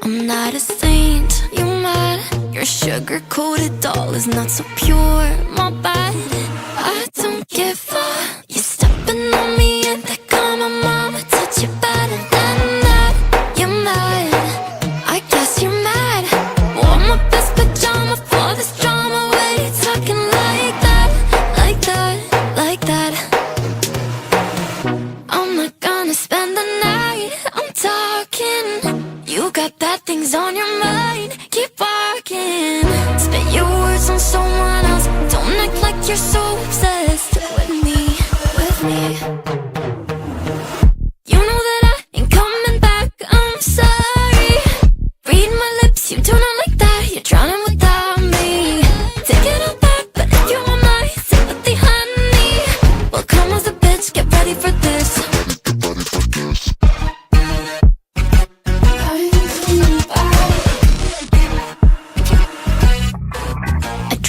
I'm not a saint, you mad? Your sugar-coated doll is not so pure, my bad. I don't give a, you're stepping on me and they call my mama, touch you better than that. You're mad, I guess you're mad. Wore my best pajama for this drama. Why you talking like that, like that, like that? I'm not gonna spend the night, I'm talking. You got bad things on your mind, keep walking. Spit your words on someone else, don't act like you're so obsessed with me, with me. You know that I ain't coming back, I'm sorry. Read my lips, you do not like that, you're drowning without me. Take it all back, but if you want my sympathy, honey, well come as a bitch, get ready for this.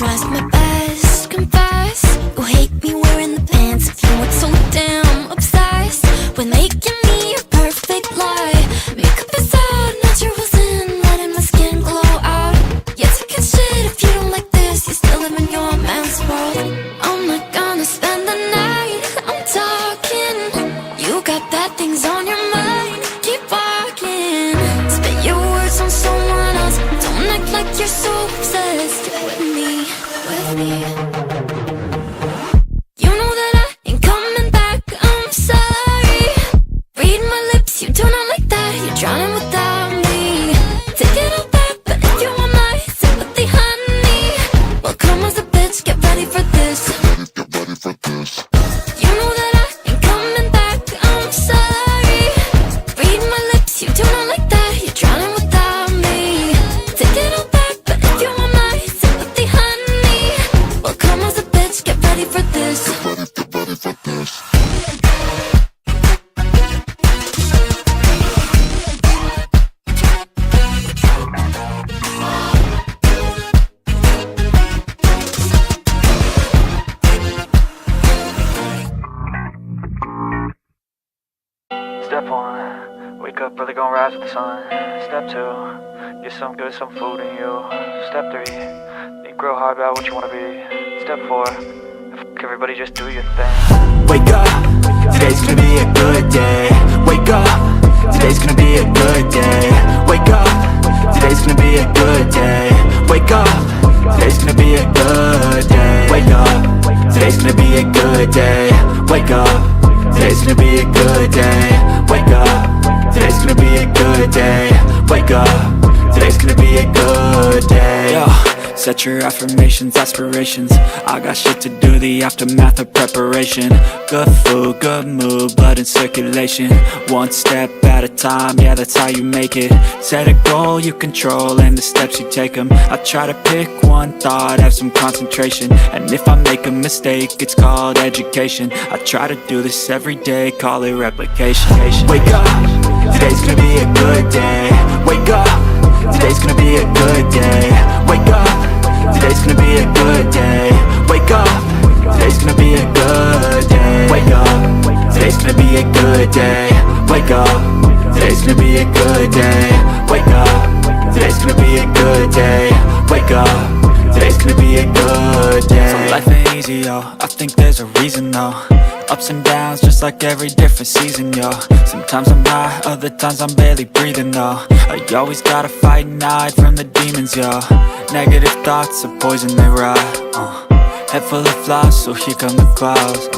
Tries my best, confess. You hate me wearing the pants. If you weren't so damn obsessed with making me a perfect lie. Makeup is out, naturals in, letting my skin glow out. Yeah, take a shit if you don't like this. You still live in your man's world. I'm not gonna spend the night, I'm talking. You got bad things on your mind, keep walking. Spit your words on someone else, don't act like you're so obsessed with me, with me. You know that I ain't coming back, I'm sorry. Read my lips, you do not like that, you're drowning without me. Take it all back, but if you want my sympathy, honey, well come as a bitch, get ready for this. Get ready for this. You know that I ain't coming back, I'm sorry. Read my lips, you do not like that, you're drowning without me. Take it all back, but if you want my sympathy, honey, well come as a bitch, get ready for this. Get ready for this. Step 1, wake up early, gon' rise with the sun. Step 2, get some good, some food in you. Step 3, think real hard about what you wanna be. Step 4, fuck everybody, just do your thing. Wake up, today's gonna be a good day. Wake up, today's gonna be a good day. Wake up, today's gonna be a good day. Wake up, today's gonna be a good day. Wake up, today's gonna be a good day. Wake up, today's gonna be a good day. Wake up, today's gonna be a good day. Wake up, today's gonna be a good day. Yo, set your affirmations, aspirations. I got shit to do, the aftermath of preparation. Good food, good mood, blood in circulation. One step at a time, yeah, that's how you make it. Set a goal you control and the steps you take them. I try to pick one thought, have some concentration. And if I make a mistake, it's called education. I try to do this every day, call it replication. Wake up, today's gonna be a good day. Wake up, today's gonna be a good day. Wake up, today's gonna be a good day. Wake up, today's gonna be a good day. Wake up, today's gonna be a good day. Wake up, today's gonna be a good day. Wake up, today's gonna be a good day. Wake up, today's gonna be a good day. So life ain't easy, yo, I think there's a reason though. Ups and downs, just like every different season, yo. Sometimes I'm high, other times I'm barely breathing, though. I always gotta fight and hide from the demons, yo. Negative thoughts are poison, they rot. Head full of flies, so here come the clouds.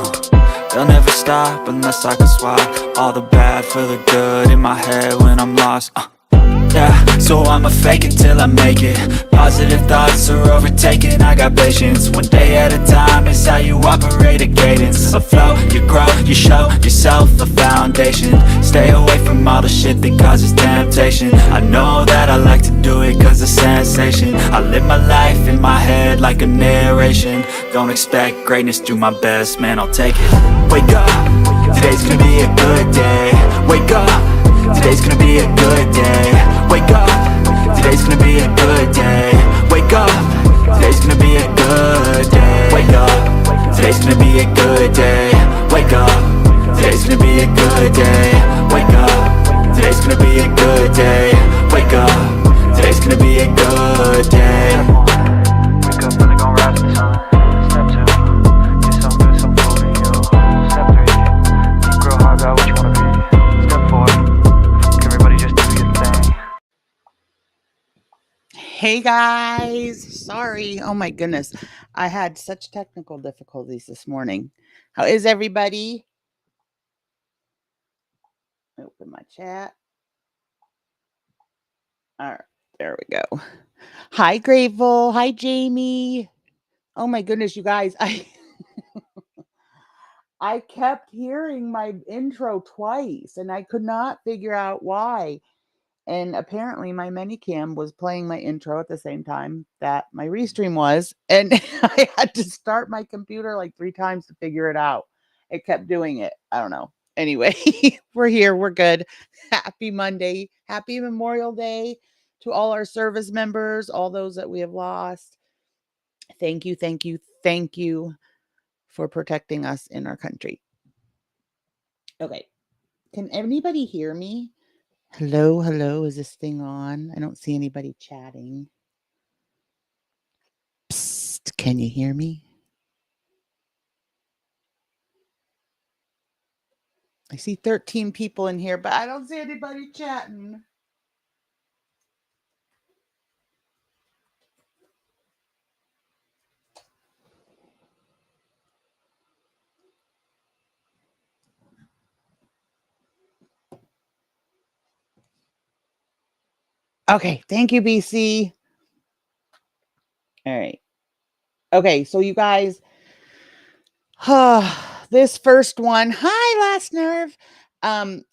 They'll never stop unless I can swap all the bad for the good in my head when I'm lost. Yeah, so I'ma fake it till I make it. Positive thoughts are overtaken, I got patience. One day at a time is how you operate a cadence. A flow, you grow, you show yourself a foundation. Stay away from all the shit that causes temptation. I know that I like to do it cause it's sensation. I live my life in my head like a narration. Don't expect greatness, do my best, man, I'll take it. Wake up, today's gonna be a good day. Wake up, today's gonna be a good day. Wake up, today's gonna be a good day. Wake up, today's gonna be a good day. Wake up, today's gonna be a good day. Wake up, today's gonna be a good day. Wake up, today's gonna be a good day. Wake up. Hey guys, sorry. Oh my goodness. I had such technical difficulties this morning. How is everybody? Open my chat. All right, there we go. Hi, Grateful. Hi, Jamie. Oh my goodness, you guys. I kept hearing my intro twice and I could not figure out why. And apparently my minicam was playing my intro at the same time that my restream was. And I had to start my computer like 3 times to figure it out. It kept doing it. I don't know. Anyway, we're here. We're good. Happy Monday. Happy Memorial Day to all our service members, all those that we have lost. Thank you, thank you, thank you for protecting us in our country. Okay. Can anybody hear me? Hello, hello. Is this thing on? I don't see anybody chatting. Psst, can you hear me? I see 13 people in here, but I don't see anybody chatting. Okay, thank you, BC. All right. Okay, so you guys, this first one, hi, Last Nerve.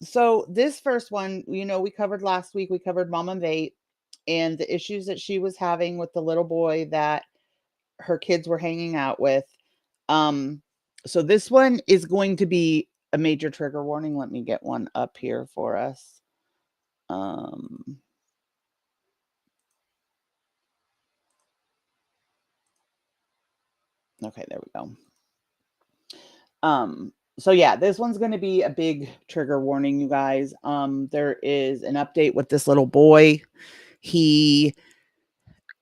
So this first one, we covered last week, we covered Mama Vate and the issues that she was having with the little boy that her kids were hanging out with. So this one is going to be a major trigger warning. Let me get one up here for us. Okay, there we go. So yeah, this one's going to be a big trigger warning, you guys. There is an update with this little boy. He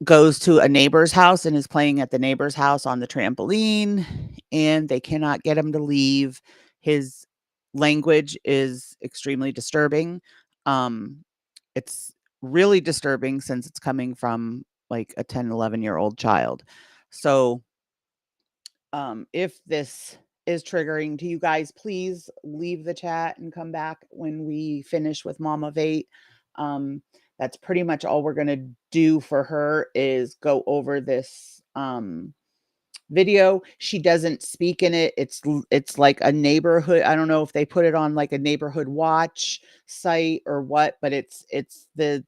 goes to a neighbor's house and is playing at the neighbor's house on the trampoline, and they cannot get him to leave. His language is extremely disturbing. It's really disturbing since it's coming from like a 10, 11-year-old child. So if this is triggering to you guys, please leave the chat and come back when we finish with Mama Vate. That's pretty much all we're going to do for her is go over this video. She doesn't speak in it. It's like a neighborhood. I don't know if they put it on like a neighborhood watch site or what, but it's the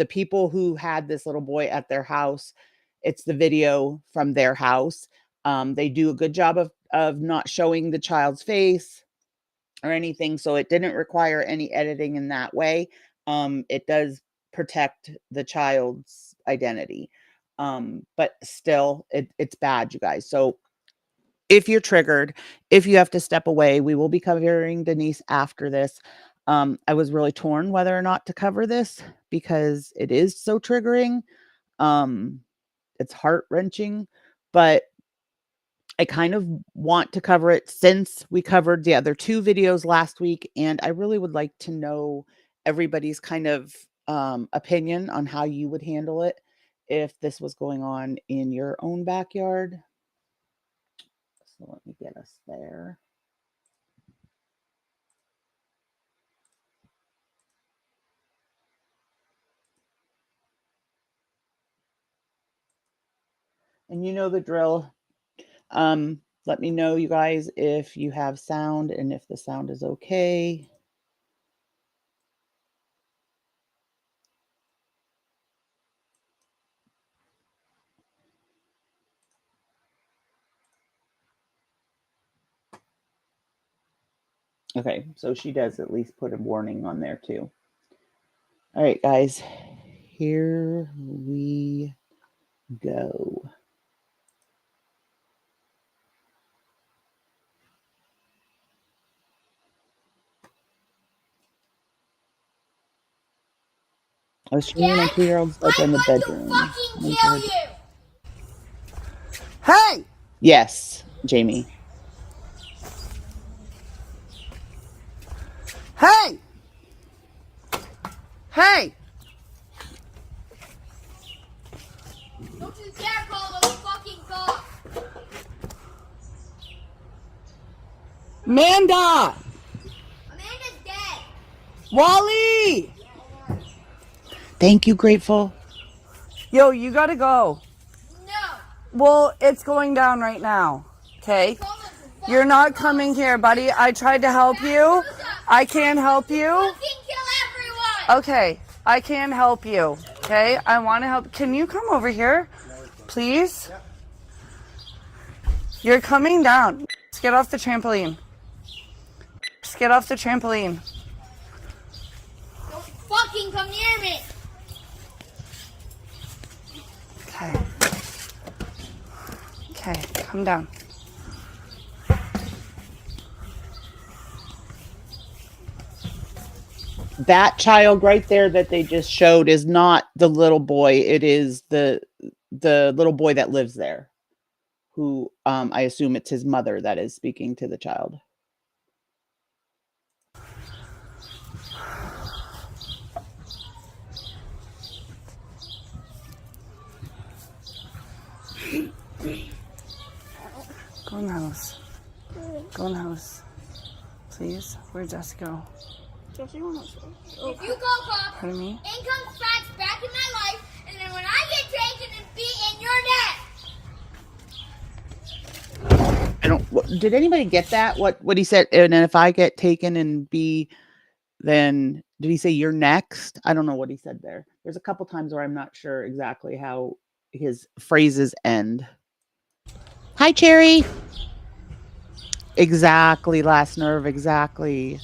people who had this little boy at their house. It's the video from their house. They do a good job of not showing the child's face or anything, so it didn't require any editing in that way. It does protect the child's identity, but still, it's bad, you guys. So if you're triggered, if you have to step away, we will be covering Denise after this. I was really torn whether or not to cover this because it is so triggering. It's heart-wrenching, but I kind of want to cover it since we covered the other 2 videos last week, and I really would like to know everybody's kind of opinion on how you would handle it if this was going on in your own backyard. So let me get us there. And you know the drill. Let me know, you guys, if you have sound and if the sound is okay. Okay, so she does at least put a warning on there too. All right, guys, here we go. I was showing my 2-year-old sleep in the bedroom. Yell you. Hey! Yes, Jamie. Hey! Hey! Amanda! Amanda's dead. Wally! Thank you, Grateful. Yo, you gotta go. No. Well, it's going down right now. Okay? You're not coming here, buddy. I tried to help you. I can't help you. Fucking kill everyone. Okay, I can help you. Okay? I want to help. Can you come over here? Please? You're coming down. Just get off the trampoline. Just get off the trampoline. Don't fucking come near me. Okay. Okay, come down. That child right there that they just showed is not the little boy. It is the little boy that lives there, who I assume it's his mother that is speaking to the child. Go in the house. Go in the house. Please. Where'd Jess go? If you go, Pop, Pardon me? in comes facts back in my life, and then when I get taken and beaten, you're dead. I don't. Did anybody get that? What he said? And if I get taken and then did he say you're next? I don't know what he said there. There's a couple times where I'm not sure exactly how his phrases end. Hi, Cherry. Exactly, last nerve. Exactly.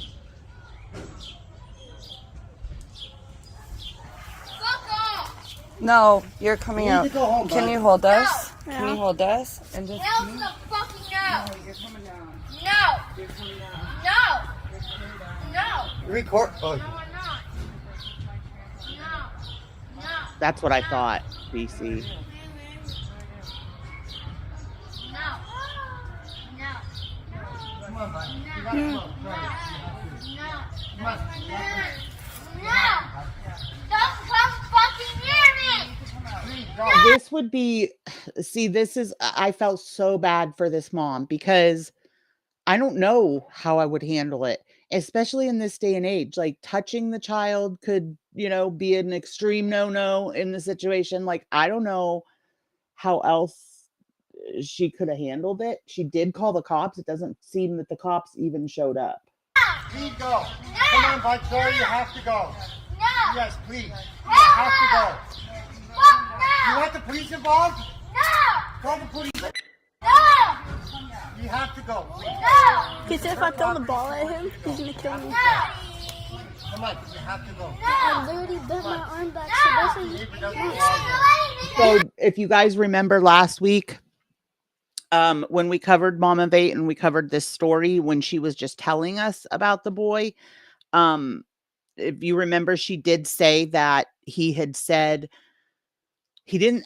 Fuck off. No, you're coming out. go home, Can bud. you hold us? Can you hold us? And just Hell to the fucking no. You're coming down. No. You're coming down. No. You're coming down. No. Record. Oh, No, I'm not. No. No. That's what I thought, BC. No. No. come on, bud. You No. gotta No. go. No. Come on. No. Don't come fucking near me. Please, go. This would be, see, I felt so bad for this mom because I don't know how I would handle it, especially in this day and age. Like, touching the child could, be an extreme no in the situation. Like, I don't know how else she could have handled it. She did call the cops. It doesn't seem that the cops even showed up. Please go. Come on, bud. Sorry, you have to go. No. Yes, please. You Hell have to go. Fuck You no. want the police involved? No. Call the police. No. You have to go. Please. No. Because if I throw the ball at him, he's gonna kill me. No. Come on, you have to go. I literally bent my arm back, so that's what Neighbor doesn't You're want letting me So if you guys remember last week, when we covered Mom of 8 and we covered this story when she was just telling us about the boy, if you remember, she did say that he had said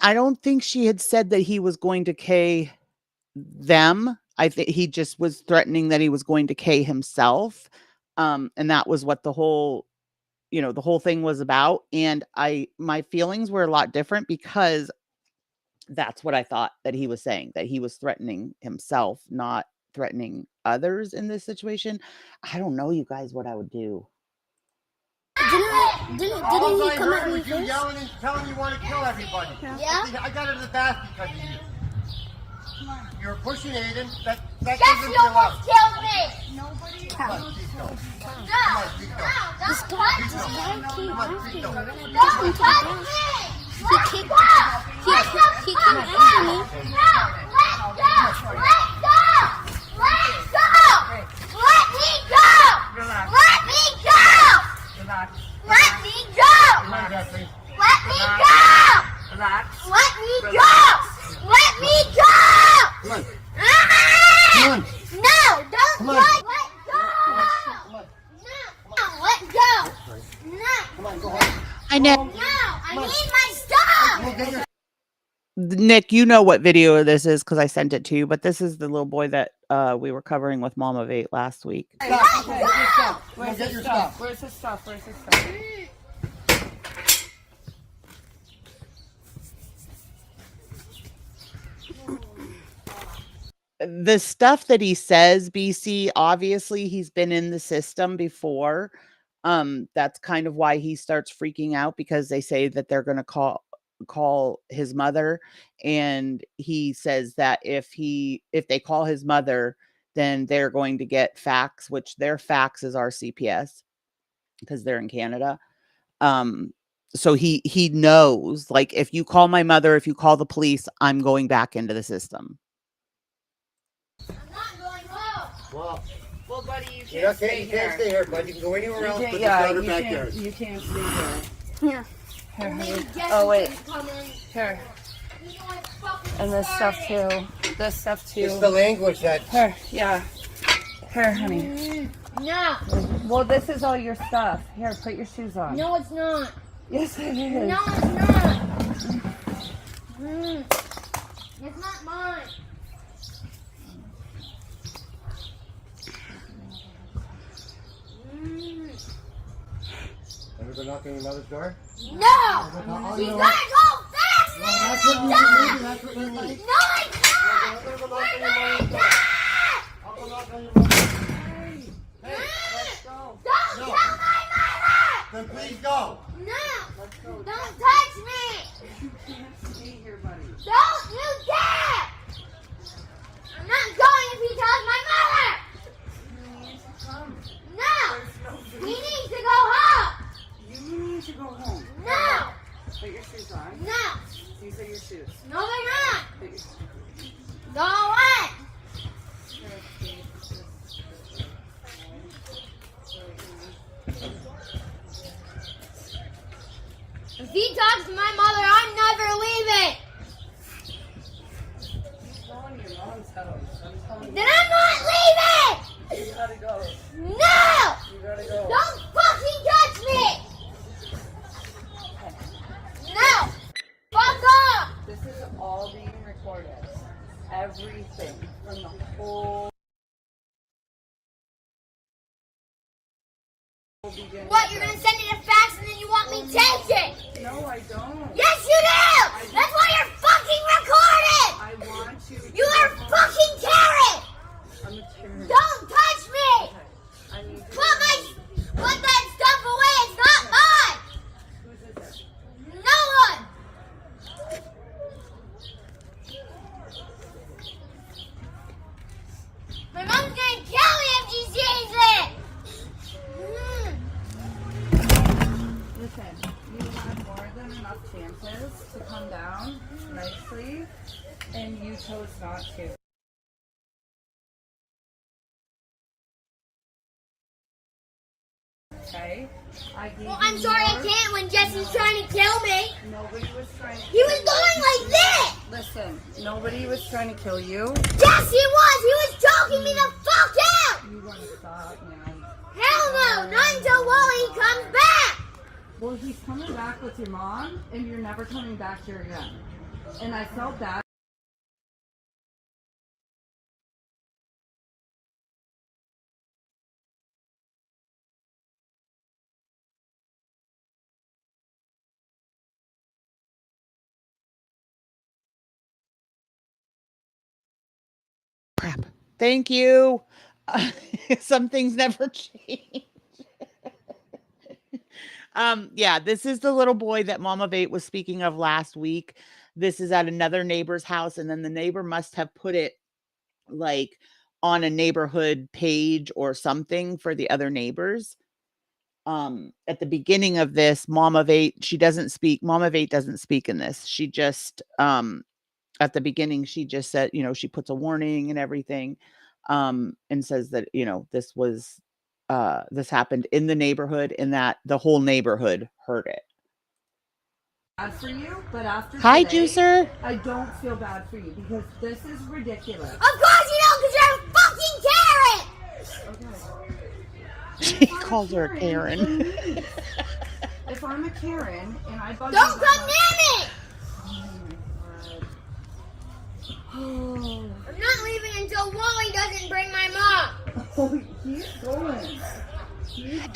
I don't think she had said that he was going to K them. I think he just was threatening that he was going to K himself. And that was what the whole thing was about. And my feelings were a lot different because that's what I thought that he was saying, that he was threatening himself, not threatening others in this situation. I don't know, you guys, what I would do. Didn't All he I come at heard me was you first? yelling and telling you want to kill everybody. Yeah? I got out of the bath because of you. You were pushing Aiden. That Yes, doesn't you feel up. almost killed me. Come on, please go. No. Come on, please go. No. This Don't guy touch me. came Come on, after please me. go. When I Don't pushed him to the touch ground, me. he Let kicked. go. He Let the came fuck after go. me. No. Let go. Let go. Let go. Let me go. Let me go. Let me go. Come on, Dad, please. Let me go. Let me go. Let me go. Come on. Ah! Come on. No, don't Come on. let go. Come on. No, let go. No, Come on, go home. I know. no, I need my stuff. Go get your Nick, you know what video this is because I sent it to you, but this is the little boy that we were covering with Mom of 8 last week. stuff. Go get your stuff. Go Where's get his your stuff? stuff. Where's his stuff? Where's his stuff? the stuff that he says, BC, obviously he's been in the system before. That's kind of why he starts freaking out, because they say that they're going to call his mother, and he says that if they call his mother, then they're going to get fax, which their fax is our CPS because they're in Canada. So he knows, like, if you call my mother, if you call the police, I'm going back into the system. I'm not going home. Well, buddy, you you can't can't stay here, bud. You can go anywhere else, but yeah, the backyard. you can't stay here. Here. Here, Maybe honey. Jesse Oh, wait. can come in. Here. You know what's fucking And this stuff started. too. This stuff too. It's the language that. Here, yeah. Here, honey. No. Well, this is all your stuff. Here, put your shoes on. No, it's not. Yes, it is. No, it's not. It's not mine. Ever go knock on your mother's door? No! She's gonna go fast! That's what you need. That's what you need. No, it's not! I'm gonna go knock on your mother's door. I'll go knock on your mother's door. Hey, let's go. Don't No. tell my mother! Then please go. No! Don't touch me! You can't stay here, buddy. Don't you dare! I'm not going if he tells my mother! You need to come. No! He needs to go home! You need to go home. No! Put your shoes on. No! These are your shoes. No, they're not! Put your Go away! If he talks to my mother, I'm never leaving! Go in your mom's house. I'm telling you. Then I'm not leaving! You gotta go. No! You gotta go. Don't fucking touch me! No! Fuck off! This is all being recorded. Everything from the whole beginning. What, you're gonna send it a fax and then you want me to take it? No, I don't. Yes, you do! That's why you're fucking recorded! I want you to. You are fucking Karen! I'm a Karen. Don't touch me! I need to. Put that stuff away! It's not mine! Whose is it? No one! My mom's gonna kill me if she sees it! Listen, you had more than enough chances to come down nicely, and you chose not to. Okay? Well, I'm sorry I can't when Jesse's trying to kill me. Nobody was trying to. He was going like this! Listen, nobody was trying to kill you. Yes, he was! He was choking me the fuck out! You want to stop, man. Hell no! Not until Wally comes back! Well, he's coming back with your mom, and you're never coming back here again. And I felt bad. Crap. Thank you. Some things never change. Yeah, this is the little boy that Mom of 8 was speaking of last week. This is at another neighbor's house, and then the neighbor must have put it like on a neighborhood page or something for the other neighbors. At the beginning of this, Mom of 8, she doesn't speak. Mom of 8 doesn't speak in this. She just at the beginning, she just said, you know, she puts a warning and everything, and says that, you know, this was this happened in the neighborhood and that the whole neighborhood heard it. Bad for you, but after Hi, today, Juicer. I don't feel bad for you because this is ridiculous. Of course you don't, because you're a fucking Karen! She calls her a Karen. If I'm a Karen and I bug Don't you come near me! Oh, I'm not leaving until Wally doesn't bring my mom! oh, he's going.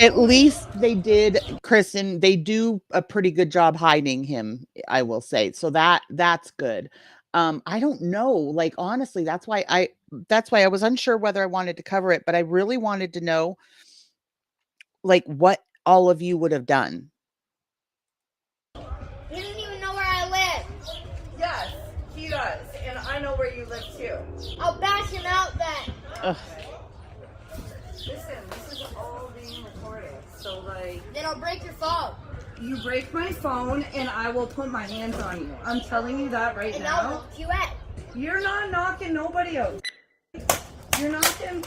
At least they did, Kristen, they do a pretty good job hiding him, I will say. So that's good. I don't know. Like, honestly, that's why that's why I was unsure whether I wanted to cover it, but I really wanted to know, like, what all of you would have done. He doesn't even know where I live. Yes, he does. And I know where you live too. I'll bash him out then. Ugh. Listen, this is all being recorded. So, like, Then I'll break your phone. you break my phone and I will put my hands on you. I'm telling you that right And I'll now. knock you out. You're not knocking nobody out. You're knocking.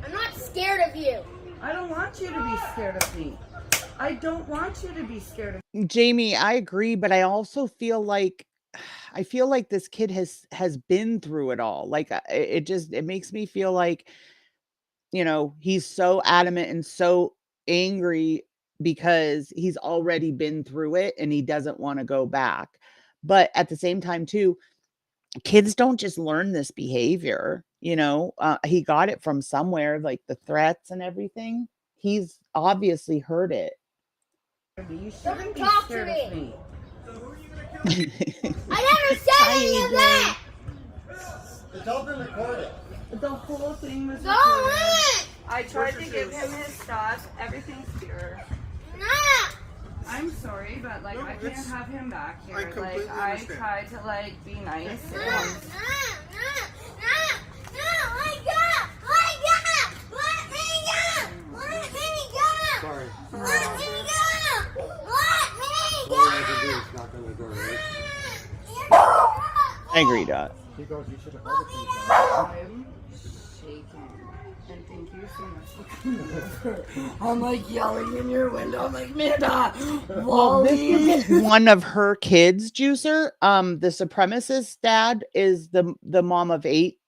I'm not scared of you. I don't want you to be scared of me. I don't want you to be scared of me. Jamie, I agree, but I also feel like this kid has been through it all. Like, it makes me feel like, he's so adamant and so angry because he's already been through it and he doesn't want to go back. But at the same time too, kids don't just learn this behavior, he got it from somewhere, like the threats and everything. He's obviously heard it. You Don't shouldn't be talk to scared of me. I never said any of that. It's all been recorded. The whole thing was Go recorded. in. I tried to give him his stuff. Everything's here. Nah. I'm sorry, but like I can't have him back here. I completely I understand. tried to like be nice. Nah, And let me go. Let me go. Let me go. Sorry. Let me go. Let me All I can do is knock on the door, right? I agree, Dot. He goes, you should have heard it from I'm shaking. And thank you so much for coming over. I'm like yelling in your window. I'm like, Amanda, Well, this Wally. is one of her kids, Juicer. The supremacist dad is the mom of 8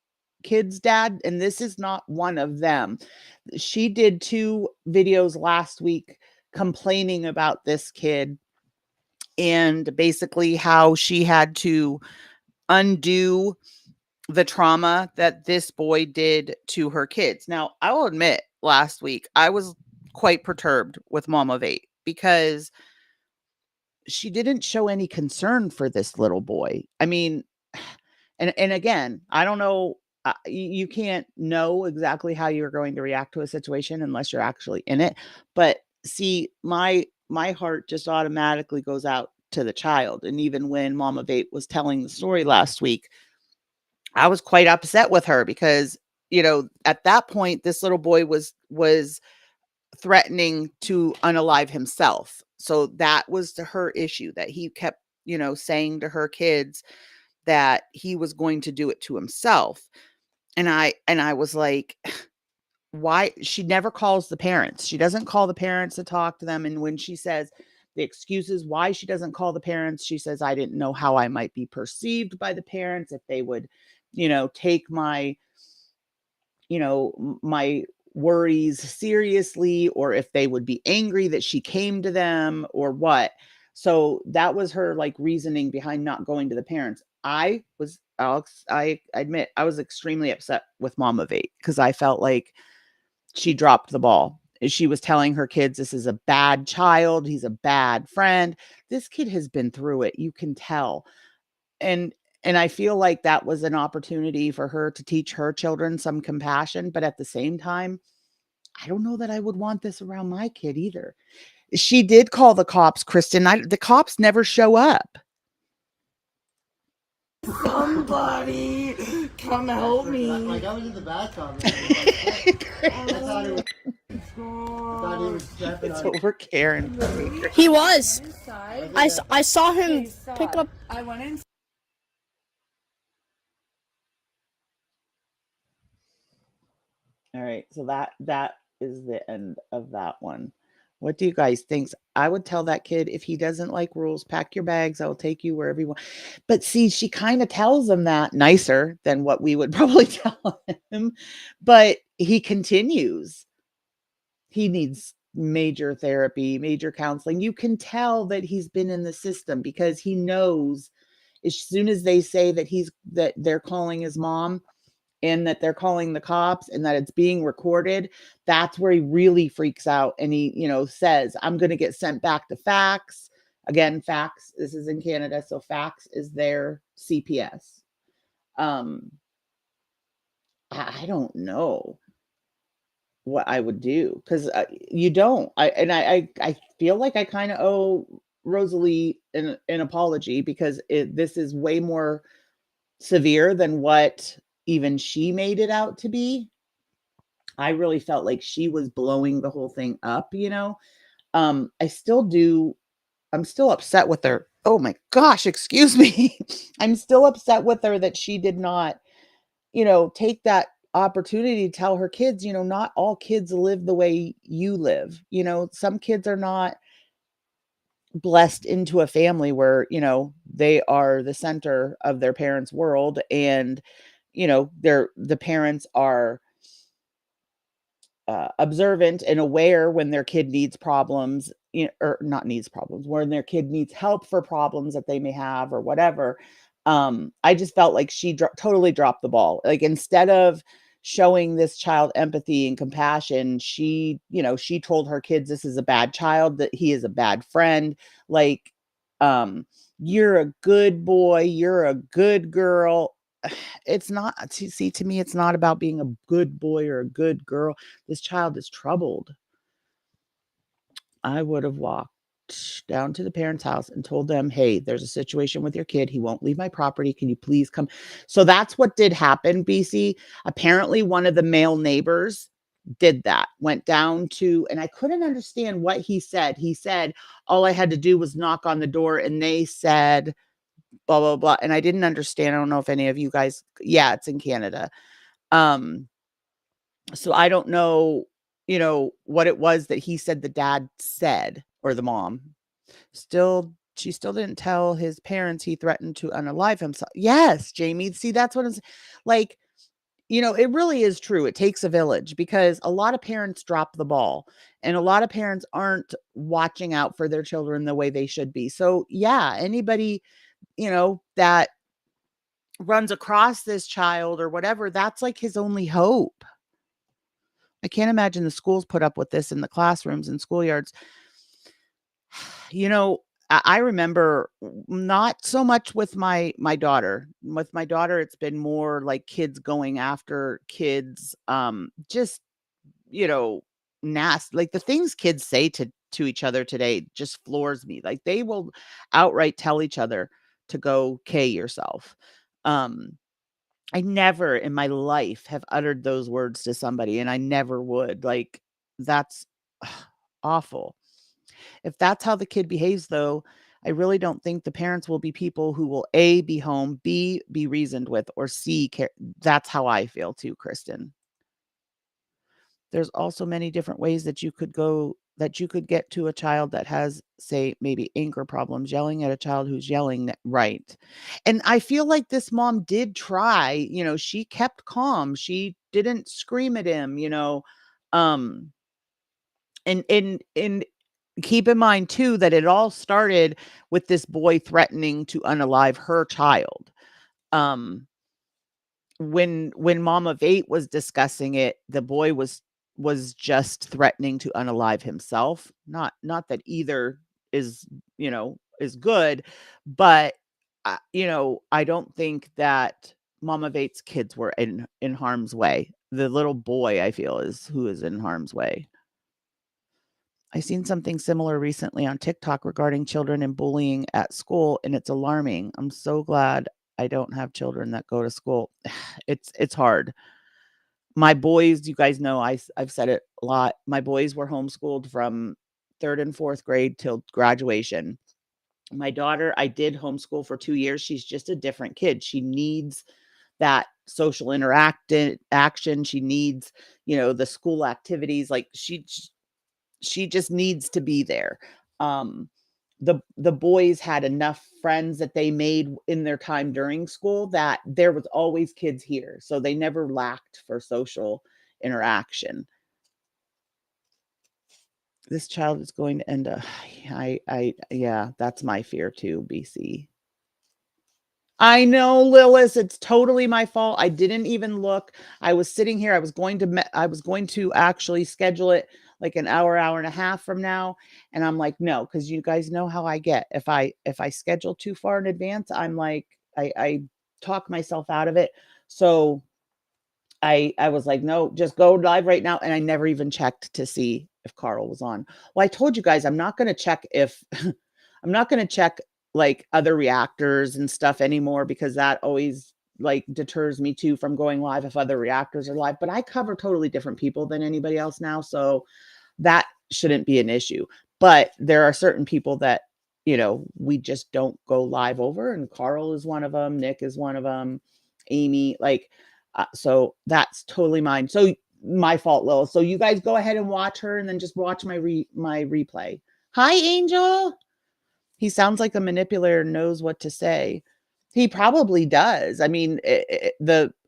kids' dad, and this is not one of them. She did 2 videos last week complaining about this kid and basically how she had to undo the trauma that this boy did to her kids. Now, I will admit, last week I was quite perturbed with Mom of 8 because she didn't show any concern for this little boy. I mean, and again, I don't know. You can't know exactly how you're going to react to a situation unless you're actually in it. But see, my heart just automatically goes out to the child. And even when Mom of 8 was telling the story last week, I was quite upset with her because, at that point, this little boy was threatening to unalive himself. So that was her issue, that he kept, saying to her kids that he was going to do it to himself. And I was like, why? She never calls the parents. She doesn't call the parents to talk to them. And when she says the excuses why she doesn't call the parents, she says, I didn't know how I might be perceived by the parents, if they would, take my, my worries seriously, or if they would be angry that she came to them or what. So that was her like reasoning behind not going to the parents. I admit I was extremely upset with Mom of 8 because I felt like she dropped the ball. She was telling her kids, this is a bad child. He's a bad friend. This kid has been through it. You can tell. And I feel like that was an opportunity for her to teach her children some compassion. But at the same time, I don't know that I would want this around my kid either. She did call the cops, Kristen. The cops never show up. Somebody come help me. Like, I was in the bathroom. I thought he was stepping It's on over Karen. He was. Inside. I saw him pick up. I went in. All right. So that is the end of that one. What do you guys think? I would tell that kid, if he doesn't like rules, pack your bags. I will take you wherever you want. But see, she kind of tells him that nicer than what we would probably tell him. But he continues. He needs major therapy, major counseling. You can tell that he's been in the system because he knows as soon as they say that they're calling his mom and that they're calling the cops and that it's being recorded, that's where he really freaks out. And he, says, I'm going to get sent back to fax. Again, fax, this is in Canada. So fax is their CPS. Um, I don't know what I would do because you don't. I feel like I kind of owe Rosalie an apology because this is way more severe than what even she made it out to be. I really felt like she was blowing the whole thing up, you know. I still do. I'm still upset with her. Oh my gosh, excuse me. I'm still upset with her that she did not, take that opportunity to tell her kids, not all kids live the way you live. Some kids are not blessed into a family where, they are the center of their parents' world and, the parents are observant and aware when their kid needs problems, or not needs problems, when their kid needs help for problems that they may have or whatever. I just felt like she totally dropped the ball. Like instead of showing this child empathy and compassion, she told her kids this is a bad child, that he is a bad friend. Like, you're a good boy, you're a good girl. It's not, see, to me, it's not about being a good boy or a good girl. This child is troubled. I would have walked down to the parents' house and told them, hey, there's a situation with your kid. He won't leave my property. Can you please come? So that's what did happen, BC. Apparently, one of the male neighbors did that, went down to, and I couldn't understand what he said. He said, all I had to do was knock on the door and they said, blah, blah, blah. And I didn't understand. I don't know if any of you guys, yeah, it's in Canada. So I don't know, what it was that he said the dad said, or the mom. She still didn't tell his parents he threatened to unalive himself. Yes, Jamie. See, that's what it's like. It really is true. It takes a village because a lot of parents drop the ball and a lot of parents aren't watching out for their children the way they should be. So yeah, anybody, that runs across this child or whatever, that's like his only hope. I can't imagine the schools put up with this in the classrooms and schoolyards. I remember not so much with my daughter. With my daughter, it's been more like kids going after kids, just, nasty. Like the things kids say to each other today just floors me. Like they will outright tell each other to go K yourself. I never in my life have uttered those words to somebody, and I never would. Like, that's awful. If that's how the kid behaves, though, I really don't think the parents will be people who will A, be home, B, be reasoned with, or C, care. That's how I feel too, Kristen. There's also many different ways that you could get to a child that has, say, maybe anger problems, yelling at a child who's yelling, right. And I feel like this mom did try, she kept calm. She didn't scream at him, um, and keep in mind too that it all started with this boy threatening to unalive her child. When mom of 8 was discussing it, the boy was just threatening to unalive himself. Not that either is, is good, but I don't think that mom of 8's kids were in harm's way. The little boy, I feel, is who is in harm's way. I seen something similar recently on TikTok regarding children and bullying at school, and it's alarming. I'm so glad I don't have children that go to school. It's hard. My boys, you guys know, I've said it a lot. My boys were homeschooled from 3rd and 4th grade till graduation. My daughter, I did homeschool for 2 years. She's just a different kid. She needs that social action. She needs, the school activities. Like she just needs to be there. The boys had enough friends that they made in their time during school that there was always kids here, so they never lacked for social interaction. This child is going to end up, yeah, that's my fear too, BC. I know, Lilith, it's totally my fault. I didn't even look. I was sitting here. I was going to actually schedule it like an hour and a half from now. And I'm like, no, because you guys know how I get. If I schedule too far in advance, I'm like, I talk myself out of it. So I was like, no, just go live right now. And I never even checked to see if Carl was on. Well, I told you guys, I'm not going to check if I'm not going to check like other reactors and stuff anymore, because that always like deters me too from going live if other reactors are live. But I cover totally different people than anybody else now. So that shouldn't be an issue. But there are certain people that, you know, we just don't go live over. And Carl is one of them. Nick is one of them. Amy, like, so that's totally mine. So my fault, Lil. So you guys go ahead and watch her and then just watch my replay. Hi, Angel. He sounds like a manipulator, knows what to say. He probably does. I mean,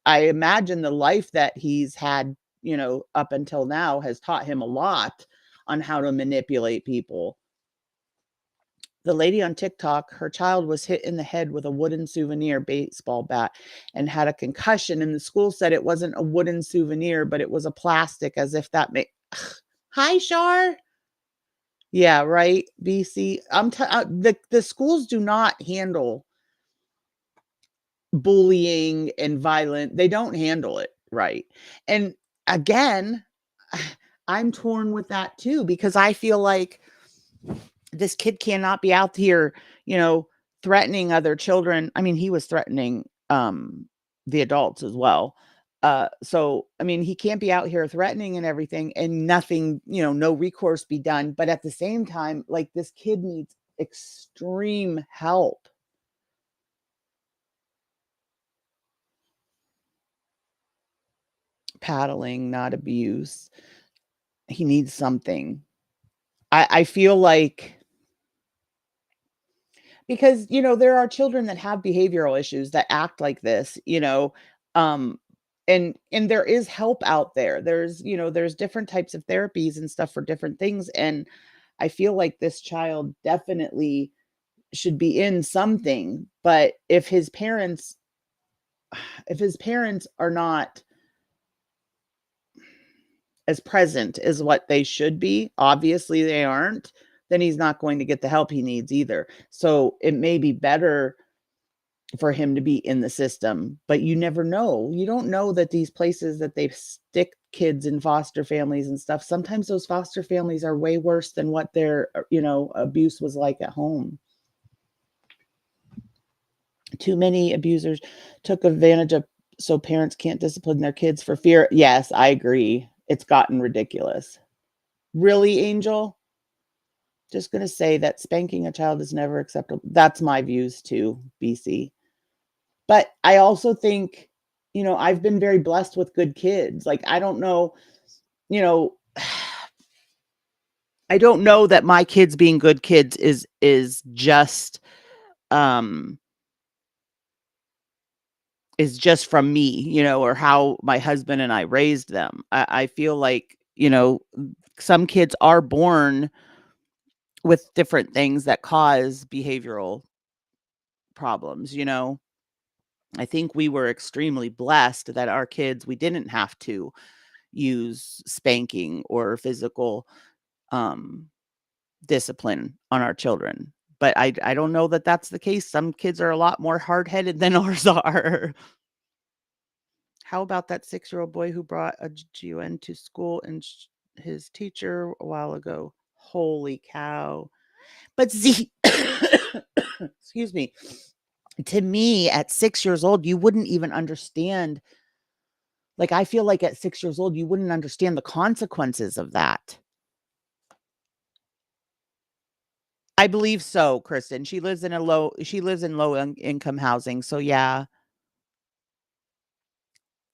I imagine the life that he's had, you know, up until now has taught him a lot on how to manipulate people. The lady on TikTok, her child was hit in the head with a wooden souvenir baseball bat and had a concussion. And the school said it wasn't a wooden souvenir, but it was a plastic, as if that may. Hi, Shar. Yeah, right. BC. The schools do not handle bullying and violent. They don't handle it right. And again, I'm torn with that too, because I feel like this kid cannot be out here, you know, threatening other children. I mean, he was threatening the adults as well. So I mean, he can't be out here threatening and everything and nothing, you know, no recourse be done. But at the same time, like, this kid needs extreme help. Paddling, not abuse. He needs something. I feel like, because, you know, there are children that have behavioral issues that act like this, you know, um, and there is help out there. There's, you know, there's different types of therapies and stuff for different things. And I feel like this child definitely should be in something. But if his parents are not as present as what they should be, obviously they aren't, then he's not going to get the help he needs either. So it may be better for him to be in the system, but you never know. You don't know that these places that they stick kids in foster families and stuff, sometimes those foster families are way worse than what their, you know, abuse was like at home. Too many abusers took advantage of, so parents can't discipline their kids for fear. Yes, I agree. It's gotten ridiculous. Really, Angel? Just going to say that spanking a child is never acceptable. That's my views too, BC. But I also think, you know, I've been very blessed with good kids. Like, I don't know, you know, I don't know that my kids being good kids is just from me, you know, or how my husband and I raised them. I feel like, you know, some kids are born with different things that cause behavioral problems, you know. I think we were extremely blessed that our kids, we didn't have to use spanking or physical discipline on our children. But I don't know that that's the case. Some kids are a lot more hard-headed than ours are. How about that 6-year-old boy who brought a GUN to school and his teacher a while ago? Holy cow. But see, excuse me, to me at 6 years old, you wouldn't even understand. Like, I feel like at 6 years old, you wouldn't understand the consequences of that. I believe so, Kristen. She lives in low income housing. So yeah.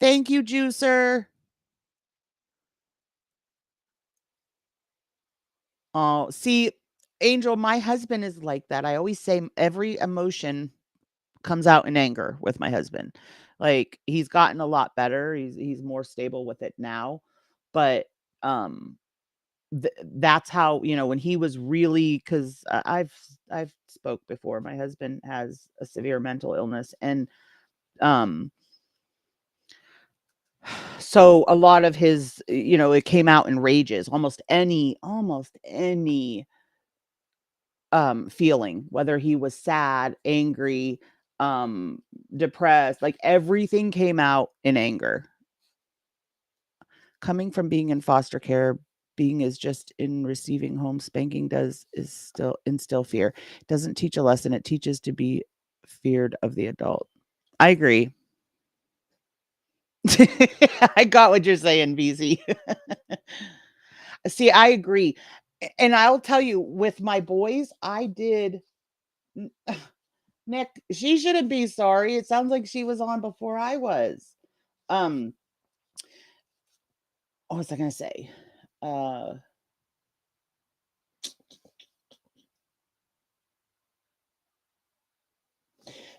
Thank you, Juicer. Oh, see, Angel, my husband is like that. I always say every emotion comes out in anger with my husband. Like, he's gotten a lot better. He's more stable with it now. But that's how, you know, when he was really, because I've spoke before. My husband has a severe mental illness, and so a lot of his, you know, it came out in rages. Almost any feeling, whether he was sad, angry, depressed, like everything came out in anger. Coming from being in foster care, being is just in receiving home spanking is still instill fear. It doesn't teach a lesson. It teaches to be feared of the adult. I agree. I got what you're saying, BZ. See, I agree. And I'll tell you, with my boys, I did. Nick, she shouldn't be sorry. It sounds like she was on before I was. What was I gonna say?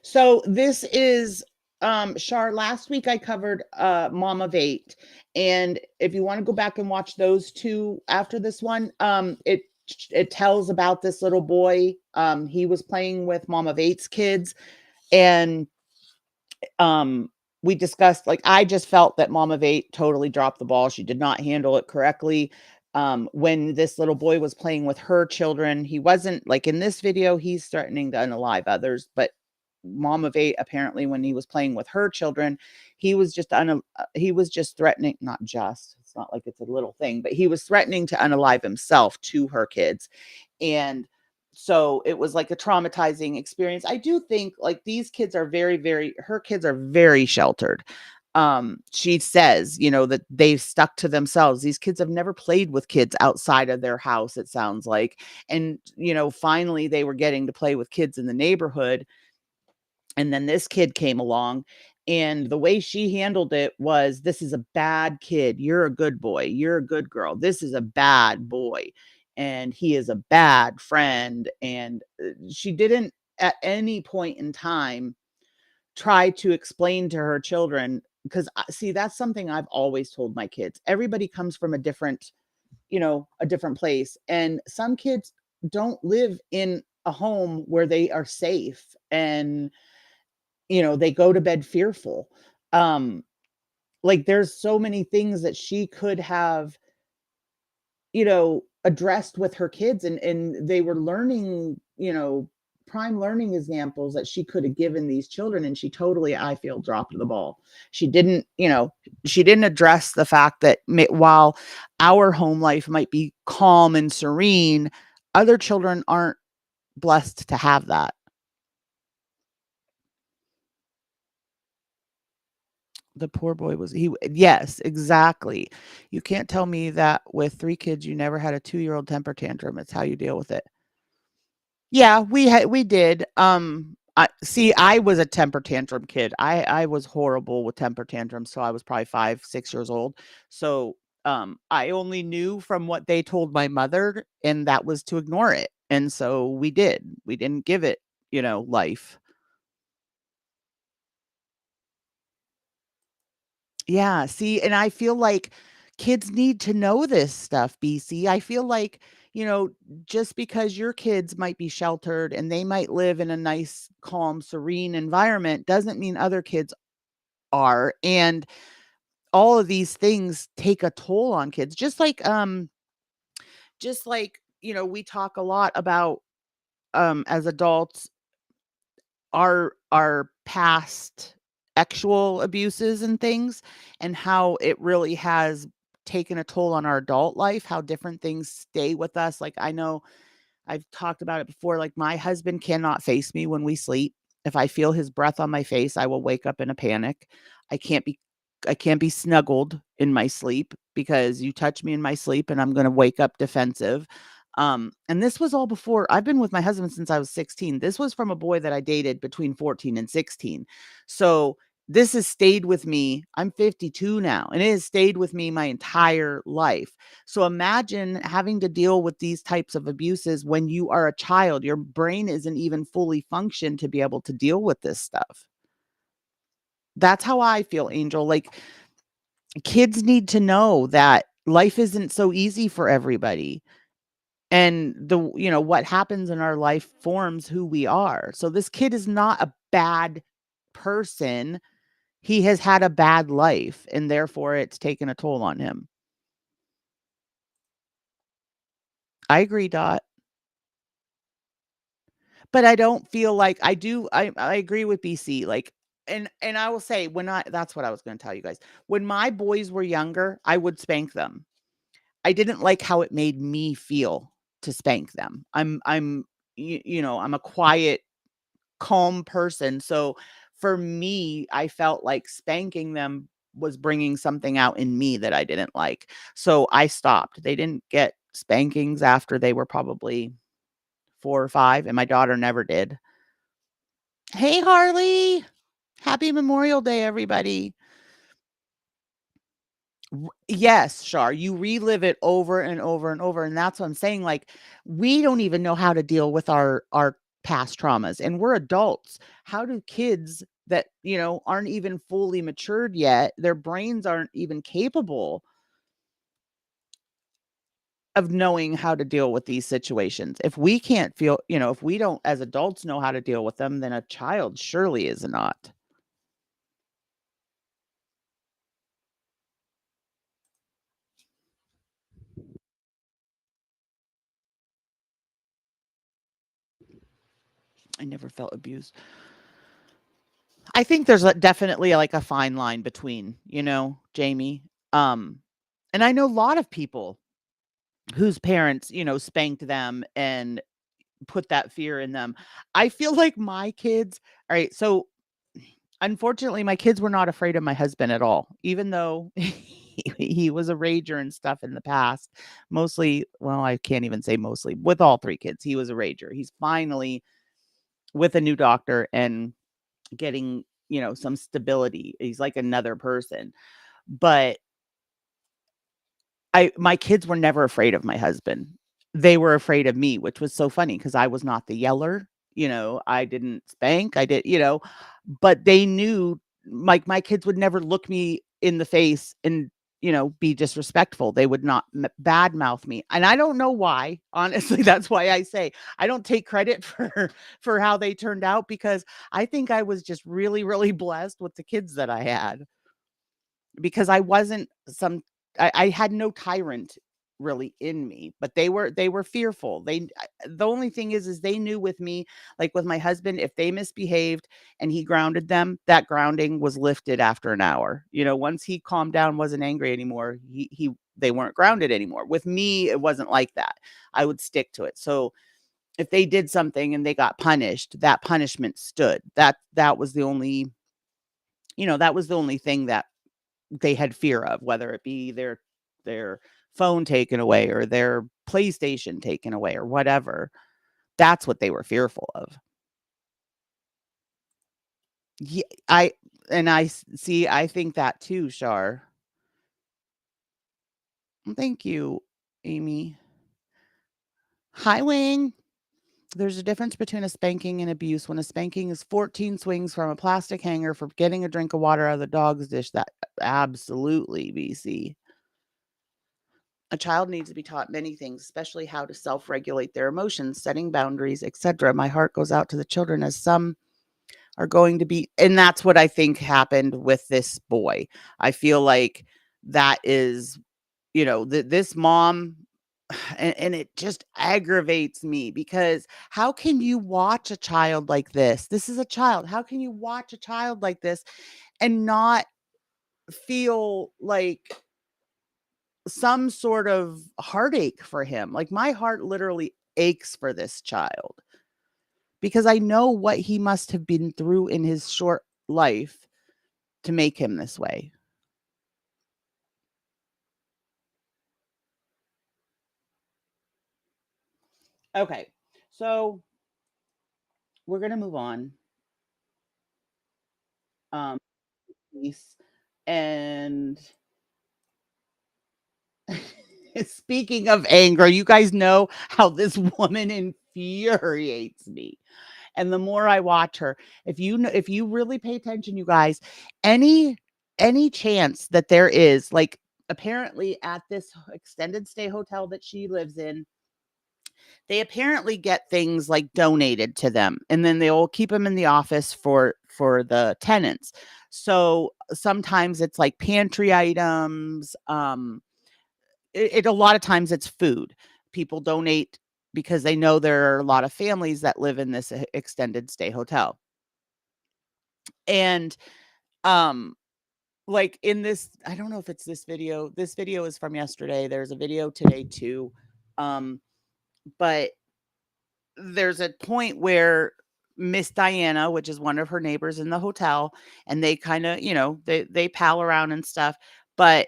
So this is Shar, last week I covered Mom of Eight. And if you want to go back and watch those two after this one, it tells about this little boy. He was playing with Mom of Eight's kids, and we discussed, like, I just felt that Mom of Eight totally dropped the ball. She did not handle it correctly. When this little boy was playing with her children, he wasn't like in this video, he's threatening to unalive others, but Mom of Eight, apparently when he was playing with her children, he was just threatening, not just, it's not like it's a little thing, but he was threatening to unalive himself to her kids. And so it was like a traumatizing experience. I do think like these kids are her kids are very sheltered. She says, that they've stuck to themselves. These kids have never played with kids outside of their house, it sounds like. And, finally they were getting to play with kids in the neighborhood. And then this kid came along, and the way she handled it was, this is a bad kid. You're a good boy. You're a good girl. This is a bad boy. And he is a bad friend. And she didn't at any point in time try to explain to her children, because see, that's something I've always told my kids. Everybody comes from a different place. And some kids don't live in a home where they are safe, and they go to bed fearful. Like there's so many things that she could have, addressed with her kids, and they were learning, prime learning examples that she could have given these children, and she totally, I feel, dropped the ball. She didn't address the fact that while our home life might be calm and serene, other children aren't blessed to have that. The poor boy yes, exactly. You can't tell me that with 3 kids, you never had a 2-year-old temper tantrum. It's how you deal with it. Yeah, we did. I was a temper tantrum kid. I was horrible with temper tantrums. So I was probably 5, 6 years old. So, I only knew from what they told my mother, and that was to ignore it. And so we didn't give it, life. Yeah, see, and I feel like kids need to know this stuff, BC. I feel like, just because your kids might be sheltered and they might live in a nice, calm, serene environment doesn't mean other kids are. And all of these things take a toll on kids. Just like, we talk a lot about as adults our past sexual abuses and things, and how it really has taken a toll on our adult life, how different things stay with us. Like, I know I've talked about it before, like my husband cannot face me when we sleep. If I feel his breath on my face, I will wake up in a panic. I can't be I can't be snuggled in my sleep, because you touch me in my sleep and I'm going to wake up defensive. And this was all before. I've been with my husband since I was 16. This was from a boy that I dated between 14 and 16. So this has stayed with me. I'm 52 now, and it has stayed with me my entire life. So imagine having to deal with these types of abuses when you are a child. Your brain isn't even fully functioned to be able to deal with this stuff. That's how I feel, Angel. Like, kids need to know that life isn't so easy for everybody. And what happens in our life forms who we are. So this kid is not a bad person. He has had a bad life, and therefore it's taken a toll on him. I agree, Dot. But I don't feel like I do. I agree with BC. Like, and I will say that's what I was going to tell you guys. When my boys were younger, I would spank them. I didn't like how it made me feel to spank them. I'm a quiet, calm person. So for me, I felt like spanking them was bringing something out in me that I didn't like. So I stopped. They didn't get spankings after they were probably 4 or 5, and my daughter never did. Hey, Harley. Happy Memorial Day, everybody. Yes, Shar, you relive it over and over and over. And that's what I'm saying. Like, we don't even know how to deal with our past traumas, and we're adults. How do kids that, aren't even fully matured yet, their brains aren't even capable of knowing how to deal with these situations? If we can't feel, if we don't as adults know how to deal with them, then a child surely is not. I never felt abused. I think there's definitely like a fine line between, Jamie. Um, and I know a lot of people whose parents, spanked them and put that fear in them. I feel like my kids, all right, so unfortunately, my kids were not afraid of my husband at all, even though he was a rager and stuff in the past. Mostly, well, I can't even say mostly, with all 3 kids, he was a rager. He's finally with a new doctor and getting, some stability. He's like another person. But my kids were never afraid of my husband. They were afraid of me, which was so funny because I was not the yeller. I didn't spank. I did, but they knew, like, my kids would never look me in the face and, be disrespectful. They would not badmouth me. And I don't know why. Honestly, that's why I say I don't take credit for how they turned out, because I think I was just really, really blessed with the kids that I had, because I had no tyrant really in me, but they were fearful. The only thing is they knew with me, like with my husband, if they misbehaved and he grounded them, that grounding was lifted after an hour. Once he calmed down, wasn't angry anymore, they weren't grounded anymore. With me, it wasn't like that. I would stick to it. So if they did something and they got punished, that punishment stood. That was the only, that was the only thing that they had fear of, whether it be their phone taken away or their PlayStation taken away or whatever. That's what they were fearful of. Yeah, I think that too, Shar. Thank you, Amy. Hi, Wing. There's a difference between a spanking and abuse. When a spanking is 14 swings from a plastic hanger for getting a drink of water out of the dog's dish, that absolutely, BC. A child needs to be taught many things, especially how to self-regulate their emotions, setting boundaries, etc. My heart goes out to the children, as some are going to be, and that's what I think happened with this boy. I feel like that is, this mom, and it just aggravates me, because how can you watch a child like this? This is a child. How can you watch a child like this and not feel like some sort of heartache for him? Like, my heart literally aches for this child, because I know what he must have been through in his short life to make him this way. Okay, so we're gonna move on. Peace. And speaking of anger, you guys know how this woman infuriates me. And the more I watch her, if you really pay attention, you guys, any chance that there is, like, apparently at this extended stay hotel that she lives in, they apparently get things like donated to them, and then they'll keep them in the office for the tenants. So sometimes it's like pantry items. A lot of times it's food. People donate because they know there are a lot of families that live in this extended stay hotel. And like in this, I don't know if it's this video. This video is from yesterday. There's a video today too. But there's a point where Miss Diana, which is one of her neighbors in the hotel, and they kind of, they pal around and stuff. But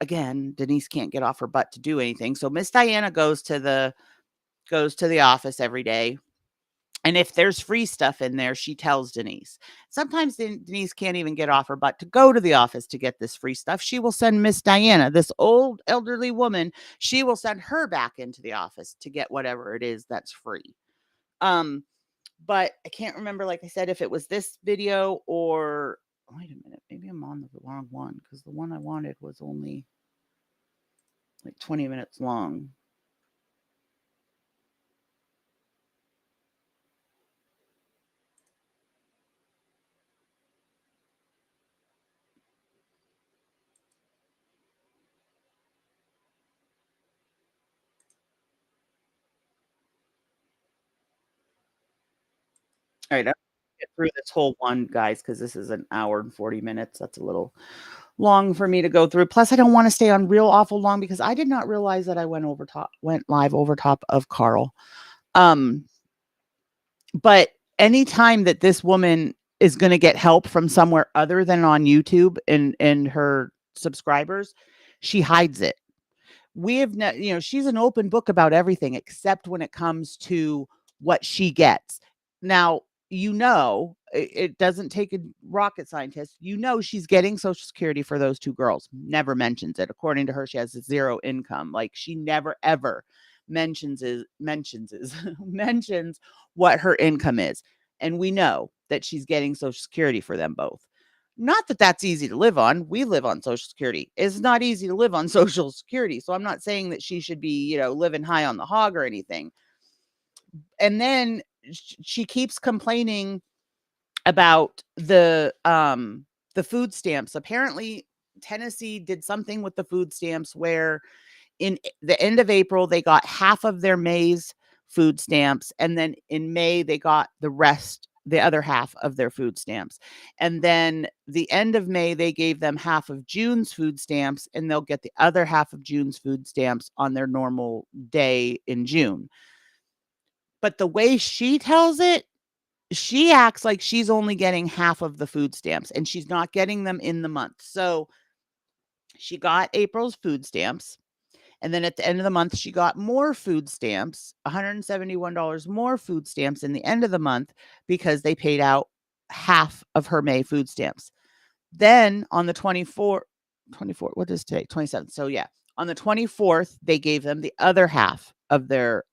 again, Denise can't get off her butt to do anything. So Miss Diana goes to the office every day. And if there's free stuff in there, she tells Denise. Sometimes Denise can't even get off her butt to go to the office to get this free stuff. She will send Miss Diana, this old elderly woman, she will send her back into the office to get whatever it is that's free. But I can't remember, like I said, if it was this video or wait a minute, maybe I'm on the wrong one because the one I wanted was only like 20 minutes long. All right, I'll get through this whole one, guys, because this is an hour and 40 minutes. That's a little long for me to go through. Plus, I don't want to stay on real awful long because I did not realize that I went live over top of Carl. But anytime that this woman is going to get help from somewhere other than on YouTube and her subscribers, she hides it. We have she's an open book about everything except when it comes to what she gets. Now, it doesn't take a rocket scientist. She's getting Social Security for those two girls. Never mentions it. According to her, she has zero income. Like she never ever mentions what her income is. And we know that she's getting Social Security for them both. Not that that's easy to live on. We live on Social Security. It's not easy to live on Social Security. So I'm not saying that she should be, living high on the hog or anything. And then she keeps complaining about the food stamps. Apparently, Tennessee did something with the food stamps where in the end of April, they got half of their May's food stamps. And then in May, they got the other half of their food stamps. And then the end of May, they gave them half of June's food stamps, and they'll get the other half of June's food stamps on their normal day in June. But the way she tells it, she acts like she's only getting half of the food stamps and she's not getting them in the month. So she got April's food stamps. And then at the end of the month, she got more food stamps, $171 more food stamps in the end of the month because they paid out half of her May food stamps. Then on the 24th, what is today? 27th. So yeah, on the 24th, they gave them the other half of their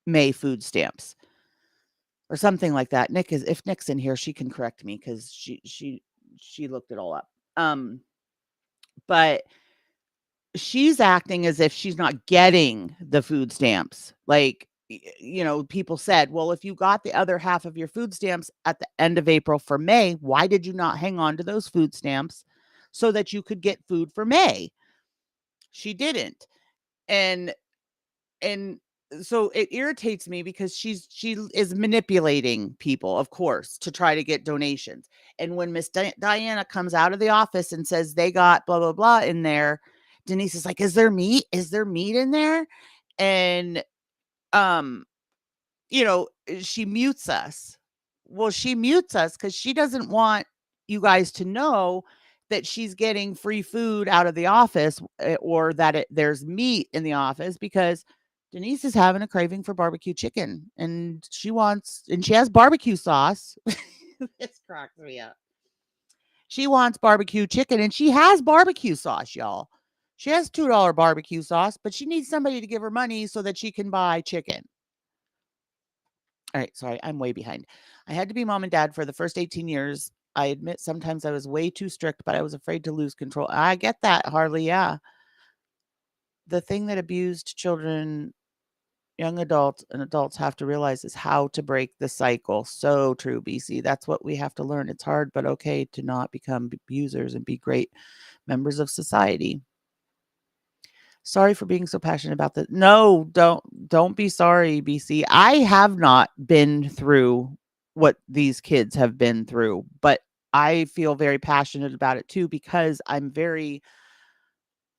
May food stamps or something like that. If Nick's in here, she can correct me because she looked it all up. But she's acting as if she's not getting the food stamps. Like, people said, well, if you got the other half of your food stamps at the end of April for May, why did you not hang on to those food stamps so that you could get food for May? She didn't. And so it irritates me because she is manipulating people, of course, to try to get donations. And when Miss Diana comes out of the office and says they got blah, blah, blah in there, Denise is like, is there meat? Is there meat in there? And, she mutes us. Well, she mutes us because she doesn't want you guys to know that she's getting free food out of the office or that there's meat in the office because Denise is having a craving for barbecue chicken and she has barbecue sauce. This cracks me up. She wants barbecue chicken and she has barbecue sauce, y'all. She has $2 barbecue sauce, but she needs somebody to give her money so that she can buy chicken. All right, sorry, I'm way behind. I had to be mom and dad for the first 18 years. I admit sometimes I was way too strict, but I was afraid to lose control. I get that, Harley, yeah. The thing that abused children, young adults, and adults have to realize is how to break the cycle. So true, BC. That's what we have to learn. It's hard, but okay to not become abusers and be great members of society. Sorry for being so passionate about this. No, don't be sorry, BC. I have not been through what these kids have been through, but I feel very passionate about it too because I'm very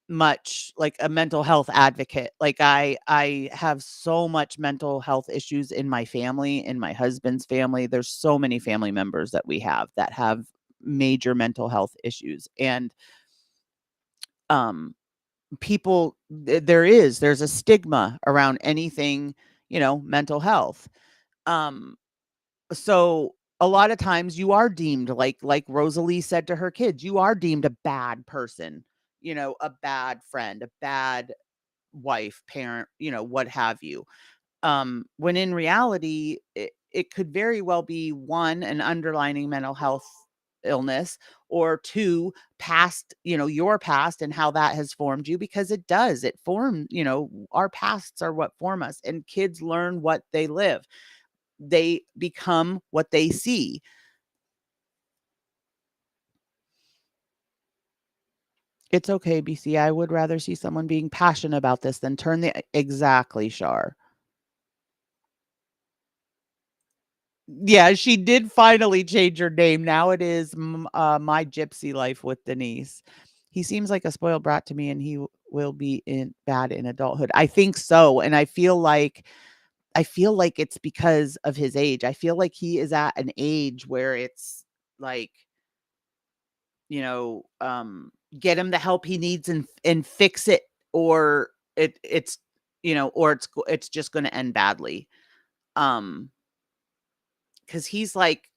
much like a mental health advocate. Like I have so much mental health issues in my family, in my husband's family. There's so many family members that have major mental health issues. And um there's a stigma around anything, mental health. Um so a lot of times you are deemed like Rosalie said to her kids, you are deemed a bad person, a bad friend, a bad wife, parent, what have you. When in reality, it could very well be one, an underlying mental health illness, or two, past, your past and how that has formed you, because it does. It form, our pasts are what form us, and kids learn what they live. They become what they see. It's okay, BC. I would rather see someone being passionate about this than turn the exactly, Shar. Yeah, she did finally change her name. Now it is My Gypsy Life with Denise. He seems like a spoiled brat to me, and he will be in bad in adulthood. I think so, and I feel like it's because of his age. I feel like he is at an age where it's like, you know, um, get him the help he needs and fix it, or it's just going to end badly. Um, because he's like,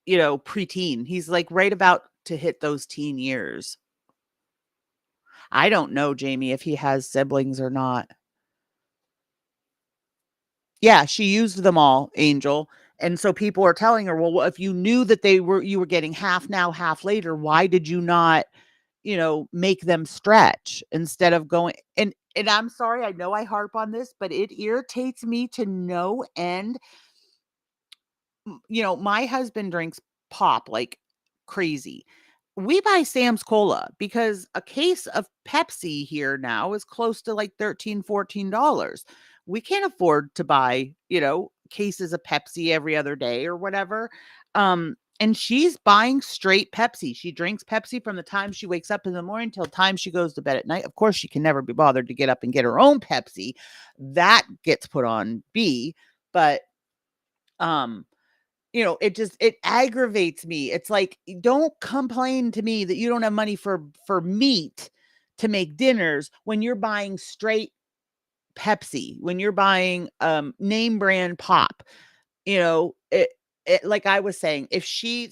preteen. He's like right about to hit those teen years. I don't know, Jamie, if he has siblings or not. Yeah, she used them all, Angel. And so people are telling her, well, if you knew that you were getting half now, half later, why did you not, make them stretch instead of going and I'm sorry, I know I harp on this, but it irritates me to no end. My husband drinks pop like crazy. We buy Sam's Cola because a case of Pepsi here now is close to like $13-14. We can't afford to buy, cases of Pepsi every other day or whatever. And she's buying straight Pepsi. She drinks Pepsi from the time she wakes up in the morning till the time she goes to bed at night. Of course, she can never be bothered to get up and get her own Pepsi. That gets put on B, but um it aggravates me. It's like, don't complain to me that you don't have money for meat to make dinners when you're buying straight Pepsi, when you're buying name brand pop. It like I was saying, if she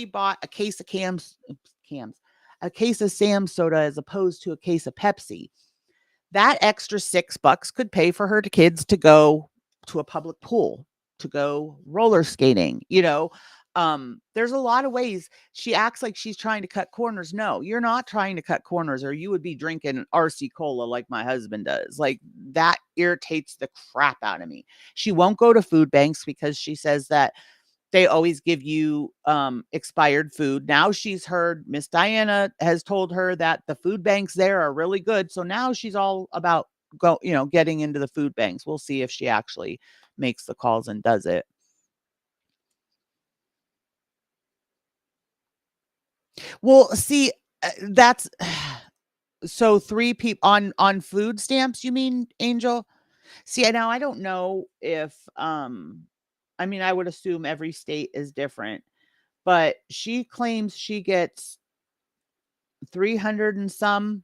bought a case of cams, a case of Sam soda as opposed to a case of Pepsi, that extra $6 could pay for her kids to go to a public pool, to go roller skating. There's a lot of ways. She acts like she's trying to cut corners. No, you're not trying to cut corners, or you would be drinking RC Cola like my husband does. Like, that irritates the crap out of me. She won't go to food banks because she says that they always give you expired food. Now she's heard, Miss Diana has told her that the food banks there are really good. So now she's all about getting into the food banks. We'll see if she actually makes the calls and does it. Well, see, that's so 3 people on food stamps, you mean, Angel? See, now I don't know if I mean, I would assume every state is different, but she claims she gets 300 and some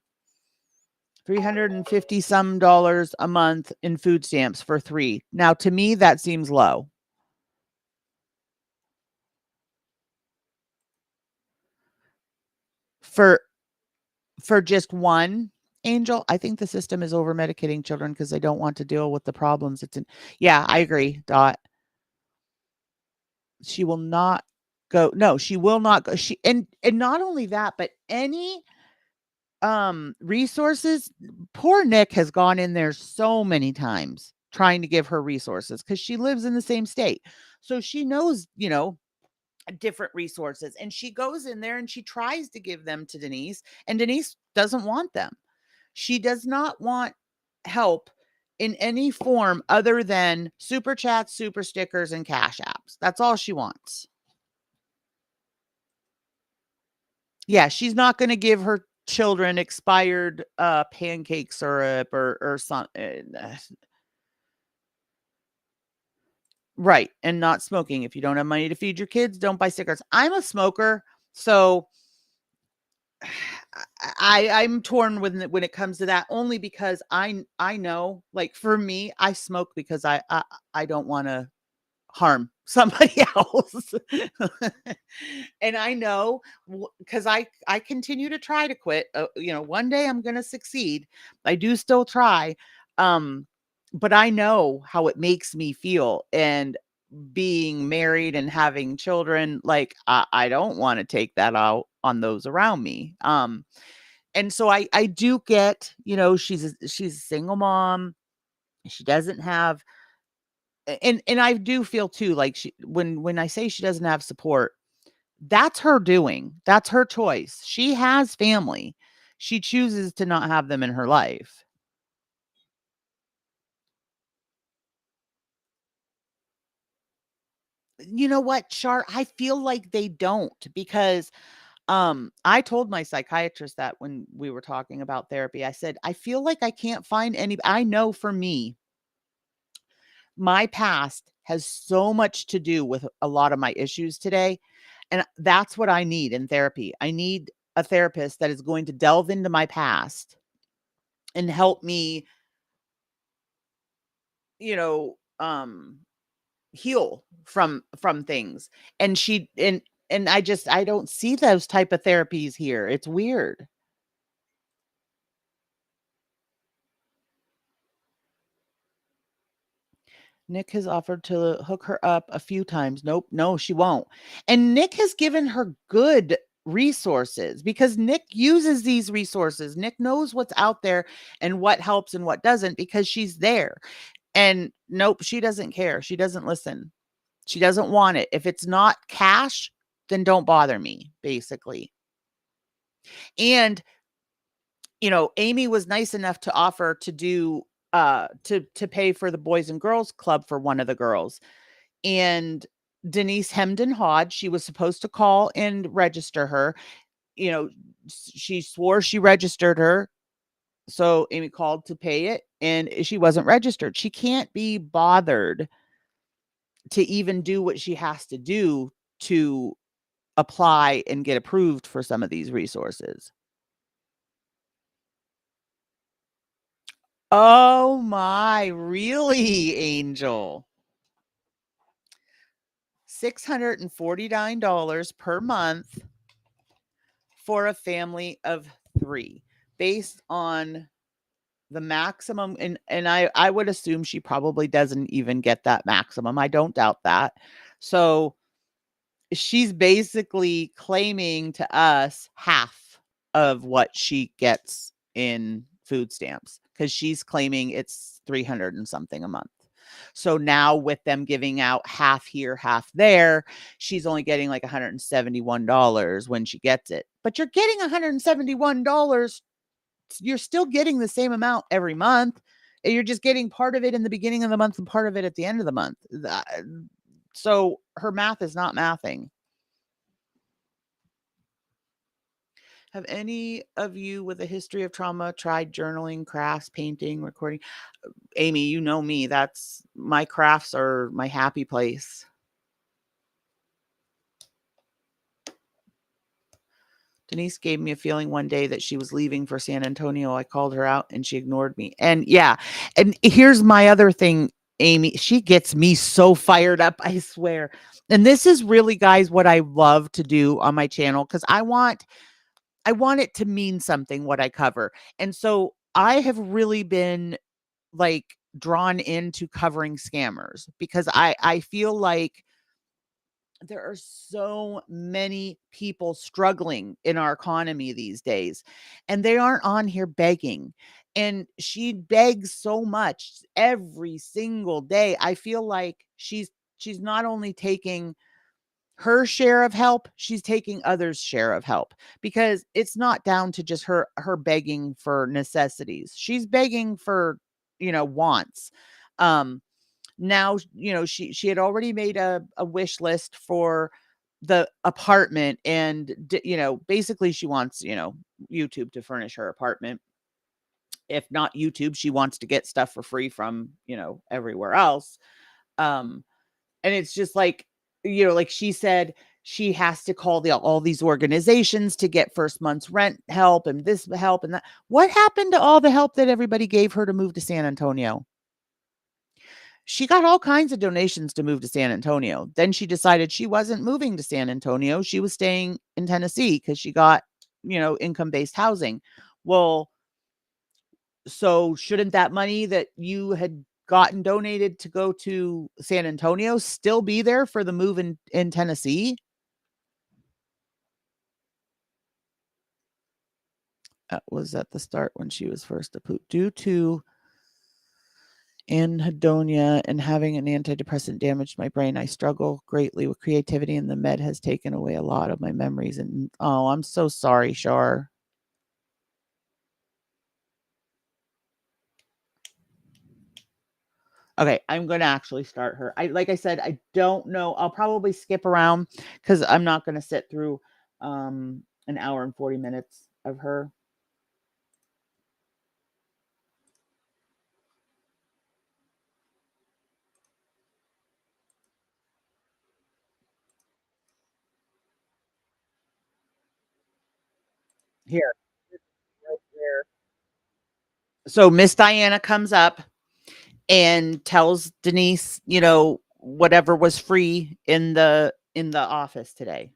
350 some dollars a month in food stamps for 3. Now, to me, that seems low. For just one, Angel, I think the system is over medicating children because they don't want to deal with the problems. Yeah, I agree, Dot. She will not go. No, she will not go. And not only that, but any resources, poor Nick has gone in there so many times trying to give her resources because she lives in the same state. So she knows, different resources, and she goes in there and she tries to give them to Denise, and Denise doesn't want them. She does not want help in any form other than super chats, super stickers, and cash apps. That's all she wants. Yeah, she's not going to give her children expired pancake syrup or something. Right, and not smoking. If you don't have money to feed your kids, don't buy cigarettes. I'm a smoker, so I'm torn when it comes to that, only because I know, like, for me, I smoke because I don't want to harm somebody else. And I know, because I continue to try to quit. One day I'm going to succeed. I do still try. But I know how it makes me feel, and being married and having children, like, I don't want to take that out on those around me. And so I do get, she's a single mom. She doesn't have, and I do feel too, like, when I say she doesn't have support, that's her doing. That's her choice. She has family. She chooses to not have them in her life. You know what, Char? I feel like they don't, because I told my psychiatrist that when we were talking about therapy. I said, I feel like I can't find any. I know for me, my past has so much to do with a lot of my issues today. And that's what I need in therapy. I need a therapist that is going to delve into my past and help me, you know, heal from things. And I don't see those type of therapies here. It's weird. Nick has offered to hook her up a few times. Nope, no, she won't. And Nick has given her good resources, because Nick uses these resources. Nick knows what's out there and what helps and what doesn't, because she's there. And nope, she doesn't care. She doesn't listen. She doesn't want it. If it's not cash, then don't bother me, basically. And Amy was nice enough to offer to do to pay for the Boys and Girls Club for one of the girls. And Denise hemmed and hawed. She was supposed to call and register her. She swore she registered her. So Amy called to pay it, and she wasn't registered. She can't be bothered to even do what she has to do to apply and get approved for some of these resources. Oh my, really, Angel? $649 per month for a family of 3, based on the maximum. And I would assume she probably doesn't even get that maximum. I don't doubt that. So she's basically claiming to us half of what she gets in food stamps, because she's claiming it's 300 and something a month. So now, with them giving out half here, half there, she's only getting like $171 when she gets it. But you're getting $171. You're still getting the same amount every month. You're just getting part of it in the beginning of the month and part of it at the end of the month. So her math is not mathing. Have any of you with a history of trauma tried journaling, crafts, painting, recording? Amy, you know me. That's my crafts are my happy place. Denise gave me a feeling one day that she was leaving for San Antonio. I called her out and she ignored me. And yeah, and here's my other thing, Amy. She gets me so fired up, I swear. And this is really, guys, what I love to do on my channel, because I want it to mean something, what I cover. And so I have really been, like, drawn into covering scammers, because I feel like there are so many people struggling in our economy these days, and they aren't on here begging. And she begs so much every single day. I feel like she's not only taking her share of help, she's taking others' share of help, because it's not down to just her begging for necessities. She's begging for, wants. Now, she had already made a wish list for the apartment, and basically she wants, YouTube to furnish her apartment. If not YouTube, she wants to get stuff for free from, everywhere else. Um, and it's just like, like she said, she has to call all these organizations to get first month's rent help and this help and that. What happened to all the help that everybody gave her to move to San Antonio? She got all kinds of donations to move to San Antonio. Then she decided she wasn't moving to San Antonio. She was staying in Tennessee because she got, income-based housing. Well, so shouldn't that money that you had gotten donated to go to San Antonio still be there for the move in Tennessee? That was at the start when she was first approved. Due to anhedonia and having an antidepressant damaged my brain, I struggle greatly with creativity, and the med has taken away a lot of my memories. And oh, I'm so sorry, Shar. Okay, I'm going to actually start her. Like I said, I don't know. I'll probably skip around because I'm not going to sit through an hour and 40 minutes of her. Here. So Miss Diana comes up and tells Denise, whatever was free in the office today.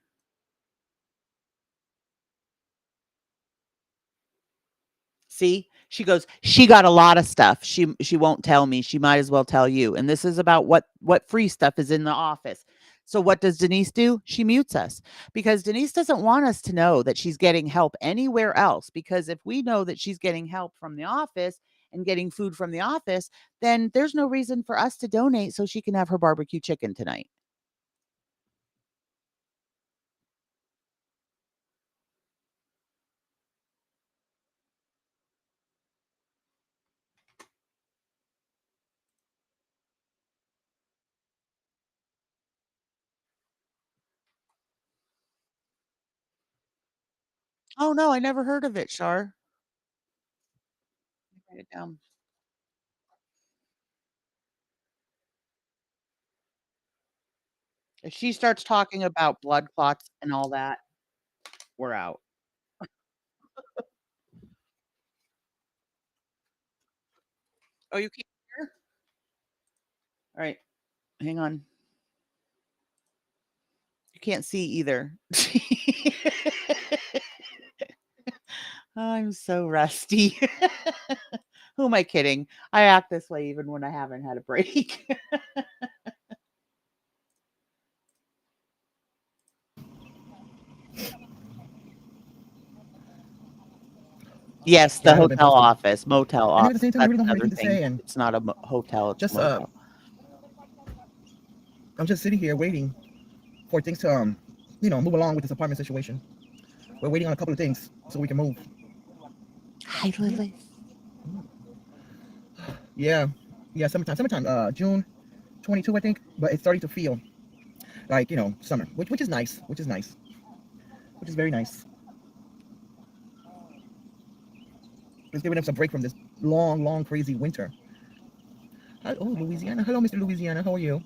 See, she goes, she got a lot of stuff. She won't tell me. She might as well tell you. And this is about what free stuff is in the office. So what does Denise do? She mutes us, because Denise doesn't want us to know that she's getting help anywhere else. Because if we know that she's getting help from the office and getting food from the office, then there's no reason for us to donate so she can have her barbecue chicken tonight. Oh no, I never heard of it, Shar. Write it down. If she starts talking about blood clots and all that, we're out. Oh, you can't hear? All right, hang on. You can't see either. I'm so rusty. Who am I kidding? I act this way even when I haven't had a break. Yes, the Yeah, I haven't been hotel posting. office, motel And then at the office. same time, I That's really don't have another anything to thing. say, and It's not a hotel, it's just a motel. I'm just sitting here waiting for things to move along with this apartment situation. We're waiting on a couple of things so we can move. Hi, Lily. Yeah, summertime, June 22, I think. But it's starting to feel like summer, which is nice, which is very nice. It's giving us a break from this long, crazy winter. Oh, Louisiana. Hello, Mr. Louisiana. How are you?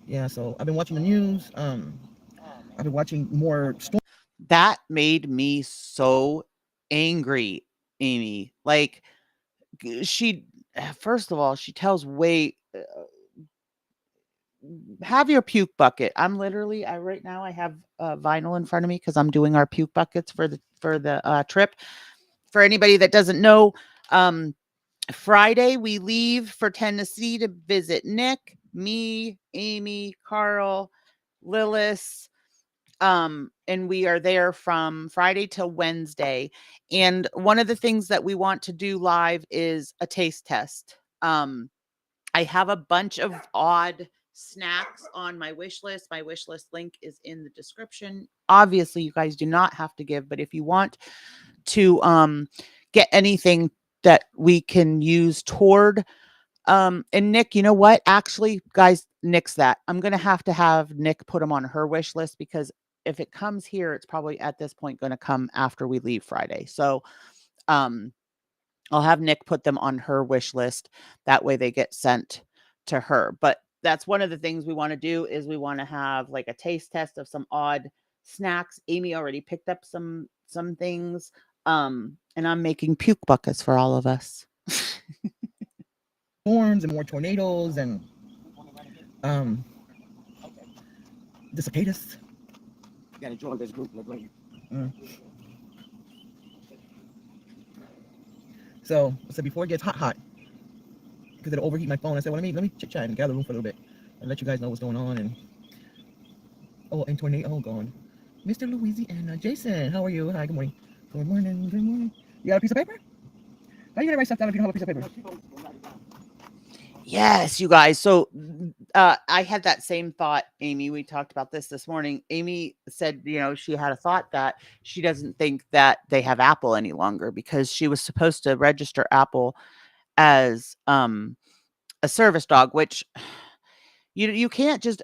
Yeah, so I've been watching the news. I've been watching more storms. That made me so angry, Amy. Like, first of all, she tells have your puke bucket. I'm literally, right now I have vinyl in front of me because I'm doing our puke buckets for the trip. For anybody that doesn't know, Friday we leave for Tennessee to visit Nick, me, Amy, Carl, Lillis, and we are there from Friday till Wednesday. And one of the things that we want to do live is a taste test. I have a bunch of odd snacks on my wish list. My wish list link is in the description. Obviously, you guys do not have to give, but if you want to get anything that we can use toward and Nick, you know what? Actually, guys, Nick's that. I'm going to have Nick put them on her wish list because if it comes here, it's probably at this point going to come after we leave Friday. So, I'll have Nick put them on her wish list. That way they get sent to her. But that's one of the things we want to do is we want to have like a taste test of some odd snacks. Amy already picked up some things. And I'm making puke buckets for all of us. Storms and more tornadoes and the cicadas. You gotta join this group. So I said before it gets hot, because it'll overheat my phone. I said, well, let me chit chat and gather room for a little bit and let you guys know what's going on. And and tornado. Oh, gone. Mr. Louisiana, Jason, how are you? Hi, good morning. Good morning. Good morning. You got a piece of paper? How are you gonna write stuff down if you don't have a piece of paper? Yes, you guys. So I had that same thought, Amy. We talked about this morning. Amy said, she had a thought that she doesn't think that they have Apple any longer because she was supposed to register Apple as a service dog, which you can't just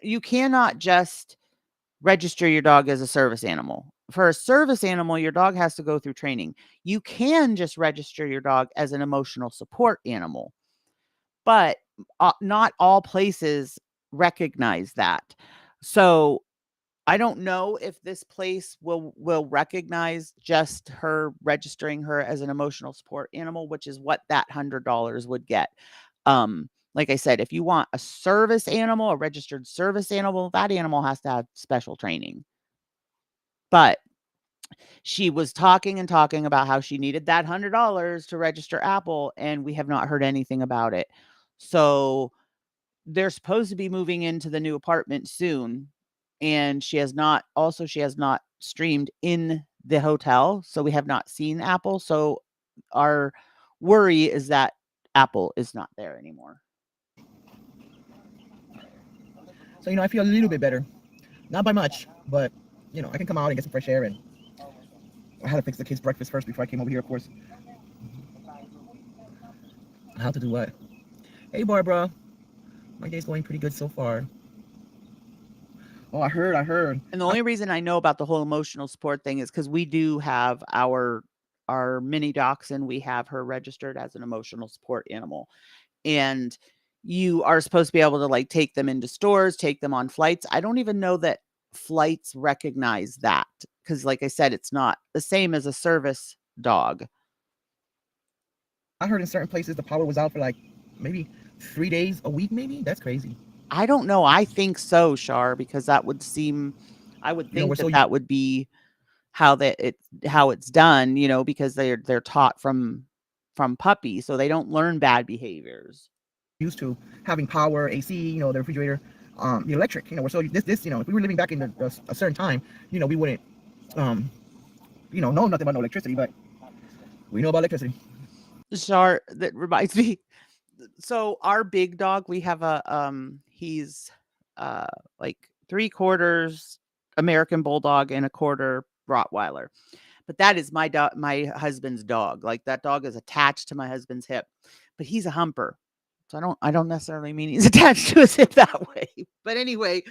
you cannot just register your dog as a service animal. For a service animal, your dog has to go through training. You can just register your dog as an emotional support animal, but not all places recognize that. So I don't know if this place will recognize just her registering her as an emotional support animal, which is what that $100 would get. Like I said, if you want a service animal, a registered service animal, that animal has to have special training. But she was talking about how she needed that $100 to register Apple, and we have not heard anything about it. So they're supposed to be moving into the new apartment soon, and she has not streamed in the hotel, so we have not seen Apple. So our worry is that Apple is not there anymore. So I feel a little bit better, not by much, but I can come out and get some fresh air. And I had to fix the kids' breakfast first before I came over here, of course. How to do what? Hey, Barbara. My day's going pretty good so far. Oh, I heard. And the only reason I know about the whole emotional support thing is because we do have our mini dachshund. We have her registered as an emotional support animal. And you are supposed to be able to take them into stores, take them on flights. I don't even know that flights recognize that because, like I said, it's not the same as a service dog. I heard in certain places the power was out for maybe 3 days a week, maybe. That's crazy. I don't know. I think so, Shar, because that would seem. I would think that would be how it's done. Because they're taught from puppies, so they don't learn bad behaviors. Used to having power, AC, the refrigerator, the electric. We're so this if we were living back in a certain time, we wouldn't know nothing about no electricity, but we know about electricity. Shar, that reminds me. So our big dog, we have he's 3/4 American Bulldog and 1/4 Rottweiler. But that is my husband's dog. That dog is attached to my husband's hip, but he's a humper. So I don't necessarily mean he's attached to his hip that way. But anyway,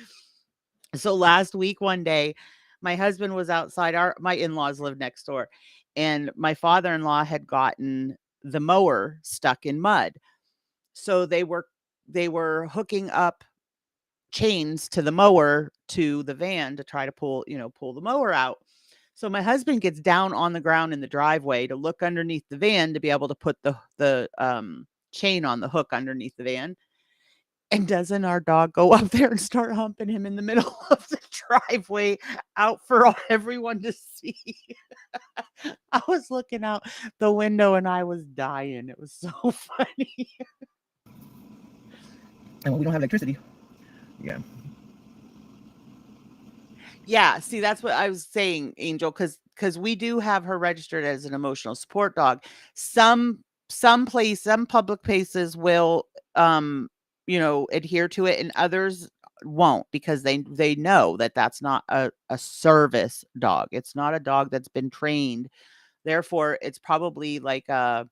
so last week, one day, my husband was outside. My in-laws live next door, and my father-in-law had gotten the mower stuck in mud. So they were hooking up chains to the mower to the van to try to pull the mower out. So my husband gets down on the ground in the driveway to look underneath the van to be able to put the chain on the hook underneath the van. And doesn't our dog go up there and start humping him in the middle of the driveway out for everyone to see? I was looking out the window and I was dying. It was so funny. And when we don't have electricity. Yeah. Yeah, see, that's what I was saying, Angel, because we do have her registered as an emotional support dog. Some public places will adhere to it, and others won't because they know that that's not a service dog. It's not a dog that's been trained. Therefore, it's probably like a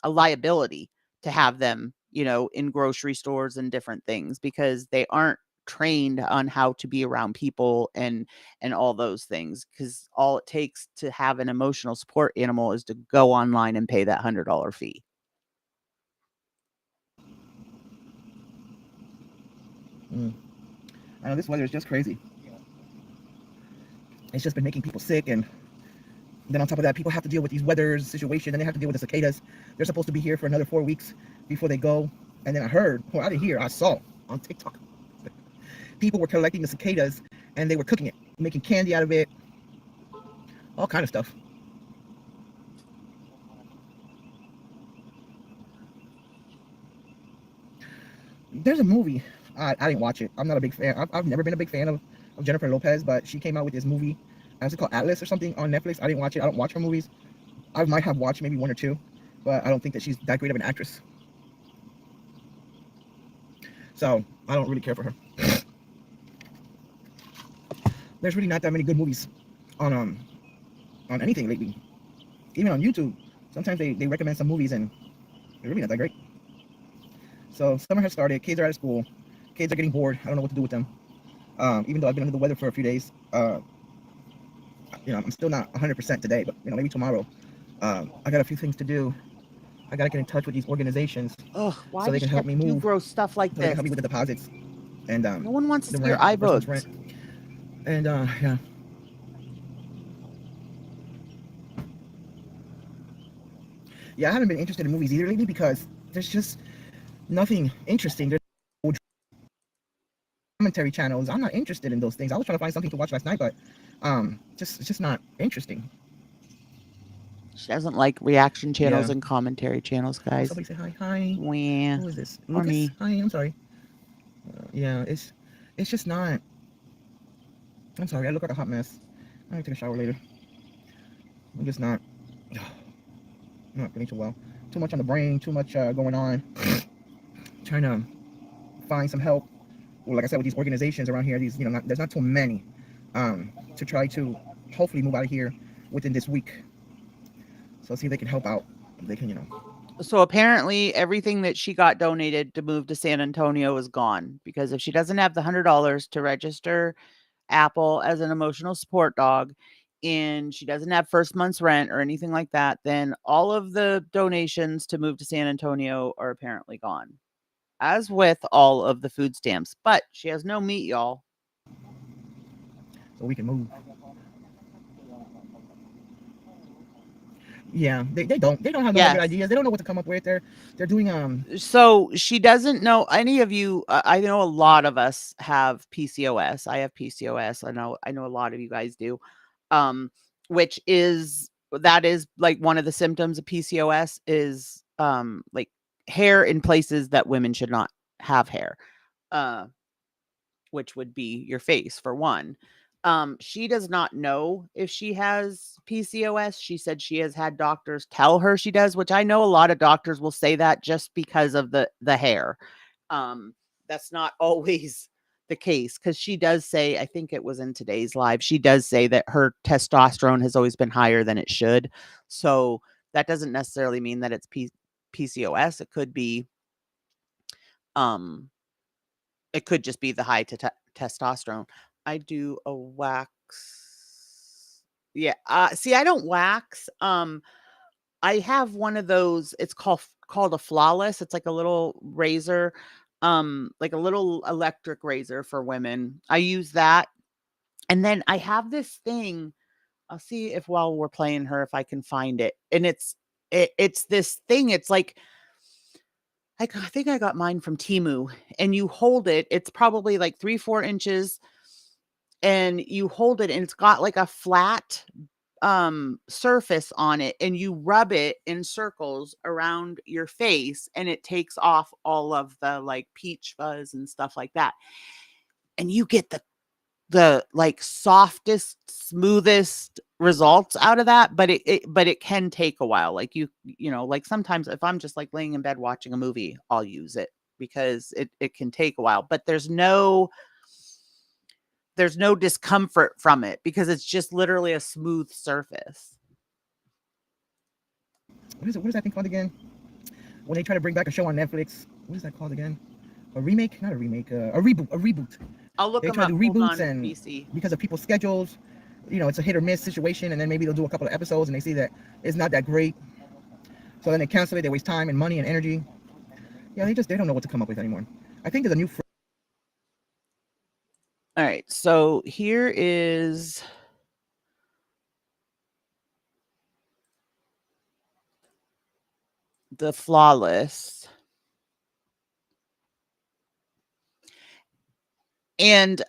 liability to have them, in grocery stores and different things because they aren't trained on how to be around people and all those things, because all it takes to have an emotional support animal is to go online and pay that $100 fee. I know this weather is just crazy. It's just been making people sick, and then on top of that, people have to deal with these weather situations, and they have to deal with the cicadas. They're supposed to be here for another 4 weeks before they go. And then I heard, I didn't hear, I saw on TikTok, people were collecting the cicadas and they were cooking it, making candy out of it, all kind of stuff. There's a movie. I didn't watch it. I'm not a big fan. I've never been a big fan of Jennifer Lopez, but she came out with this movie. Is it called Atlas or something on Netflix? I didn't watch it. I don't watch her movies. I might have watched maybe 1 or 2, but I don't think that she's that great of an actress. So I don't really care for her. There's really not that many good movies on anything lately. Even on YouTube, sometimes they recommend some movies and they're really not that great. So summer has started. Kids are out of school. Kids are getting bored. I don't know what to do with them. Even though I've been under the weather for a few days, I'm still not 100% today, but maybe tomorrow. I got a few things to do. I gotta get in touch with these organizations Oh, why so they does can she help have me to do move. gross stuff like So they can this? help me with the deposits and No one wants to the see your rent, the first eyebrows. month's rent. And yeah. Yeah, I haven't been interested in movies either lately because there's just nothing interesting. There's no commentary channels. I'm not interested in those things. I was trying to find something to watch last night, but it's just not interesting. She doesn't like reaction channels Yeah. and commentary channels, Oh, guys. somebody say hi. Hi. Wah. Who is this? Or Lucas? me. Hi, I'm sorry. Yeah, it's just not. I'm sorry, I look like a hot mess. I'm gonna take a shower later. I'm just not. I'm not feeling too well. Too much on the brain, too much going on. Trying to find some help. Well, like I said, with these organizations around here, these, there's not too many. To try to hopefully move out of here within this week. So see if they can help out. They can, So apparently everything that she got donated to move to San Antonio is gone, because if she doesn't have the $100 to register Apple as an emotional support dog and she doesn't have first month's rent or anything like that, then all of the donations to move to San Antonio are apparently gone, as with all of the food stamps. But she has no meat, y'all. So we can move. Yeah, they don't have no good ideas. They don't know what to come up with. They're doing So she doesn't know any of you. I know a lot of us have PCOS. I have PCOS. I know a lot of you guys do. Which is like one of the symptoms of PCOS is like hair in places that women should not have hair. Which would be your face for one. She does not know if she has PCOS. She said she has had doctors tell her she does, which I know a lot of doctors will say that just because of the hair. That's not always the case, because she does say, I think it was in today's live, she does say that her testosterone has always been higher than it should. So that doesn't necessarily mean that it's PCOS. It could be it could just be the high testosterone. I do a wax. Yeah. See, I don't wax. I have one of those. It's called a flawless. It's like a little razor, like a little electric razor for women. I use that. And then I have this thing. I'll see if while we're playing her, if I can find it. And it's this thing. It's like, I think I got mine from Temu, and you hold it. It's probably like 3-4 inches, and you hold it, and it's got like a flat surface on it, and you rub it in circles around your face, and it takes off all of the like peach fuzz and stuff like that. And you get the like softest, smoothest results out of that, but it can take a while. Like like sometimes if I'm just like laying in bed watching a movie, I'll use it. because it can take a while, but there's no discomfort from it because it's just literally a smooth surface. What is that thing called again? When they try to bring back a show on Netflix, what is that called again? A remake? Not a remake. A reboot. I'll look They them try up. to do Hold reboots, on, and BC. because of people's schedules, you know, it's a hit or miss situation, and then maybe they'll do a couple of episodes and they see that it's not that great, so then they cancel it. They waste time and money and energy. Yeah, they don't know what to come up with anymore. I think there's a new. All right, so here is the Flawless. And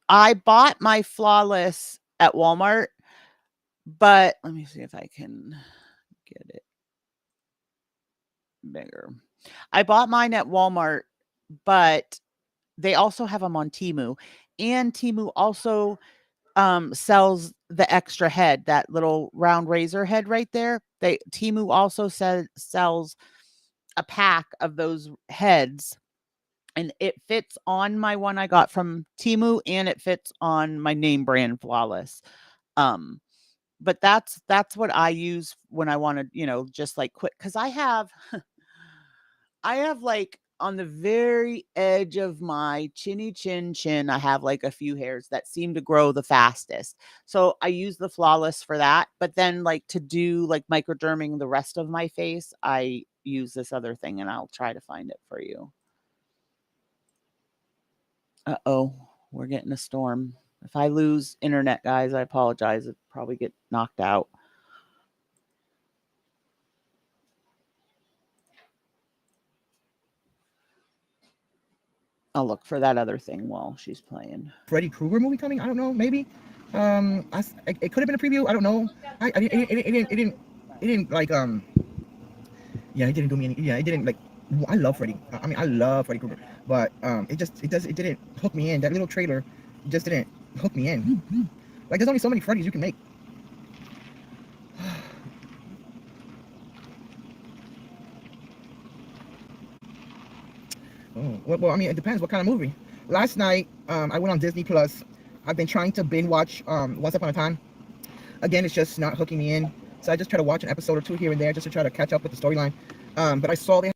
I bought my Flawless at Walmart, but let me see if I can get it bigger. I bought mine at Walmart, but they also have them on Temu, and Temu also sells the extra head, that little round razor head right there. Temu also sells a pack of those heads, and it fits on my one I got from Temu, and it fits on my name brand Flawless. But that's what I use when I want to, you know, just like quit, because I have like on the very edge of my chinny chin, I have like a few hairs that seem to grow the fastest. So I use the Flawless for that. But then like to do like microderming the rest of my face, I use this other thing, and I'll try to find it for you. Uh-oh, we're getting a storm. If I lose internet, guys, I apologize. It'll probably get knocked out. I'll look for that other thing while she's playing. Freddy Krueger movie coming? I don't know. Maybe. It could have been a preview. I don't know. It didn't like yeah, it didn't do me any. Yeah, it didn't like. I love Freddy. I mean, I love Freddy Krueger, but it didn't hook me in. That little trailer just didn't hook me in. Like, there's only so many Freddys you can make. Oh, well, I mean, it depends what kind of movie. Last night, I went on Disney Plus. I've been trying to binge watch Once Upon a Time. Again, it's just not hooking me in. So I just try to watch an episode or two here and there just to try to catch up with the storyline. But I saw they.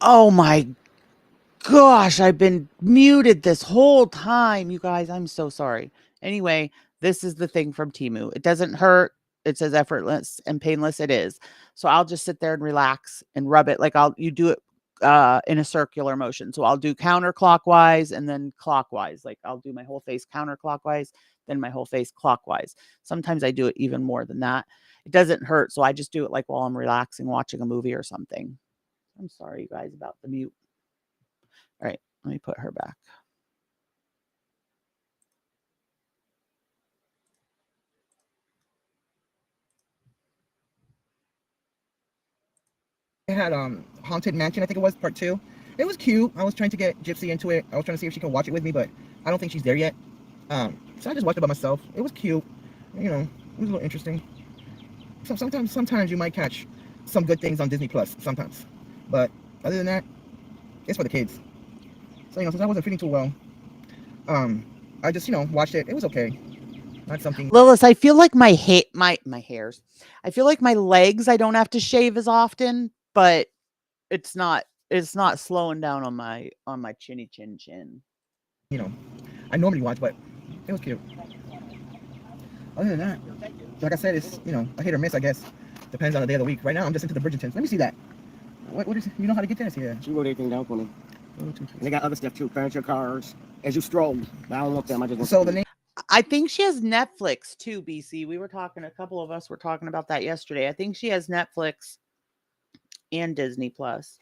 Oh my gosh, I've been muted this whole time. You guys, I'm so sorry. Anyway, this is the thing from Temu. It doesn't hurt. It says effortless and painless. It is. So I'll just sit there and relax and rub it. Like you do it in a circular motion. So I'll do counterclockwise and then clockwise. Like I'll do my whole face counterclockwise, then my whole face clockwise. Sometimes I do it even more than that. It doesn't hurt. So I just do it like while I'm relaxing, watching a movie or something. I'm sorry, you guys, about the mute. All right, let me put her back. It had Haunted Mansion, I think it was, part 2. It was cute. I was trying to get Gypsy into it. I was trying to see if she could watch it with me, but I don't think she's there yet. So I just watched it by myself. It was cute. You know, it was a little interesting. So sometimes you might catch some good things on Disney Plus. Sometimes, but other than that, it's for the kids. So since I wasn't feeling too well, I just watched it. It was okay. Not something. Lilith, I feel like my hairs. I feel like my legs I don't have to shave as often, but it's not it's not slowing down on my chinny chin chin. You know, I normally watch, but it was cute. Other than that, like I said, it's, you know, a hit or miss, I guess. Depends on the day of the week. Right now, I'm just into the Bridgertons. Let me see that. What is it? You know how to get this? Yeah. She wrote everything down for me. And they got other stuff too, furniture, cars. As you stroll, but I don't want them. I just want. So the name. I think she has Netflix too, BC. A couple of us were talking about that yesterday. I think she has Netflix and Disney Plus.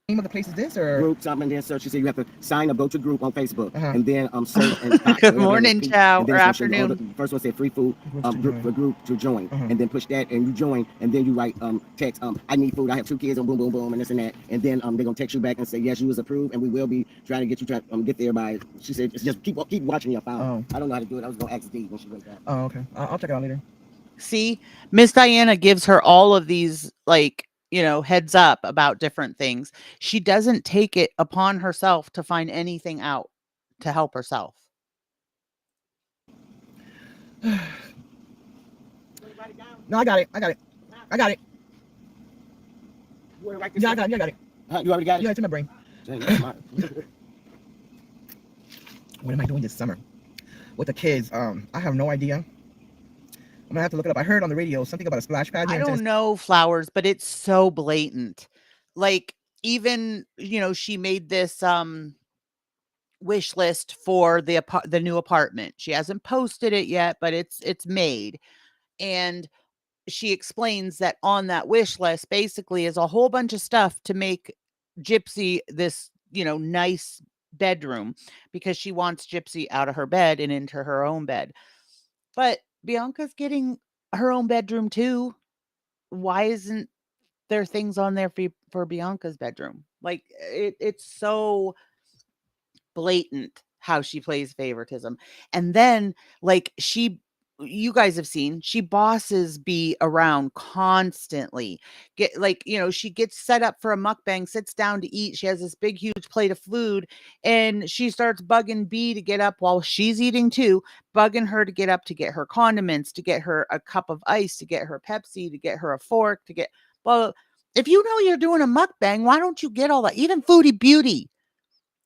Name of the place is this, or Group something, then search. She said you have to sign up, go to group on Facebook, Uh-huh. and then search and Good morning, chow, or afternoon. The first one said free food group to join, Uh-huh. and then push that, and you join, and then you write text I need food. I have 2 kids, and boom boom boom, and this and that, and then they're gonna text you back and say yes, you was approved, and we will be trying to get you get there by. She said just keep watching your phone. Oh. I don't know how to do it. I was gonna ask Dee when she wrote that. Oh, okay. I'll check it out later. See, Miss Diana gives her all of these, like, you know, heads up about different things. She doesn't take it upon herself to find anything out to help herself. No, I got it. You wanna write Yeah, I this got it. You already got it? Yeah, it's in my brain. Dang, that's smart. What am I doing this summer with the kids? I have no idea. I'm gonna have to look it up. I heard on the radio something about a splash pad. I don't know, Flowers, but it's so blatant. Like, even, you know, she made this wish list for the new apartment. She hasn't posted it yet, but it's made. And she explains that on that wish list basically is a whole bunch of stuff to make Gypsy this, you know, nice bedroom, because she wants Gypsy out of her bed and into her own bed. But Bianca's getting her own bedroom too. Why isn't there things on there for Bianca's bedroom? Like, it's so blatant how she plays favoritism. And then, like, you guys have seen, she bosses B around constantly. Get, like, you know, she gets set up for a mukbang, sits down to eat. She has this big, huge plate of food, and she starts bugging B to get up while she's eating too, bugging her to get up, to get her condiments, to get her a cup of ice, to get her Pepsi, to get her a fork, to get, well, if you know you're doing a mukbang, why don't you get all that? Even Foodie Beauty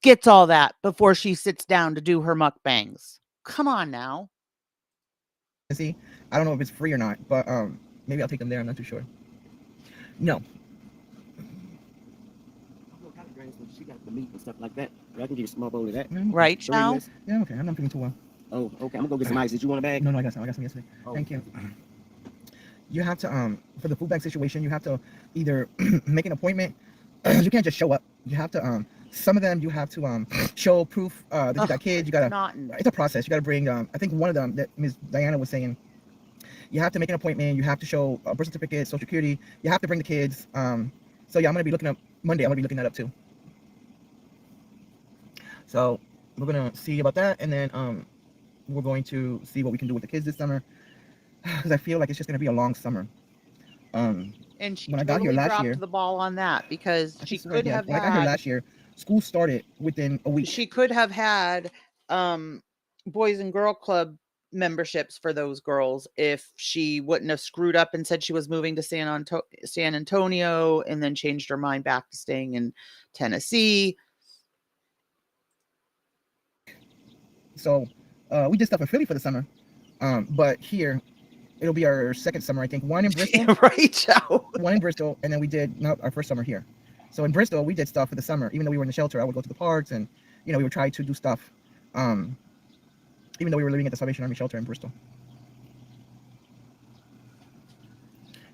gets all that before she sits down to do her mukbangs. Come on now. See, I don't know if it's free or not, but maybe I'll take them there. I'm not too sure. No. She got the meat and stuff like that. I can give you a small bowl of that. Right, Show you Chow? this. Yeah, okay. I'm not feeling too well. Oh, okay. I'm gonna go get some ice. Did you want a bag? No, I got some yesterday. Oh. Thank you. You have to for the food bag situation, you have to either make an appointment. You can't just show up. You have to some of them you have to show proof that you got kids. You gotta. It's a process. You gotta bring. I think one of them that Ms. Diana was saying. You have to make an appointment. You have to show a birth certificate, social security. You have to bring the kids. So yeah, I'm gonna be looking up Monday. I'm gonna be looking that up too. So we're gonna see about that, and then we're going to see what we can do with the kids this summer, because I feel like it's just gonna be a long summer. And she when I got here last dropped year, the ball on that, because she could have when I got here last year, school started within a week. She could have had boys and girl club memberships for those girls if she wouldn't have screwed up and said she was moving to San Antonio and then changed her mind back to staying in Tennessee. So we did stuff in Philly for the summer, but here it'll be our second summer, I think. One in Bristol, right? Chow. One in Bristol, and then we did our first summer here. So in Bristol, we did stuff for the summer. Even though we were in the shelter, I would go to the parks, and you know, we would try to do stuff. Even though we were living at the Salvation Army shelter in Bristol.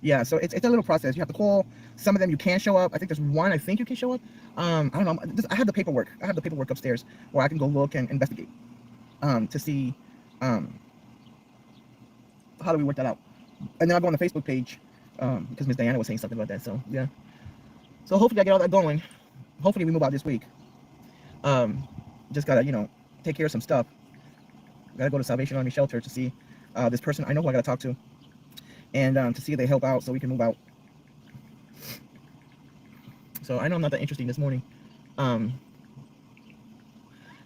Yeah, so it's a little process. You have to call. Some of them you can show up. I think there's one I think you can show up. I don't know. I have the paperwork. I have the paperwork upstairs where I can go look and investigate to see how do we work that out. And then I'll go on the Facebook page because Miss Diana was saying something about that. So yeah. So hopefully I get all that going. Hopefully we move out this week. Just gotta, you know, take care of some stuff. Gotta go to Salvation Army shelter to see this person I know who I gotta talk to, and to see if they help out so we can move out. So I know I'm not that interesting this morning.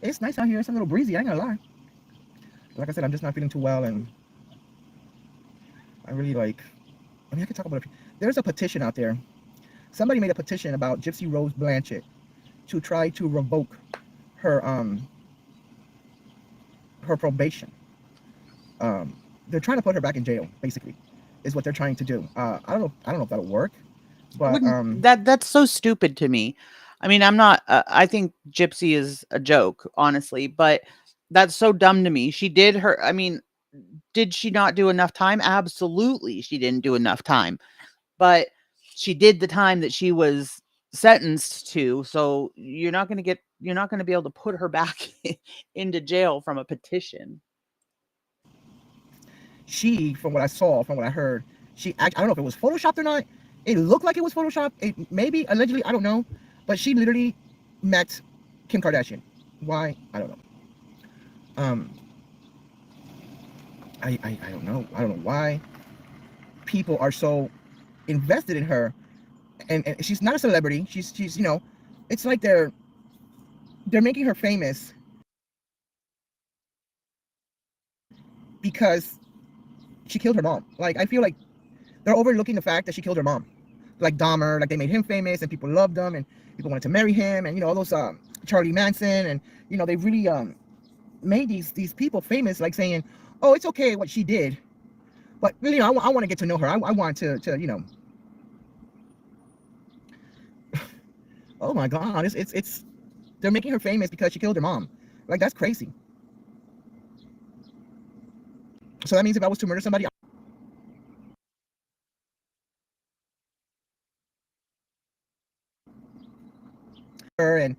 It's nice out here. It's a little breezy. I ain't gonna lie. Like I said, I'm just not feeling too well, and I really like. I mean, I can talk about it. There's a petition out there somebody made a petition about Gypsy Rose Blanchett to try to revoke her her probation. They're trying to put her back in jail, basically, is what they're trying to do. I don't know if that'll work, but That's so stupid to me. I mean, I'm not. I think Gypsy is a joke, honestly, but that's so dumb to me. She did her. I mean, did she not do enough time? Absolutely, she didn't do enough time, but she did the time that she was sentenced to. So you're not going to be able to put her back into jail from a petition. she, from what I saw, from what I heard, I don't know if it was photoshopped or not. It looked like it was photoshopped. It maybe allegedly, I don't know, but she literally met Kim Kardashian. Why? I don't know. I don't know. I don't know why people are so invested in her, and she's not a celebrity. She's it's like they're making her famous because she killed her mom. Like, I feel like they're overlooking the fact that she killed her mom. Like Dahmer, like they made him famous and people loved him and people wanted to marry him, and all those Charlie Manson, and they really made these people famous, like saying, oh, it's okay what she did, but I want to get to know her. I want to oh my God, it's they're making her famous because she killed her mom. Like, that's crazy. So that means if I was to murder somebody, and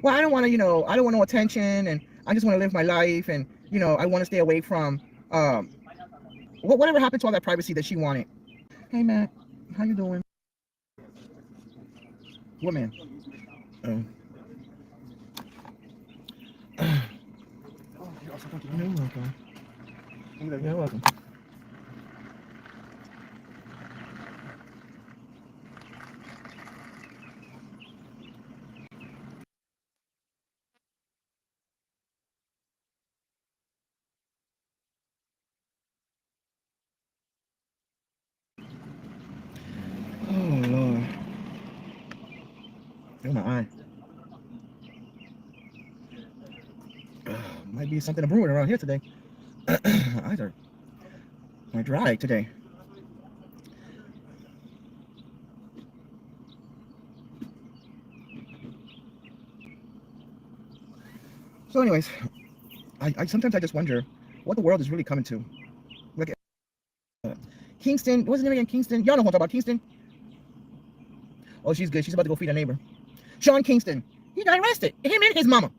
well, I don't want to, I don't want no attention, and I just want to live my life, and I want to stay away from whatever happened to all that privacy that she wanted. Hey Matt, how you doing? What man? Oh. You're welcome. You're welcome. Oh Lord. Oh my eye. Might be something brewing around here today. Eyes are dry today. So anyways, I sometimes I just wonder what the world is really coming to. Like, Kingston, what's his name again? Kingston. Y'all know what I'm talking about. Kingston. Oh, she's good. She's about to go feed a neighbor. Sean Kingston. He got arrested. Him and his mama.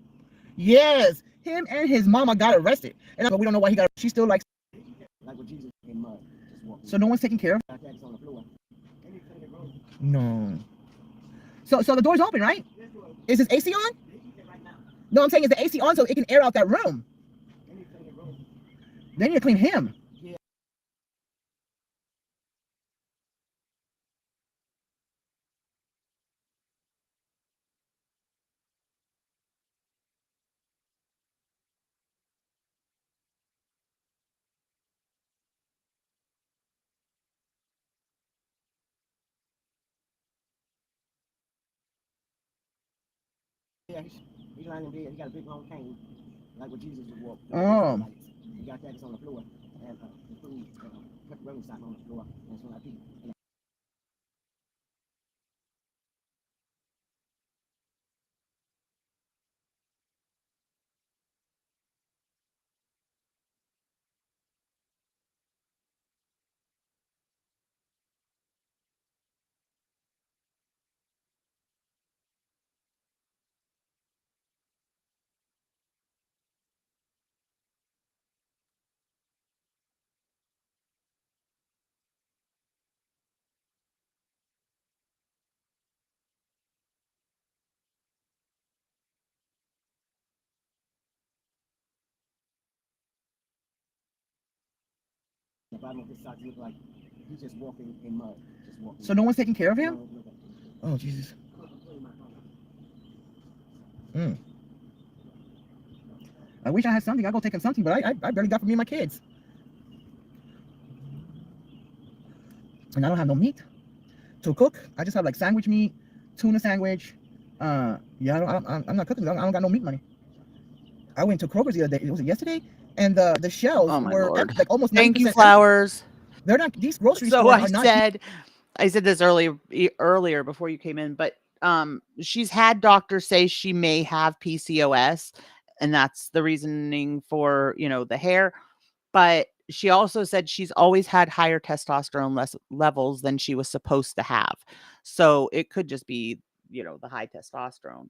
Yes, him and his mama got arrested. And but we don't know why he got. She still likes. Like with Jesus in mud. So no one's taking care of. No. So the door's open, right? Is his AC on? No, I'm saying, is the AC on so it can air out that room? They need to clean him. Yeah, he's lying in bed. He got a big long cane, like what Jesus would walk. Oh. He got that on the floor, and the food, pepperoni sauce on the floor, and so I eat. The bottom of his socks look like he's just walking in mud. Just walking. So no one's taking care of him? No, look at- Oh, Jesus. Mm. I wish I had something. I'd go take him something, but I barely got for me and my kids. And I don't have no meat to cook. I just have like sandwich meat, tuna sandwich. Yeah, I'm not cooking. I don't got no meat money. I went to Kroger's the other day. Was it yesterday? And the shelves Oh my were Lord. like almost 90% Thank you, empty. Flowers. They're not, these grocery So stores are not. I said this earlier before you came in, but she's had doctors say she may have PCOS, and that's the reasoning for, you know, the hair. But she also said she's always had higher testosterone levels than she was supposed to have. So it could just be, you know, the high testosterone.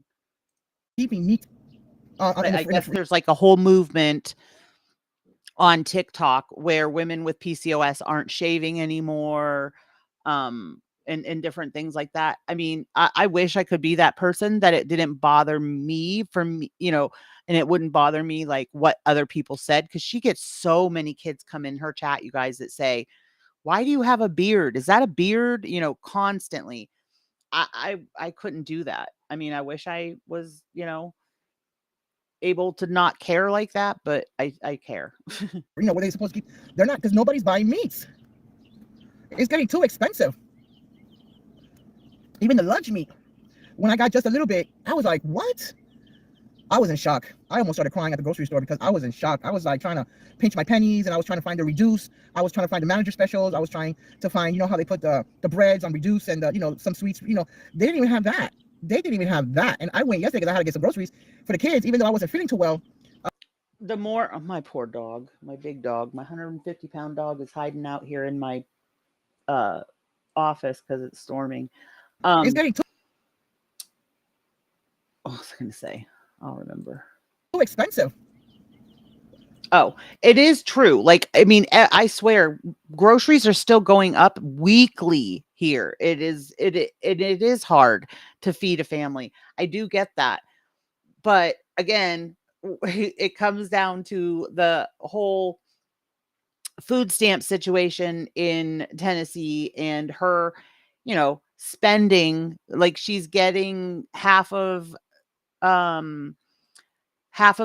Keeping meat. I guess there's like a whole movement on TikTok where women with PCOS aren't shaving anymore, and different things like that. I mean, I wish I could be that person that it didn't bother me you know, and it wouldn't bother me like what other people said, because she gets so many kids come in her chat, you guys, that say, "Why do you have a beard? Is that a beard?" You know, constantly. I couldn't do that. I mean, I wish I was, you know, able to not care like that, but I care. You know, where they supposed to keep, they're not, because nobody's buying meats. It's getting too expensive. Even the lunch meat, when I got just a little bit, I was like, what? I was in shock. I almost started crying at the grocery store because I was in shock. I was like trying to pinch my pennies, and I was trying to find the reduce. I was trying to find the manager specials. I was trying to find, you know, how they put the breads on reduce, and you know, some sweets. You know, they didn't even have that. They didn't even have that. And I went yesterday because I had to get some groceries for the kids, even though I wasn't feeling too well. The more, oh, my poor dog, my big dog, my 150-pound dog is hiding out here in my office because it's storming. It's getting too what was I going to say? I'll remember. expensive. Oh, it is true. Like, I mean, I swear, groceries are still going up weekly here. It is hard to feed a family. I do get that. But again, it comes down to the whole food stamp situation in Tennessee, and her, you know, spending, like, she's getting half of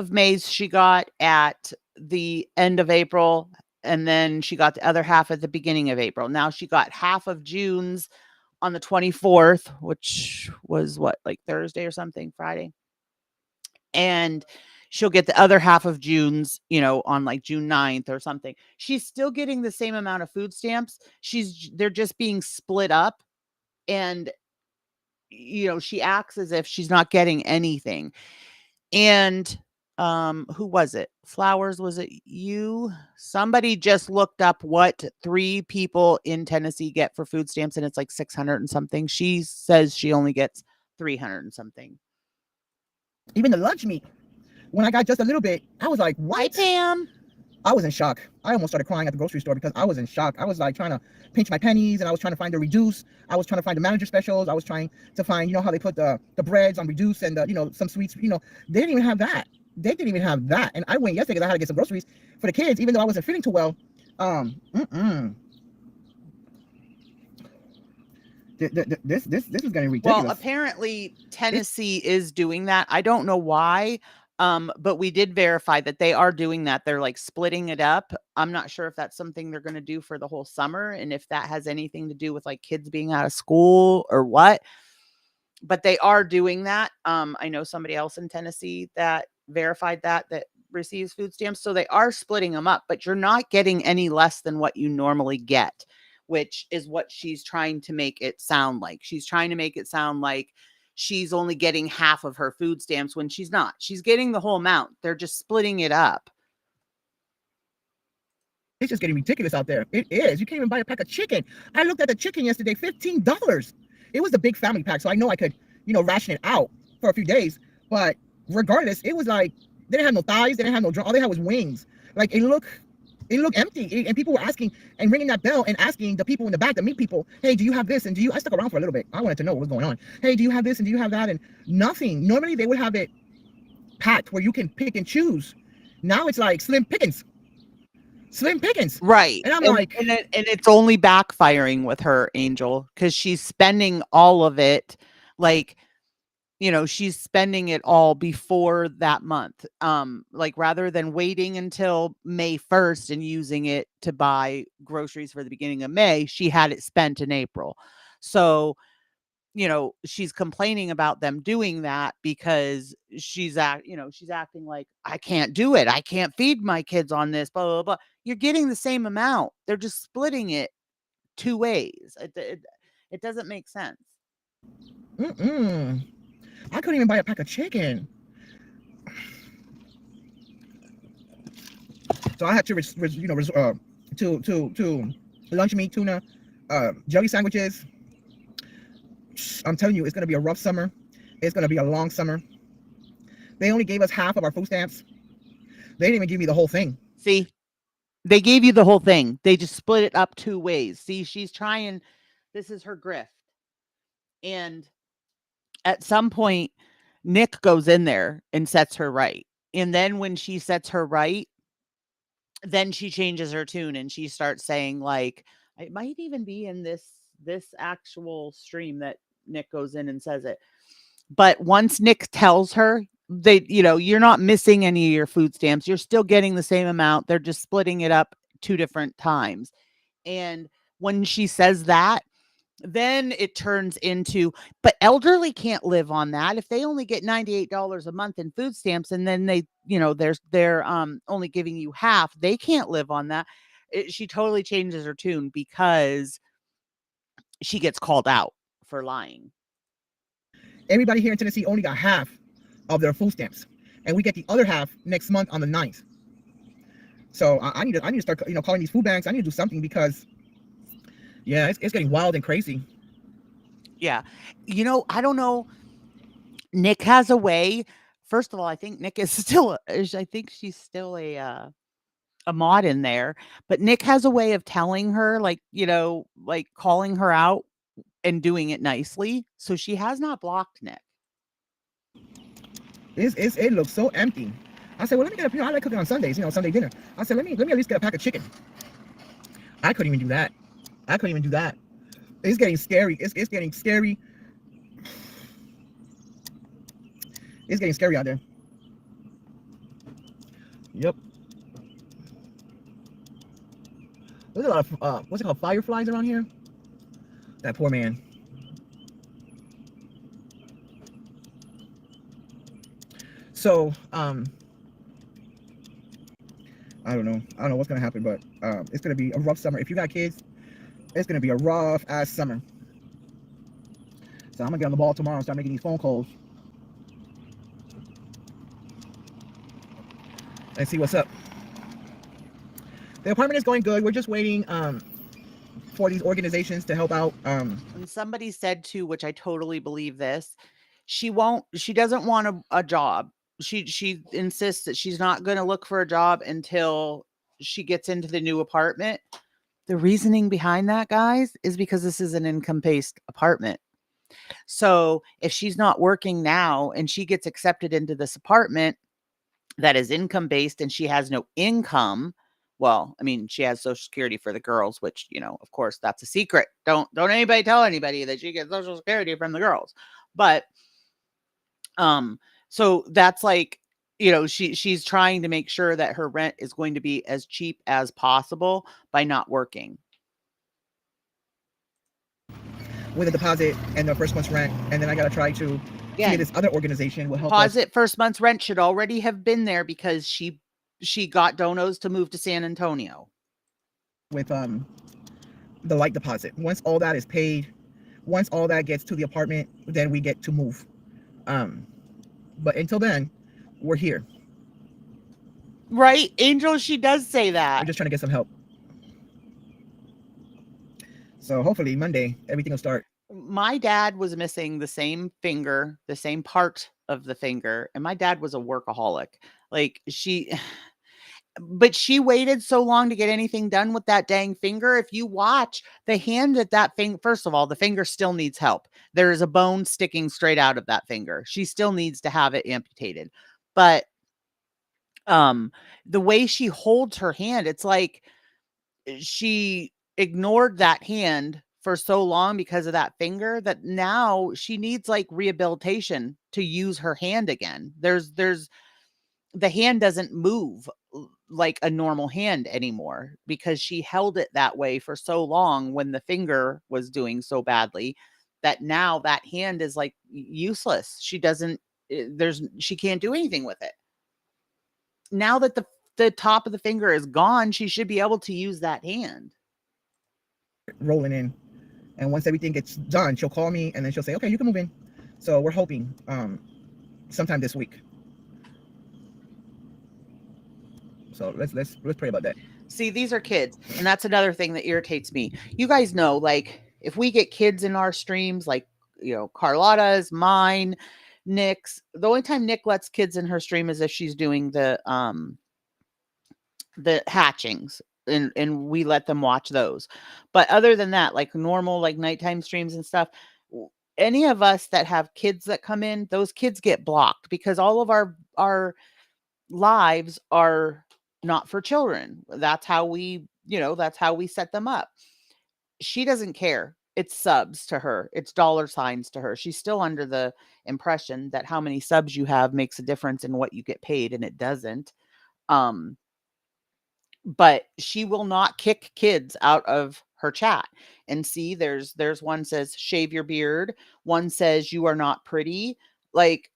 May's she got at the end of April, and then she got the other half at the beginning of April. Now she got half of June's on the 24th, which was what, like Thursday or something, Friday. And she'll get the other half of June's, you know, on like June 9th or something. She's still getting the same amount of food stamps. They're just being split up, and, you know, she acts as if she's not getting anything. And who was it? Flowers, was it you? Somebody just looked up what 3 people in Tennessee get for food stamps, and it's like 600 and something. She says she only gets 300 and something. Even the lunch meat, when I got just a little bit, I was like, what? Hi, Pam. I was in shock. I almost started crying at the grocery store because I was in shock. I was like trying to pinch my pennies, and I was trying to find the reduce. I was trying to find the manager specials. I was trying to find, you know, how they put the breads on reduce, and you know, some sweets. You know, they didn't even have that. They didn't even have that. And I went yesterday because I had to get some groceries for the kids, even though I wasn't feeling too well. This is getting ridiculous. Well, apparently Tennessee is doing that. I don't know why. But we did verify that they are doing that. They're like splitting it up. I'm not sure if that's something they're going to do for the whole summer, and if that has anything to do with like kids being out of school or what. But they are doing that. I know somebody else in Tennessee that verified that receives food stamps. So they are splitting them up, but you're not getting any less than what you normally get, which is what she's trying to make it sound like. She's trying to make it sound like she's only getting half of her food stamps when she's not. She's getting the whole amount. They're just splitting it up. It's just getting ridiculous out there. It is. You can't even buy a pack of chicken. I looked at the chicken yesterday, $15. It was a big family pack, so I know I could, you know, ration it out for a few days. But regardless, it was like, they didn't have no thighs, they didn't have no drum, all they had was wings. Like, it looked empty. And people were asking and ringing that bell and asking the people in the back, the meat people, hey, do you have this? And I stuck around for a little bit. I wanted to know what was going on. Hey, do you have this? And do you have that? And nothing. Normally they would have it packed where you can pick and choose. Now it's like slim pickings. slim pickings. Right. And I'm And like, it's only backfiring with her, Angel, because she's spending all of it, like, she's spending it all before that month. Like rather than waiting until May 1st and using it to buy groceries for the beginning of May, she had it spent in April. So, she's complaining about them doing that because she's acting like, I can't do it. I can't feed my kids on this, blah, blah, blah. You're getting the same amount. They're just splitting it 2 ways. It doesn't make sense. I couldn't even buy a pack of chicken. So I had to, to lunch meat, tuna, jelly sandwiches. I'm telling you, it's going to be a rough summer. It's going to be a long summer. They only gave us half of our food stamps. They didn't even give me the whole thing. See, they gave you the whole thing. They just split it up 2 ways. See, she's trying, this is her grift. And at some point, Nick goes in there and sets her right. And then when she sets her right, then she changes her tune and she starts saying, like, it might even be in this actual stream that Nick goes in and says it. But once Nick tells her, you're not missing any of your food stamps. You're still getting the same amount. They're just splitting it up 2 different times. And when she says that, then it turns into, but elderly can't live on that. If they only get $98 a month in food stamps and then they, they're only giving you half, they can't live on that. She totally changes her tune because she gets called out for lying. Everybody here in Tennessee only got half of their food stamps, and we get the other half next month on the 9th. So I need to start, calling these food banks. I need to do something because, yeah, it's getting wild and crazy. Yeah. I don't know. Nick has a way. First of all, I think Nick is still, I think she's still a mod in there, but Nick has a way of telling her, like, like calling her out and doing it nicely. So she has not blocked Nick. It looks so empty. I said, well, let me get I like cooking on Sundays, Sunday dinner. I said, let me at least get a pack of chicken. I couldn't even do that. It's getting scary. It's getting scary. It's getting scary out there. Yep. There's a lot of what's it called, fireflies around here. That poor man. So I don't know what's gonna happen, but it's gonna be a rough summer. If you got kids, it's gonna be a rough ass summer. So I'm gonna get on the ball tomorrow and start making these phone calls and see what's up. The apartment is going good. We're just waiting for these organizations to help out. And somebody said too, which I totally believe this, she doesn't want a job. She insists that she's not going to look for a job until she gets into the new apartment. The reasoning behind that, guys, is because this is an income-based apartment. So if she's not working now and she gets accepted into this apartment that is income-based and she has no income, well, I mean, she has Social Security for the girls, which, of course, that's a secret. Don't anybody tell anybody that she gets Social Security from the girls. But so that's like, she's trying to make sure that her rent is going to be as cheap as possible by not working. With a deposit and the first month's rent, and then I gotta try to see this other organization will help us. Deposit first month's rent should already have been there because she got donos to move to San Antonio. With the light deposit. Once all that is paid, once all that gets to the apartment, then we get to move. But until then, we're here. Right, Angel, she does say that. We're just trying to get some help. So hopefully Monday, everything will start. My dad was missing the same finger, the same part of the finger. And my dad was a workaholic. But she waited so long to get anything done with that dang finger. If you watch the hand at that finger, first of all, the finger still needs help. There is a bone sticking straight out of that finger. She still needs to have it amputated. But The way she holds her hand, it's like she ignored that hand for so long because of that finger that now she needs like rehabilitation to use her hand again. There's the hand doesn't move like a normal hand anymore because she held it that way for so long when the finger was doing so badly that now that hand is like useless. She doesn't she can't do anything with it. Now that the top of the finger is gone, she should be able to use that hand. Rolling in, and once everything gets done, she'll call me and then she'll say, okay, you can move in. So we're hoping sometime this week. So let's pray about that. See, these are kids, and that's another thing that irritates me. You guys know, like, if we get kids in our streams, like, you know, Carlotta's, mine, Nick's, the only time Nick lets kids in her stream is if she's doing the hatchings, and we let them watch those. But other than that, like normal, like nighttime streams and stuff, any of us that have kids that come in, those kids get blocked because all of our lives are not for children. That's how we, that's how we set them up. She doesn't care. It's subs to her. It's dollar signs to her. She's still under the impression that how many subs you have makes a difference in what you get paid, and it doesn't. But she will not kick kids out of her chat. And see, there's one says shave your beard, one says you are not pretty. Like,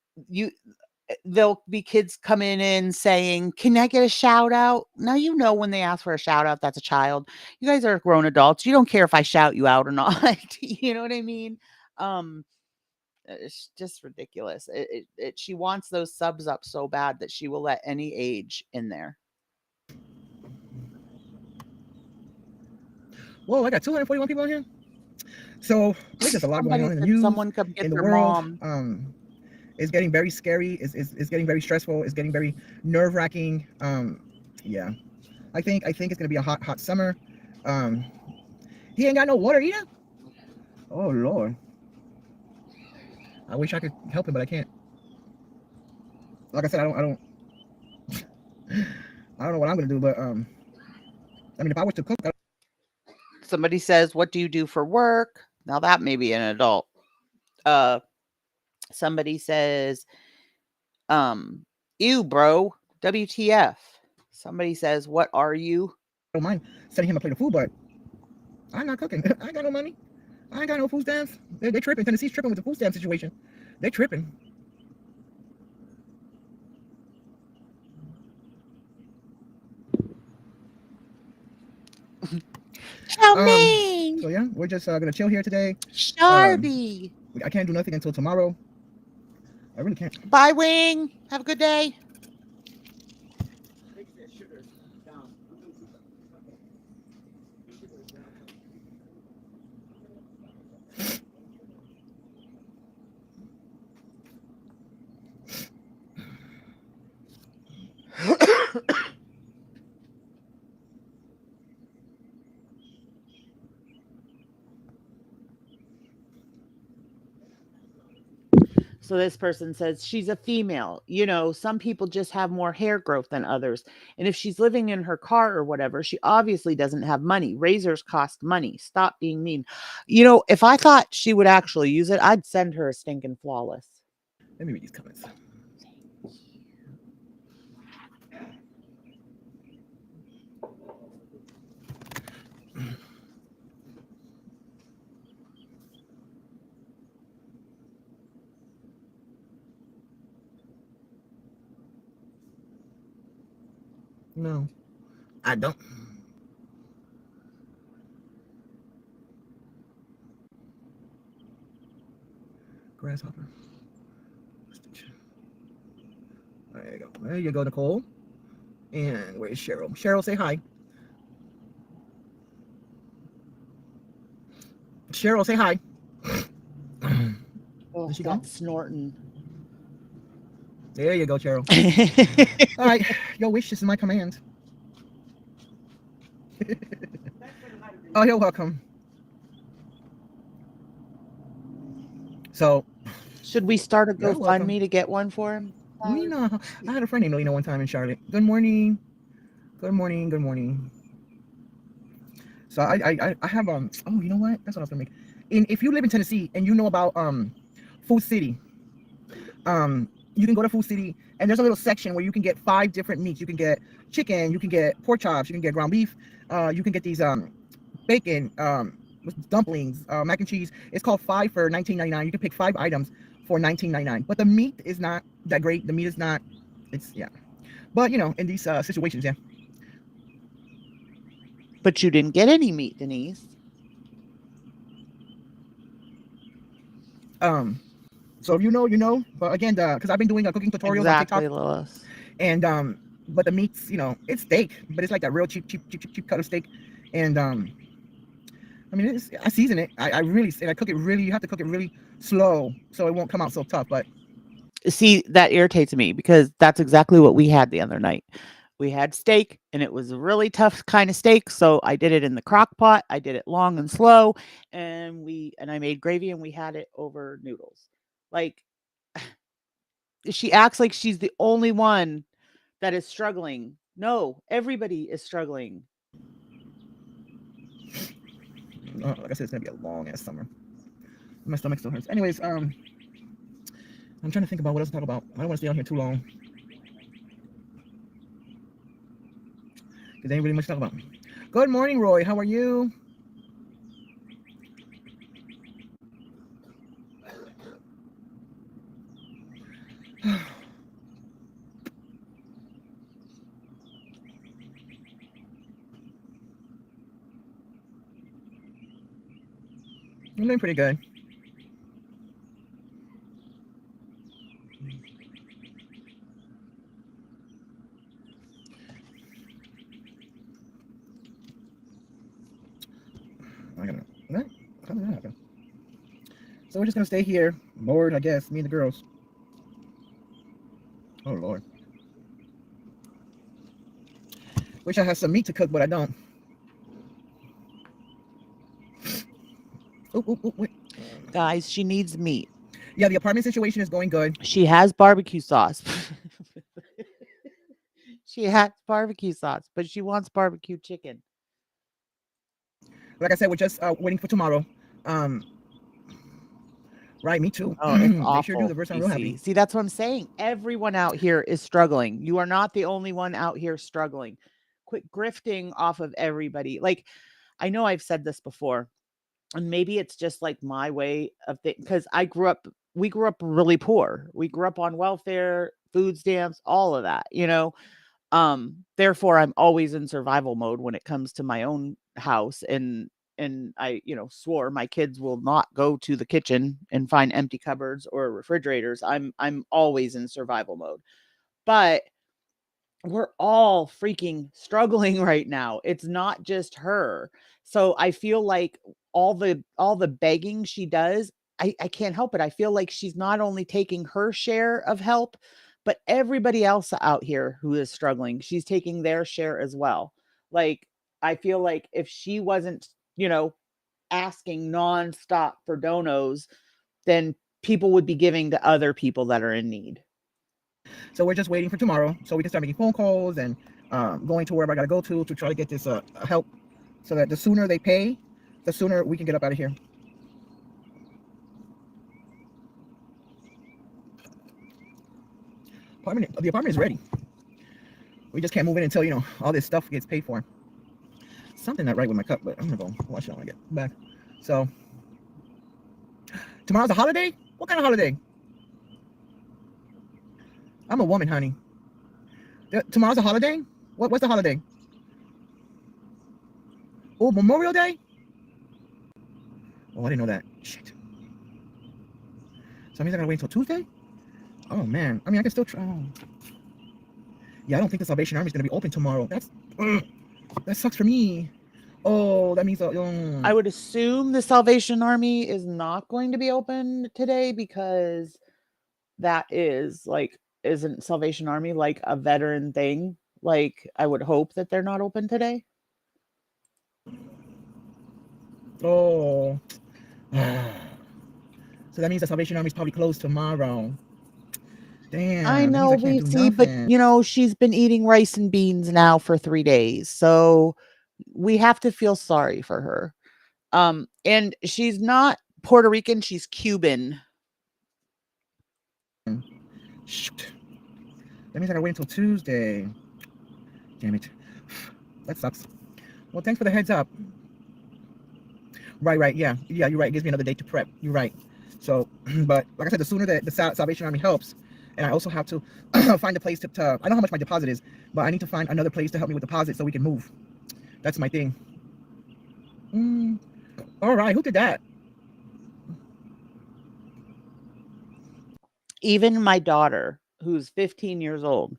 there'll be kids coming in saying, can I get a shout out? Now, when they ask for a shout out, that's a child. You guys are grown adults. You don't care if I shout you out or not. You know what I mean? It's just ridiculous. She wants those subs up so bad that she will let any age in there. Whoa, I got 241 people on here. So there's just a lot going on in the news. Someone come get in the their world. mom. It's getting very scary. It's getting very stressful. It's getting very nerve-wracking. Yeah. I think it's gonna be a hot summer. He ain't got no water either. Oh Lord. I wish I could help him, but I can't. Like I said, I don't know what I'm gonna do, but I mean, if I was to cook. Somebody says, what do you do for work? Now that may be an adult. Somebody says, ew, bro, WTF. Somebody says, what are you? I don't mind sending him a plate of food, but I'm not cooking. I ain't got no money. I ain't got no food stamps. They're tripping. Tennessee's tripping with the food stamp situation. They're tripping. So yeah, we're just gonna chill here today. Sharby. I can't do nothing until tomorrow. I really can't. Bye, Wing. Have a good day. So this person says she's a female. Some people just have more hair growth than others. And if she's living in her car or whatever, she obviously doesn't have money. Razors cost money. Stop being mean. If I thought she would actually use it, I'd send her a stinking flawless. Let me read these comments. No, I don't. Grasshopper. There you go. There you go, Nicole. And where's Cheryl? Cheryl, say hi. Cheryl, say hi. Oh, she that's snorting. There you go, Cheryl. All right, your wish is my command. Oh, you're welcome. So, should we start a GoFundMe to get one for him? Lena. I had a friend named Lena one time in Charlotte. Good morning. Good morning. Good morning. So I have oh, you know what? That's what I was gonna make. If you live in Tennessee and you know about Food City, you can go to Food City and there's a little section where you can get 5 different meats. You can get chicken, you can get pork chops, you can get ground beef, you can get these bacon, dumplings, mac and cheese. It's called 5 for $19.99. You can pick 5 items for $19.99. But the meat is not that great. The meat is not. It's yeah. But you know, in these situations, yeah. But you didn't get any meat, Denise. So if you know, you know. But again, because I've been doing cooking tutorials Exactly, on TikTok, Lois. and but the meats, you know, it's steak, but it's like that real cheap cut of steak, and I mean, I season it. I really, and I cook it really. You have to cook it really slow so it won't come out so tough. But See, that irritates me because that's exactly what we had the other night. We had steak and it was a really tough kind of steak. So I did it in the crock pot. I did it long and slow. And I made gravy and we had it over noodles. Like, she acts like she's the only one that is struggling. No, everybody is struggling. like I said, it's gonna be a long ass summer. My stomach still hurts. Anyways, I'm trying to think about what else to talk about. I don't want to stay on here too long because there ain't really much to talk about. Good morning, Roy. How are you? I'm doing pretty good. I gotta. What? How did that happen? So we're just gonna stay here, bored, I guess. Me and the girls. Oh Lord. Wish I had some meat to cook, but I don't. Oh, wait. Guys, she needs meat. Yeah, the apartment situation is going good. She has barbecue sauce. She has barbecue sauce, but she wants barbecue chicken. Like I said, we're just waiting for tomorrow. Right, me too. Oh, it's They awful. sure do. The verse I'm real happy. See, that's what I'm saying. Everyone out here is struggling. You are not the only one out here struggling. Quit grifting off of everybody. Like, I know I've said this before, and maybe it's just like my way of thinking, because we grew up really poor. We grew up on welfare, food stamps, all of that, you know. Therefore I'm always in survival mode when it comes to my own house, and I, you know, swore my kids will not go to the kitchen and find empty cupboards or refrigerators. I'm always in survival mode. But we're all freaking struggling right now. It's not just her. So I feel like all the begging she does, I can't help it. I feel like she's not only taking her share of help, but everybody else out here who is struggling, she's taking their share as well. Like, I feel like if she wasn't, you know, asking nonstop for donos, then people would be giving to other people that are in need. So we're just waiting for tomorrow so we can start making phone calls and going to wherever I gotta go to try to get this help, so that the sooner they pay, the sooner we can get up out of here. The apartment is ready. We just can't move in until, you know, all this stuff gets paid for. Something not right with my cup, but I'm gonna go wash it when I get back. So tomorrow's a holiday? What kind of holiday? I'm a woman, honey. Tomorrow's a holiday? What's the holiday? Oh, Memorial Day? Oh, I didn't know that. Shit. So that means I gotta wait until Tuesday? Oh man. I mean, I can still try. Oh. Yeah, I don't think the Salvation Army is gonna be open tomorrow. That sucks for me. Oh, that means I would assume the Salvation Army is not going to be open today, because that is like, isn't Salvation Army like a veteran thing? Like, I would hope that they're not open today. Oh. So that means the Salvation Army is probably closed tomorrow. Damn. I that means know, I can't we do see, but nothing. she's been eating rice and beans now for 3 days. So we have to feel sorry for her. And she's not Puerto Rican, she's Cuban. Shoot. That means I gotta wait until Tuesday. Damn it. That sucks. Well, thanks for the heads up. Right. Yeah, you're right. It gives me another day to prep. You're right. So, but like I said, the sooner that the Salvation Army helps, and I also have to find a place to, I know how much my deposit is, but I need to find another place to help me with deposit so we can move. That's my thing. All right, who did that? Even my daughter, who's 15 years old,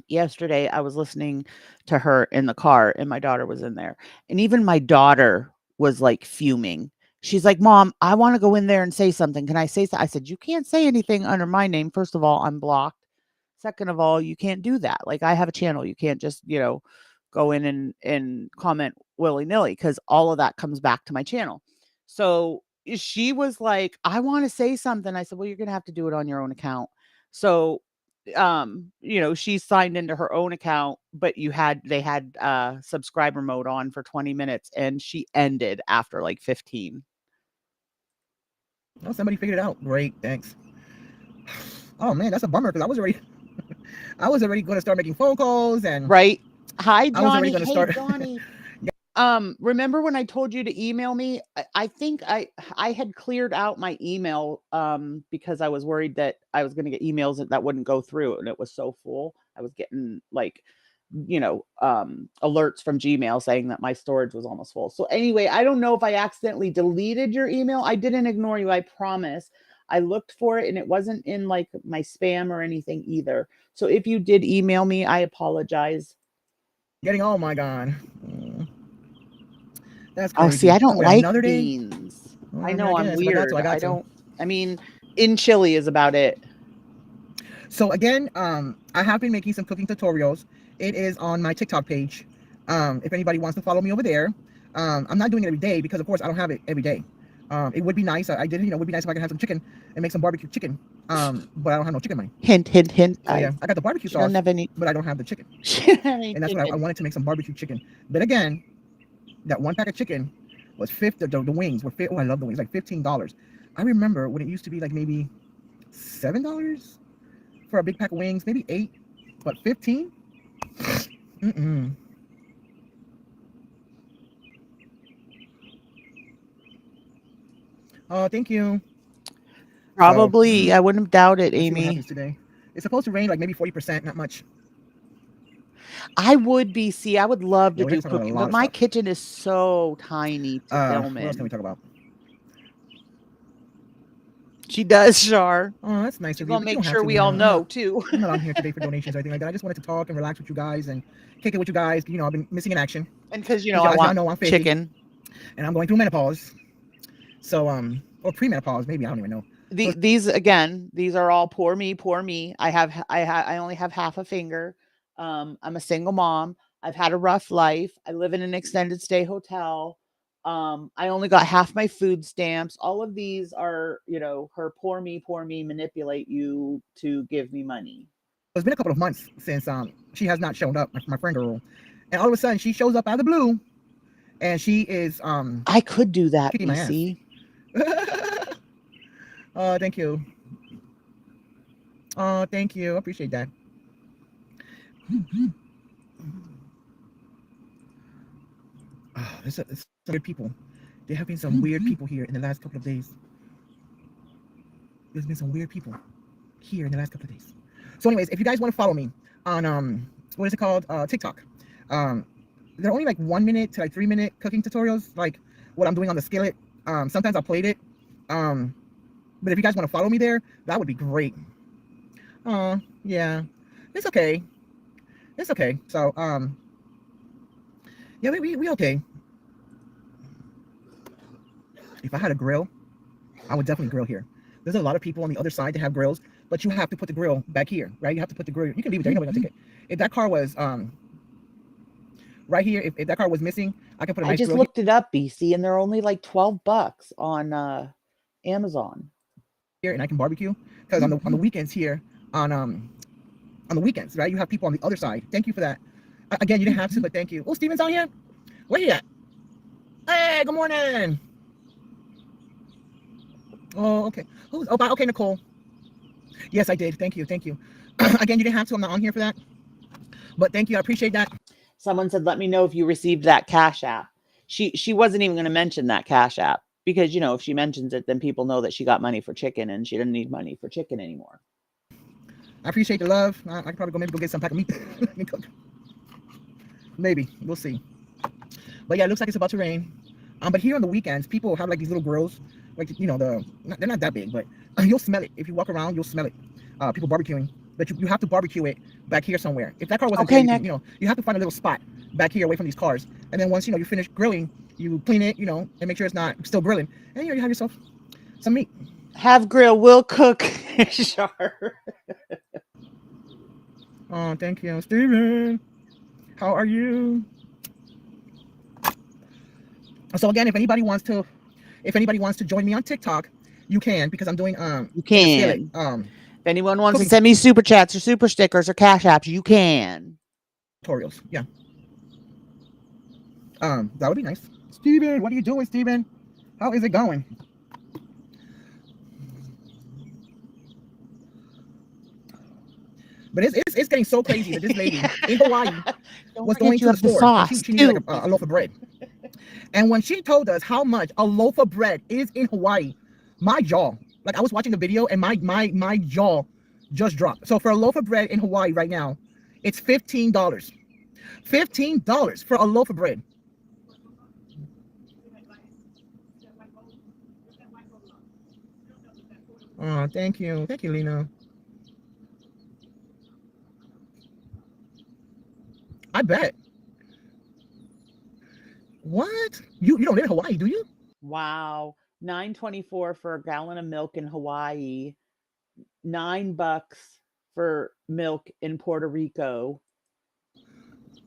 yesterday I was listening to her in the car and my daughter was in there. And even my daughter was like fuming. She's like, "Mom, I want to go in there and say something. Can I say so?" I said, "You can't say anything under my name. First of all, I'm blocked. Second of all, you can't do that. Like, I have a channel. You can't just, go in and comment willy-nilly because all of that comes back to my channel." So she was like, "I want to say something." I said, "Well, you're gonna have to do it on your own account." So she signed into her own account, but they had subscriber mode on for 20 minutes and she ended after like 15. Oh, somebody figured it out. Great, thanks. Oh man, that's a bummer because I was already going to start making phone calls and Right. Hi, I was already Johnny. going to Hey, start. Johnny. Remember when I told you to email me? I think I had cleared out my email because I was worried that I was going to get emails that wouldn't go through and it was so full. I was getting like alerts from Gmail saying that my storage was almost full. So anyway, I don't know if I accidentally deleted your email. I didn't ignore you, I promise. I looked for it and it wasn't in like my spam or anything either. So if you did email me, I apologize. Getting all my gone. That's Oh, see, crazy. I don't Wait, like another day? beans. Well, I I mean, know I I'm guess if I got to, weird. I got to. I mean, in chili is about it. So again, I have been making some cooking tutorials. It is on my TikTok page. If anybody wants to follow me over there. I'm not doing it every day because of course I don't have it every day. It would be nice. I did, it would be nice if I could have some chicken and make some barbecue chicken. But I don't have no chicken money. Hint, hint, hint. So yeah, I got the barbecue She don't sauce, have any. but I don't have the chicken. She don't have any And that's what I chicken. wanted to make some barbecue chicken. But again, that one pack of chicken was $50. The wings were I love the wings, like $15. I remember when it used to be like maybe $7 for a big pack of wings, maybe 8, but 15. Oh, thank you. Probably. So, I wouldn't doubt it, let's see what Amy. happens today. It's supposed to rain like maybe 40%, not much. I would be. See, I would love to Yeah, we're do talking about a cooking, lot but of my stuff. kitchen is so tiny to film What else can we in. talk about? She does, Shar. Oh, that's nice She's of you. gonna But you make don't have sure to, we all know too. I'm not on here today for donations or anything like that. I just wanted to talk and relax with you guys and kick it with you guys. I've been missing in action. And because You I guys want know I'm 50, chicken. and I'm going through menopause. So or premenopause, maybe, I don't even know. These are all poor me. I only have half a finger. I'm a single mom. I've had a rough life. I live in an extended stay hotel. I only got half my food stamps. All of these are, her poor me, manipulate you to give me money. It's been a couple of months since she has not shown up, my friend girl, and all of a sudden she shows up out of the blue, and she is I could do that, kicking my ass. BC. Oh, thank you. Oh, thank you. I appreciate that. Oh, there's some weird people. There have been some weird people here in the last couple of days. There's been some weird people here in the last couple of days. So anyways, if you guys want to follow me on what is it called, TikTok, they're only like 1 minute to like 3 minute cooking tutorials, like what I'm doing on the skillet. Sometimes I'll plate it, but if you guys want to follow me there, that would be great. Yeah, it's okay. So yeah, we okay. If I had a grill, I would definitely grill here. There's a lot of people on the other side that have grills, but you have to put the grill back here, right? You have to put the grill. You can leave it there. We're gonna take it. If that car was right here, if that car was missing, I can put a nice I just grill looked it up, BC, and they're only like $12 on Amazon. here, and I can barbecue. Because on the weekends here, on the weekends, right? You have people on the other side. Thank you for that. Again, you didn't have to, but thank you. Oh, Steven's out here. Where you at? Hey, good morning. Oh, okay. Oh, bye. Okay, Nicole. Yes, I did. Thank you. Thank you. Again, you didn't have to. I'm not on here for that. But thank you. I appreciate that. Someone said, let me know if you received that Cash App. She wasn't even going to mention that Cash App because, you know, if she mentions it, then people know that she got money for chicken and she doesn't need money for chicken anymore. I appreciate the love. I can probably maybe go get some pack of meat. Maybe. We'll see. But yeah, it looks like it's about to rain. But here on the weekends, people have like these little grills. Like, you know, they're not that big, but you'll smell it. If you walk around, you'll smell it. People barbecuing. But you have to barbecue it back here somewhere. If that car wasn't Okay, there, Nick. you have to find a little spot back here away from these cars. And then once, you finish grilling, you clean it, and make sure it's not still grilling. And, you have yourself some meat. Have grill, will cook. Sure. Oh, thank you. Steven, how are you? So again, if anybody wants to join me on TikTok, you can, because I'm doing You can. If anyone wants to send me super chats or super stickers or Cash Apps, you can. Tutorials. Yeah. That would be nice. Steven, what are you doing, Steven? How is it going? But it's getting so crazy that this lady in Hawaii was going to the store. She needed like a loaf of bread. And when she told us how much a loaf of bread is in Hawaii, my jaw, like I was watching the video and my jaw just dropped. So for a loaf of bread in Hawaii right now, it's $15. $15 for a loaf of bread. Oh, thank you. Thank you, Lena. I bet. What? You don't live in Hawaii, do you? Wow. $9.24 for a gallon of milk in Hawaii. $9 for milk in Puerto Rico.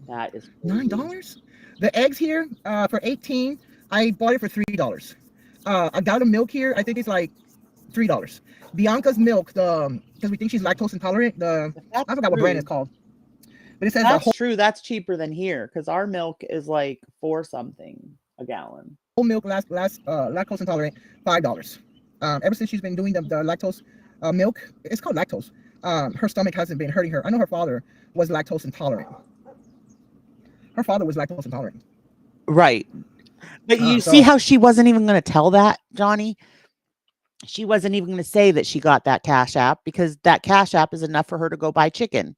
That is crazy. $9? The eggs here for 18, I bought it for $3. A gallon of milk here, I think it's like $3. Bianca's milk, because we think she's lactose intolerant, I forgot what brand it's called. But it says that's true. That's cheaper than here because our milk is like $4 something a gallon. Whole milk lactose intolerant, $5. Ever since she's been doing the lactose milk, it's called lactose. Her stomach hasn't been hurting her. I know her father was lactose intolerant. Right. But you see how she wasn't even going to tell that, Johnny? She wasn't even going to say that she got that Cash App because that Cash App is enough for her to go buy chicken.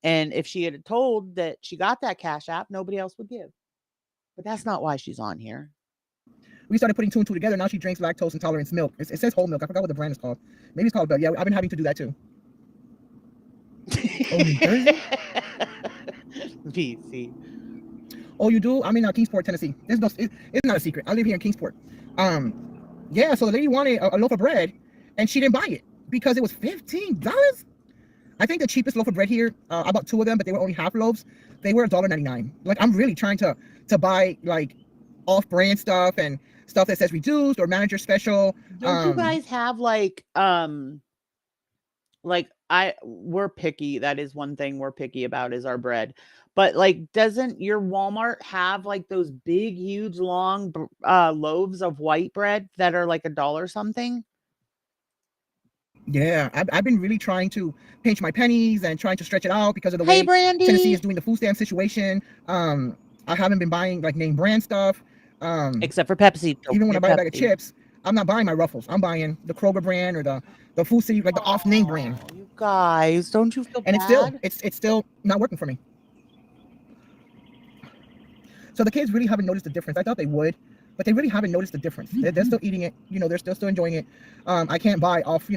And if she had told that she got that Cash App, nobody else would give. But that's not why she's on here. We started putting two and two together. Now she drinks lactose intolerance milk. It says whole milk. I forgot what the brand is called. Maybe it's called, but yeah, I've been having to do that too. Oh, New Jersey? BC. Oh, you do? I'm in Kingsport, Tennessee. It's not a secret. I live here in Kingsport. Yeah, so the lady wanted a loaf of bread and she didn't buy it because it was $15. I think the cheapest loaf of bread here, I bought 2 of them, but they were only half loaves. They were $1.99. Like, I'm really trying to buy like off-brand stuff and stuff that says reduced or manager special. Don't you guys have we're picky. That is one thing we're picky about is our bread. But like, doesn't your Walmart have like those big, huge, long loaves of white bread that are like $1 something? Yeah, I've been really trying to pinch my pennies and trying to stretch it out because of the Hey, way Brandy. Tennessee is doing the food stamp situation. I haven't been buying like name brand stuff. Except for Pepsi. Even when I buy a bag of chips, I'm not buying my Ruffles. I'm buying the Kroger brand or the Food City, like the off-name brand. You guys, don't you feel and bad? it's still not working for me. So the kids really haven't noticed the difference. I thought they would, but they really haven't noticed the difference. They're still eating it. They're still enjoying it. I can't buy off. I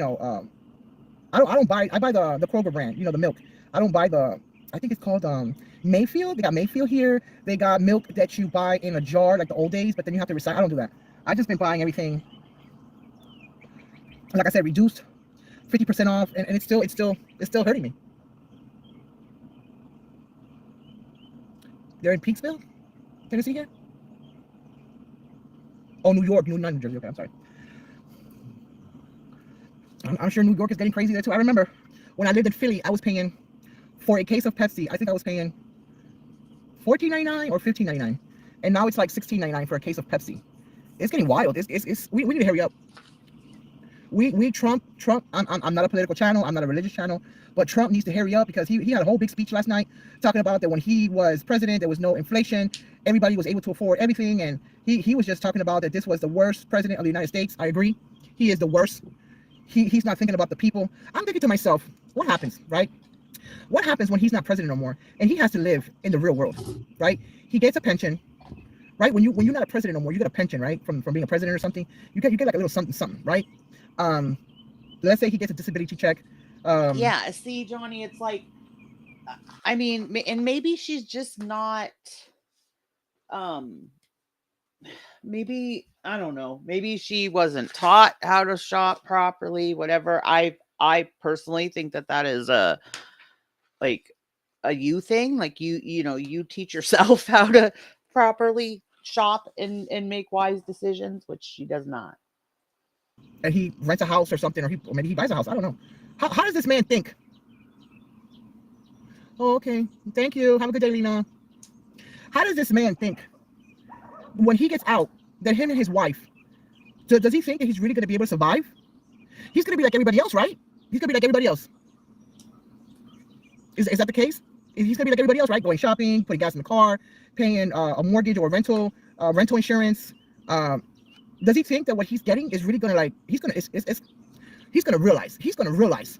buy the Kroger brand. The milk. I don't buy I think it's called Mayfield. They got Mayfield here. They got milk that you buy in a jar like the old days, but then you have to recycle. I don't do that. I just been buying everything. Like I said, reduced, 50% off, and it's still hurting me. They're in Peaksville, Tennessee here. Oh, New York, not New Jersey. Okay, I'm sorry. I'm sure New York is getting crazy there too. I remember When I lived in Philly, I was paying for a case of Pepsi. I think I was paying $14.99 or $15.99, and now it's like $16.99 for a case of Pepsi. It's getting wild. We need to hurry up. Trump. I'm not a political channel. I'm not a religious channel, but Trump needs to hurry up because he had a whole big speech last night talking about that when he was president, there was no inflation. Everybody was able to afford everything. And he was just talking about that this was the worst president of the United States. I agree. He is the worst. He's not thinking about the people. I'm thinking to myself, what happens, right? What happens when he's not president no more and he has to live in the real world, right? He gets a pension, right? When you're not a president no more, you get a pension, right? From being a president or something. You get like a little something, right? Let's say he gets a disability check. Yeah, see, Johnny, it's like, I mean, and maybe she's just not, maybe, I don't know, maybe she wasn't taught how to shop properly, whatever. I personally think that is a you thing. Like you teach yourself how to properly shop and make wise decisions, which she does not. And he rents a house or something, or maybe he buys a house. I don't know. How does this man think? Oh, okay. Thank you. Have a good day, Lena. How does this man think when he gets out that him and his wife, does he think that he's really going to be able to survive? He's going to be like everybody else, right? He's going to be like everybody else. Is that the case? He's going to be like everybody else, right? Going shopping, putting gas in the car, paying a mortgage or rental insurance. Does he think that what he's getting is really going to he's going to realize.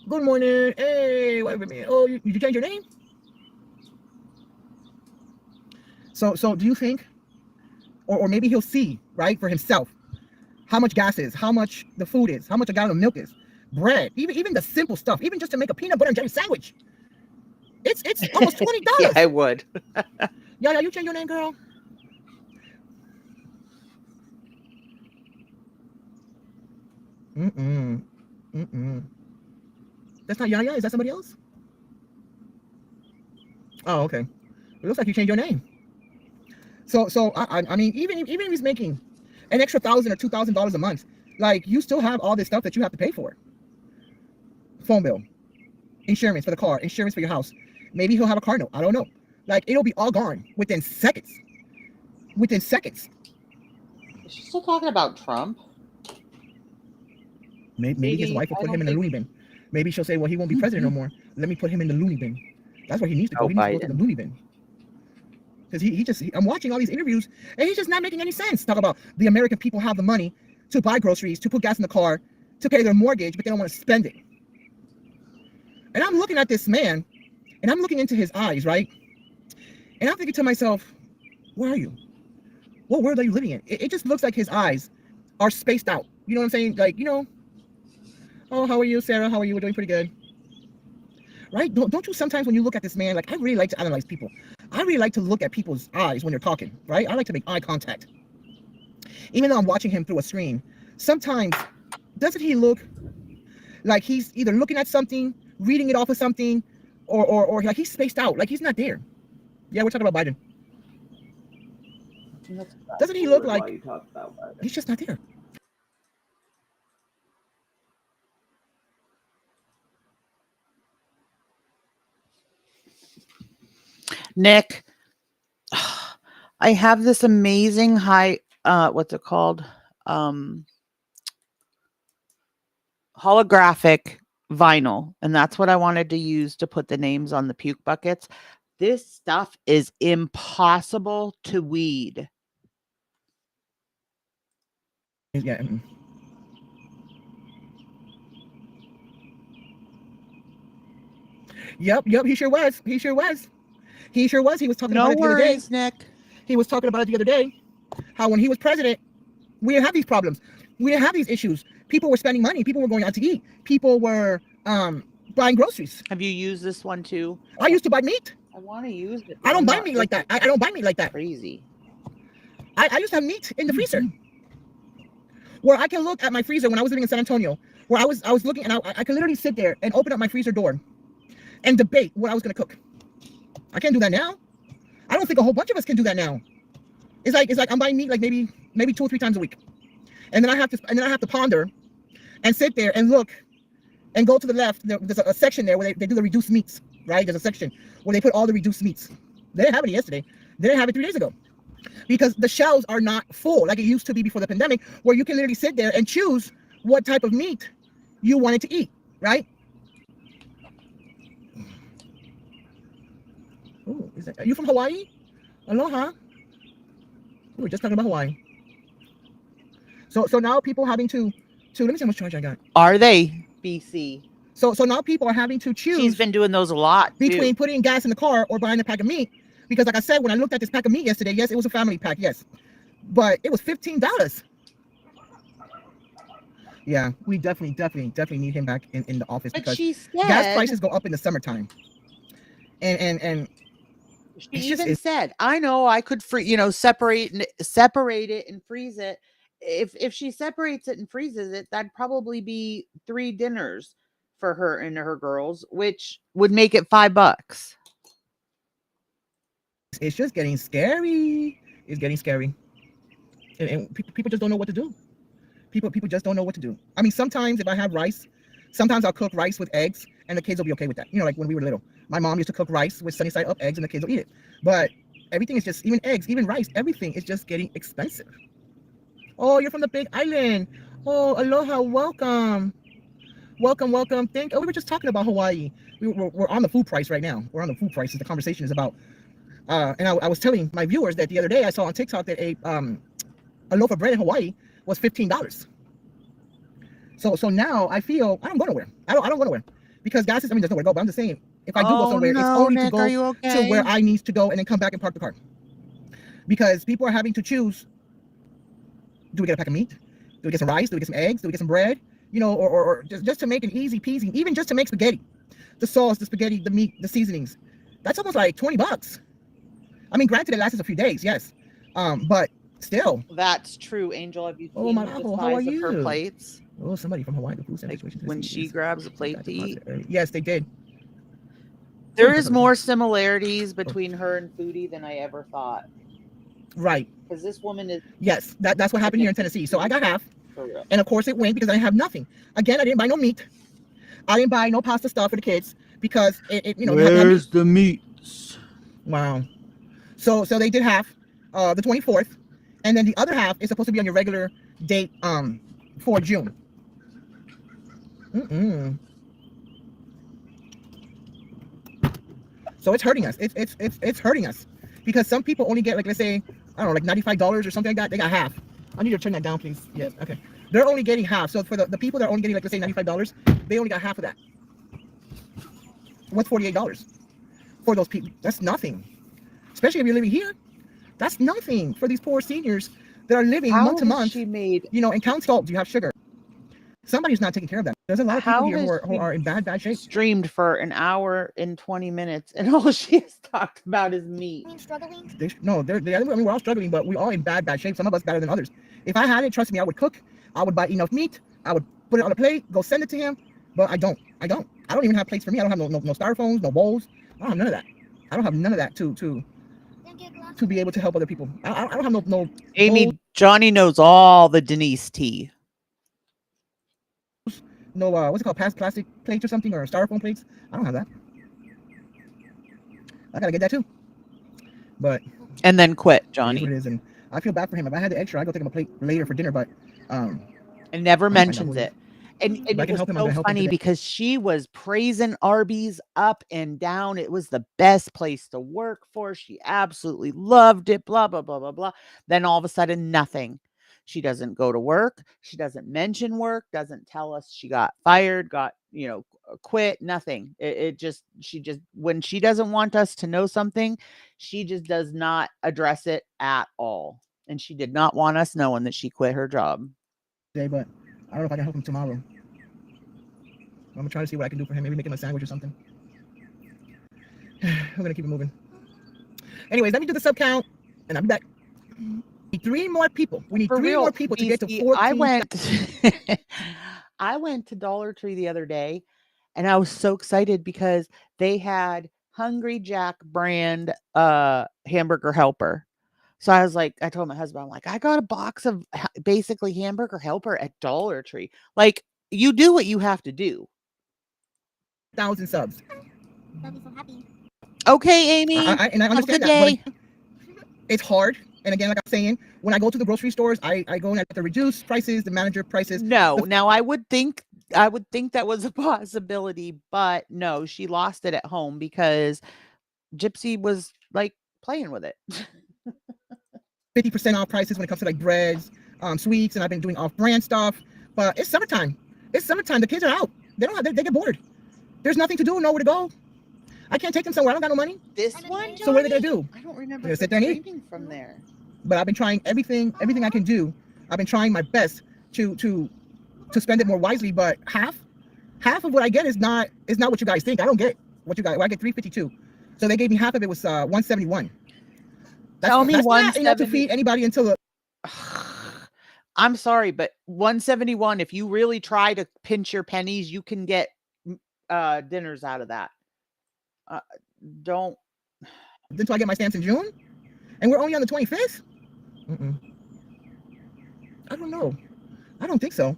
Good morning. Hey, wait a minute. Oh, you change your name? So do you think, or maybe he'll see, right, for himself, how much gas is, how much the food is, how much a gallon of milk is, bread, even the simple stuff, even just to make a peanut butter and jelly sandwich. It's almost $20. Yeah, I would. Yeah, you change your name, girl. That's not Yaya. Is that somebody else? Oh, okay. It looks like you changed your name. So I mean, even if he's making an extra $1,000 or $2,000 a month, like, you still have all this stuff that you have to pay for. Phone bill, insurance for the car, insurance for your house. Maybe he'll have a car note. I don't know. Like, it'll be all gone within seconds. Within seconds. Is she still talking about Trump? Maybe his wife will put him in the loony bin. Maybe she'll say, well, he won't be president no more. Let me put him in the loony bin. That's where he needs to go. He needs to go to the loony bin. Because I'm watching all these interviews, and he's just not making any sense. Talk about the American people have the money to buy groceries, to put gas in the car, to pay their mortgage, but they don't want to spend it. And I'm looking at this man, and I'm looking into his eyes, right? And I'm thinking to myself, where are you? What world are you living in? It just looks like his eyes are spaced out. You know what I'm saying? Like, oh, how are you, Sarah? How are you? We're doing pretty good. Right? Don't you sometimes when you look at this man, like, I really like to analyze people. I really like to look at people's eyes when they're talking, right? I like to make eye contact. Even though I'm watching him through a screen, sometimes, doesn't he look like he's either looking at something, reading it off of something, or like he's spaced out, like he's not there? Yeah, we're talking about Biden. Doesn't he look like he's just not there? Nick, I have this amazing what's it called? Holographic vinyl. And that's what I wanted to use to put the names on the puke buckets. This stuff is impossible to weed. Yeah. Yep. He sure was. He was talking about it the other day. Nick. He was talking about it the other day. How when he was president, we didn't have these problems. We didn't have these issues. People were spending money. People were going out to eat. People were buying groceries. Have you used this one too? I used to buy meat. I want to use it. I don't buy meat like that. I don't buy meat like that. Crazy. I used to have meat in the freezer. Where I can look at my freezer when I was living in San Antonio, where I was looking, and I could literally sit there and open up my freezer door and debate what I was going to cook. I can't do that now. I don't think a whole bunch of us can do that now. It's like I'm buying meat like maybe 2 or 3 times a week, and then I have to ponder and sit there and look and go to the left. There's a section there where they do the reduced meats, right? There's a section where they put all the reduced meats. They didn't have it yesterday. They didn't have it 3 days ago. Because the shelves are not full like it used to be before the pandemic, where you can literally sit there and choose what type of meat you wanted to eat, right? Oh, are you from Hawaii? Aloha. We were just talking about Hawaii. So now people having to let me see how much charge I got. Are they BC? So now people are having to choose. She's been doing those a lot between too. putting gas in the car or buying a pack of meat. Because like I said, when I looked at this pack of meat yesterday, yes, it was a family pack, yes. But it was $15. Yeah, we definitely need him back in the office, But because she said, gas prices go up in the summertime. And she it's just- even said, I know I could separate it and freeze it. If she separates it and freezes it, that'd probably be 3 dinners for her and her girls, which would make it $5. it's just getting scary. It's getting scary. And people just don't know what to do. People just don't know what to do. I mean, sometimes if I have rice, sometimes I'll cook rice with eggs and the kids will be okay with that. You know, like when we were little, my mom used to cook rice with sunny side up eggs and the kids will eat it. But everything is just, even eggs, even rice, everything is just getting expensive. Oh, you're from the Big Island. Oh, aloha, welcome. Welcome. Oh, we were just talking about Hawaii. We're on the food price right now. We're on the food prices. The conversation is about, and I was telling my viewers that the other day I saw on TikTok that a loaf of bread in Hawaii was $15. So now I feel I don't go nowhere. I don't go nowhere, because gas is, there's nowhere to go. But I'm just saying, if I do go somewhere, it's only Nick, to go to where I need to go and then come back and park the car. Because people are having to choose: do we get a pack of meat? Do we get some rice? Do we get some eggs? Do we get some bread? You know, or just to make it easy peasy, even just to make spaghetti, the sauce, the spaghetti, the meat, the seasonings. That's almost like $20. I mean, granted, it lasts us a few days, yes, but still. That's true, Angel. Have you Oh, seen my the uncle, how are size of her you? plates? Oh, somebody from Hawaii, the food Like situation. when she grabs a plate to eat. Yes, they did. There is more similarities between her and Foodie than I ever thought. Right. Because this woman is. Yes, that's what happened here in Tennessee. So I got half, For real. and of course it went because I didn't have nothing. Again, I didn't buy no meat. I didn't buy no pasta stuff for the kids because it Where's the meats? Wow. So they did half, the 24th, and then the other half is supposed to be on your regular date, for June. So it's hurting us. It's hurting us, because some people only get, like, let's say, I don't know, like $95 or something like that. They got half. I need you to turn that down, please. Yes. Okay. They're only getting half. So for the people that are only getting, like, let's say $95, they only got half of that. What's $48 for those people? That's nothing. Especially if you're living here, that's nothing for these poor seniors that are living month to month. She made, you know, and count salt. Do you have sugar? Somebody's not taking care of that. There's a lot of people here who are in bad shape. Streamed for an hour and 20 minutes, and all she has talked about is meat. Struggling? We're all struggling, but we're all in bad shape. Some of us better than others. If I had it, trust me, I would cook. I would buy enough meat. I would put it on a plate, go send it to him. But I don't even have plates for me. I don't have no styrofoams, no bowls. I don't have none of that. I don't have none of that to be able to help other people. I don't have no Amy, bowls, Johnny knows all the Denise tea. no what's it called, plastic plates or something, or styrofoam plates. I don't have that. I gotta get that too. But And then quit, it Johnny. is what it is, and I feel bad for him. If I had the extra, I'd go take him a plate later for dinner. But And never mentions it. And If I it can was help him, I'm so gonna help him funny today. because she was praising Arby's up and down. It was the best place to work for. She absolutely loved it, blah, blah, blah, blah, blah. Then all of a sudden, nothing. She doesn't go to work. She doesn't mention work, doesn't tell us she got fired, quit, nothing. She just, when she doesn't want us to know something, she just does not address it at all. And she did not want us knowing that she quit her job. today, but I don't know if I can help him tomorrow. I'm gonna try to see what I can do for him. Maybe make him a sandwich or something. I'm gonna keep it moving. Anyways, let me do the sub count, and I'll be back. We need 3 more people. We need For 3 real, more people to get to BC, 14. I went to Dollar Tree the other day, and I was so excited because they had Hungry Jack brand hamburger helper. So I was like, I told my husband, I'm like, I got a box of basically hamburger helper at Dollar Tree. Like, you do what you have to do. 1,000 subs. They'll be so happy. Okay, Amy. And I Have a understand good that, day. but it's hard. And again, like I'm saying, when I go to the grocery stores, I go in at the reduced prices, the manager prices. No, now I would think that was a possibility, but no, she lost it at home because Gypsy was like playing with it. 50% off prices when it comes to like breads, sweets, and I've been doing off-brand stuff. But it's summertime. It's summertime. The kids are out. They get bored. There's nothing to do, nowhere to go. I can't take them somewhere. I don't got no money. This one, So what are they gonna do? I don't remember They're gonna sit there and eat. streaming from there. But I've been trying everything I can do. I've been trying my best to spend it more wisely. But half of what I get is not what you guys think. I don't get what you guys. Well, I get 352. So they gave me half of it was 171. Tell me that's not enough to 170. feed anybody until the I'm sorry, but 171, if you really try to pinch your pennies, you can get dinners out of that. Don't. until I get my stamps in June, and we're only on the 25th. I don't know. I don't think so.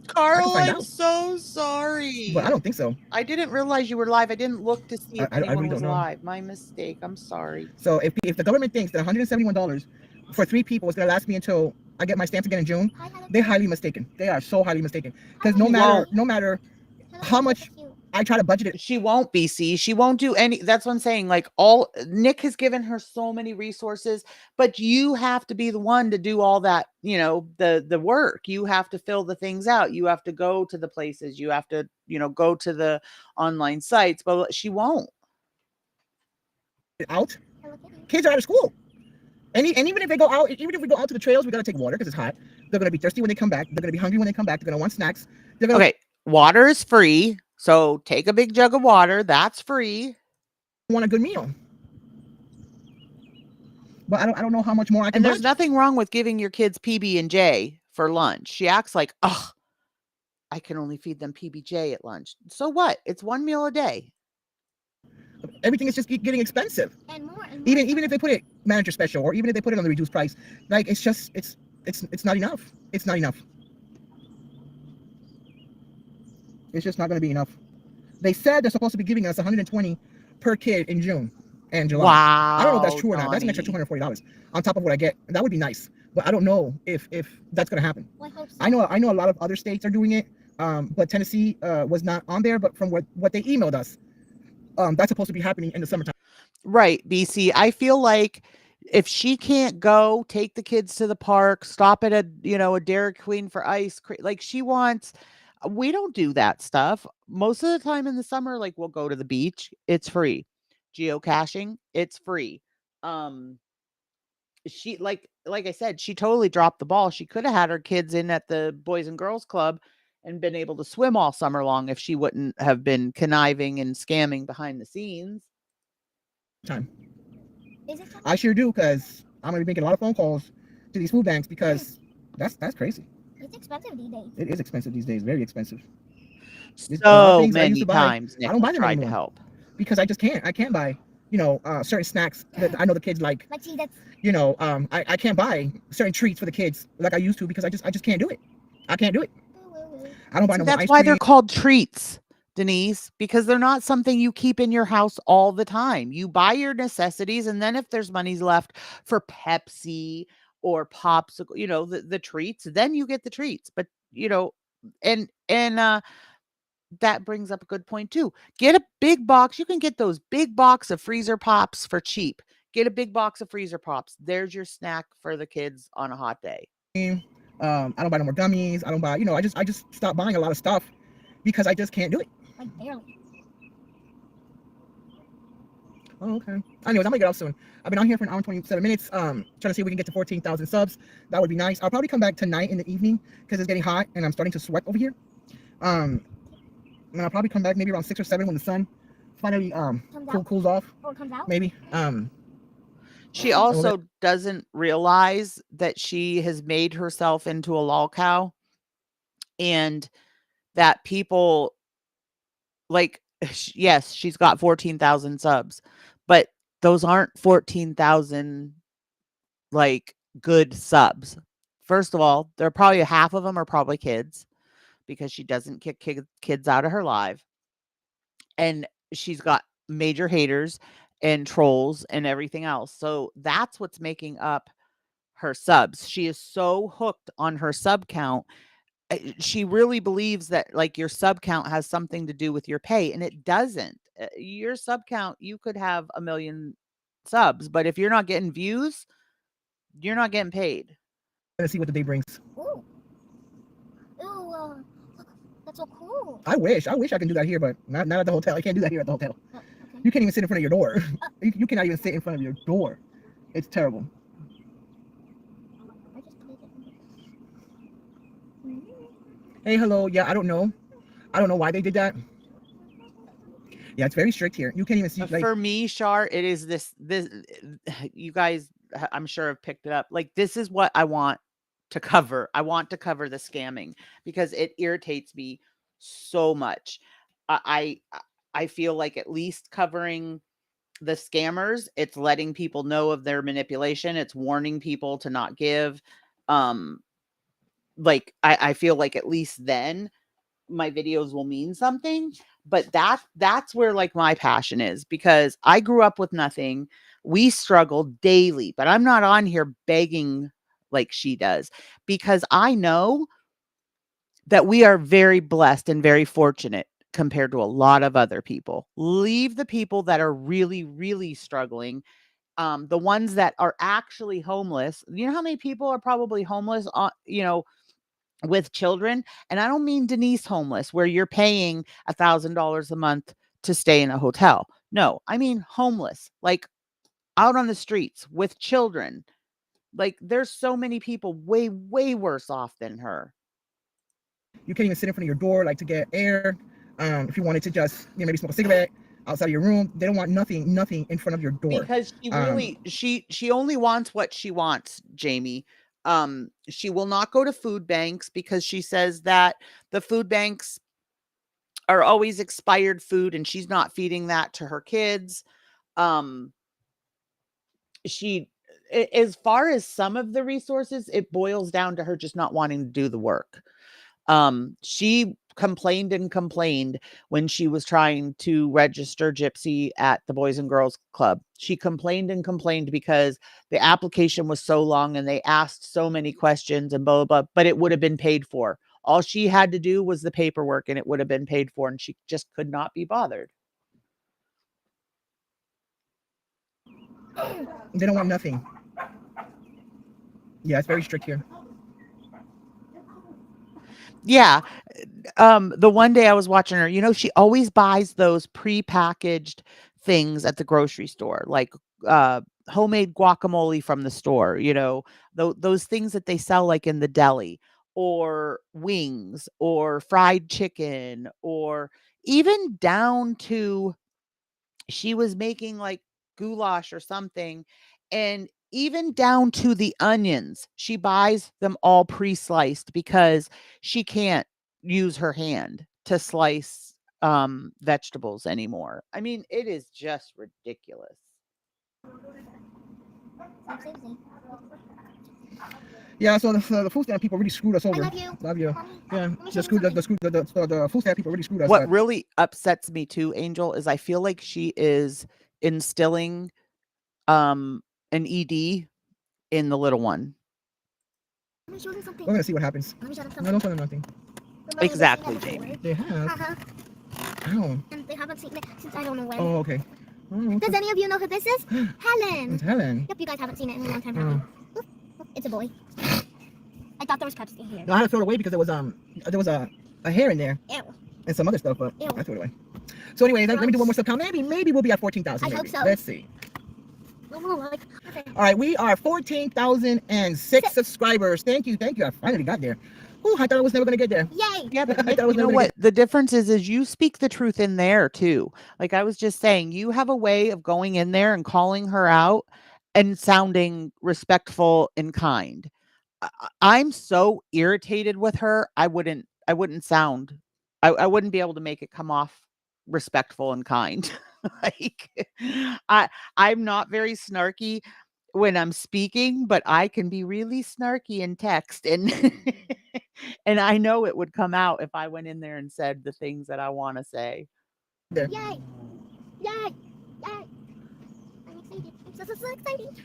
Carl, find I'm out. so sorry. But I don't think so. I didn't realize you were live. I didn't look to see if I anyone really was don't know. live. My mistake. I'm sorry. So if the government thinks that $171 for 3 people is gonna last me until I get my stamps again in June, they're highly mistaken. They are so highly mistaken. Because no matter how much I try to budget it, She won't, BC. She won't do any. That's what I'm saying. Like Nick has given her so many resources, but you have to be the one to do all that, the work. You have to fill the things out. You have to go to the places. You have to, go to the online sites, but she won't. out. Kids are out of school. And even if they go out, even if we go out to the trails, we gotta take water because it's hot. They're gonna be thirsty when they come back. They're gonna be hungry when they come back. They're gonna want snacks. Okay, water is free. So take a big jug of water. That's free. Want a good meal. But I don't know how much more I can. And there's budget. nothing wrong with giving your kids PB&J for lunch. She acts like, oh, I can only feed them PB&J at lunch. So what? It's one meal a day. Everything is just getting expensive. And more. Even if they put it manager special, or even if they put it on the reduced price, like it's not enough. It's not enough. It's just not going to be enough. They said they're supposed to be giving us 120 per kid in June and July. Wow. I don't know if that's true or not. That's an extra $240 on top of what I get. That would be nice, but I don't know if that's going to happen. Well, I hope so. I know a lot of other states are doing it, but Tennessee was not on there. But from what they emailed us, that's supposed to be happening in the summertime. Right, BC. I feel like if she can't go take the kids to the park, stop at a Dairy Queen for ice cream, like she wants. We don't do that stuff. Most of the time in the summer, like we'll go to the beach. It's free. Geocaching, it's free. She like I said, she totally dropped the ball. She could have had her kids in at the Boys and Girls Club and been able to swim all summer long if she wouldn't have been conniving and scamming behind the scenes. Time. Is it I sure do, because I'm gonna be making a lot of phone calls to these food banks because that's crazy. It's expensive these days. It is expensive these days, very expensive. So many times Nick I don't buy them tried to anymore help. because I just can't. I can't buy, certain snacks that I know the kids like. Like, see, that's I can't buy certain treats for the kids like I used to because I just can't do it. I can't do it. I don't buy no more That's ice why cream. they're called treats, Denise, because they're not something you keep in your house all the time. You buy your necessities, and then if there's money's left for Pepsi or popsicle, the treats, then you get the treats. But and that brings up a good point too. Get a big box. You can get those big box of freezer pops for cheap. Get a big box of freezer pops. There's your snack for the kids on a hot day. I don't buy no more gummies. I don't buy, I just stopped buying a lot of stuff because I just can't do it. like barely. Oh, okay. Anyways, I'm gonna get off soon. I've been on here for an hour and 27 minutes, trying to see if we can get to 14,000 subs. That would be nice. I'll probably come back tonight in the evening because it's getting hot and I'm starting to sweat over here. And I'll probably come back maybe around 6 or 7 when the sun finally cools off. Or it comes out. Maybe. She also doesn't realize that she has made herself into a lol cow, and that people yes, she's got 14,000 subs, but those aren't 14,000 good subs. First of all, they're probably half of them are probably kids because she doesn't kick kids out of her live. and she's got major haters and trolls and everything else. So that's what's making up her subs. She is so hooked on her sub count. She really believes that like your sub count has something to do with your pay, and it doesn't. Your sub count, you could have 1 million subs, but if you're not getting views, you're not getting paid. Let's see what the day brings. Ooh. Ooh, that's so cool. I wish I can do that here, but not at the hotel. I can't do that here at the hotel. Oh, okay. You can't even sit in front of your door. You cannot even sit in front of your door. It's terrible. I just played it. Hey, hello. Yeah, I don't know why they did that. Yeah, it's very strict here. You can't even see. Like, For me, Shar, it is this. You guys, I'm sure have picked it up. Like this is what I want to cover. I want to cover the scamming because it irritates me so much. I feel like at least covering the scammers, it's letting people know of their manipulation. It's warning people to not give. Like I feel like at least then my videos will mean something. But that's where like my passion is, because I grew up with nothing. We struggle daily, but I'm not on here begging like she does, because I know that we are very blessed and very fortunate compared to a lot of other people. Leave the people that are really, really struggling. The ones that are actually homeless. You know how many people are probably homeless on, with children? And I don't mean Denise homeless, where you're paying $1,000 a month to stay in a hotel. No, I mean homeless, like out on the streets with children. Like there's so many people way, way worse off than her. you can't even sit in front of your door, like to get air. If you wanted to just maybe smoke a cigarette outside of your room, they don't want nothing in front of your door. Because she really she only wants what she wants, Jamie. She will not go to food banks because she says that the food banks are always expired food and she's not feeding that to her kids. She, as far as some of the resources, it boils down to her just not wanting to do the work. She complained and complained when she was trying to register Gypsy at the Boys and Girls Club. She complained and complained because the application was so long and they asked so many questions and blah, blah, blah, but it would have been paid for. All she had to do was the paperwork and it would have been paid for, and she just could not be bothered. They don't want nothing. Yeah, it's very strict here. Yeah. The one day I was watching her, she always buys those pre-packaged things at the grocery store, like homemade guacamole from the store, those things that they sell like in the deli, or wings or fried chicken, or even down to she was making like goulash or something, and even down to the onions, she buys them all pre-sliced because she can't use her hand to slice vegetables anymore. I mean, it is just ridiculous. Yeah, so the food stamp people really screwed us over. I love you. Love you. Mommy, Yeah, let me show you the food stamp people really screwed us. What really upsets me too, Angel, is I feel like she is instilling an ED in the little one. Let me show them something. We're gonna see what happens. Let me show them No, something. don't tell them nothing. Remember Exactly, they've seen Jamie. it They have. before? Ow. And they haven't seen it since I don't know when. Oh, okay. Oh, Does any of you know who this is? Helen. it's Helen. Yep, you guys haven't seen it in a long time, have you? Oop, oop, it's a boy. I thought there was Pepsi here. No, I had to throw it away because there was a hair in there Ew. and some other stuff, but Ew. I threw it away. So anyway, let me do one more sub count. Maybe we'll be at 14,000. I hope so. Let's see. Okay. All right, we are 14,006 subscribers. Thank you. I finally got there. Ooh, I thought I was never gonna get there. Yay. Yeah, but I thought I was you know never gonna what? The difference is you speak the truth in there too. Like I was just saying, you have a way of going in there and calling her out and sounding respectful and kind. I'm so irritated with her. I wouldn't sound, I wouldn't be able to make it come off respectful and kind. Like I'm not very snarky when I'm speaking, but I can be really snarky in text, and and I know it would come out if I went in there and said the things that I want to say. There. Yay! Yay! Yay! I'm excited. I'm so excited.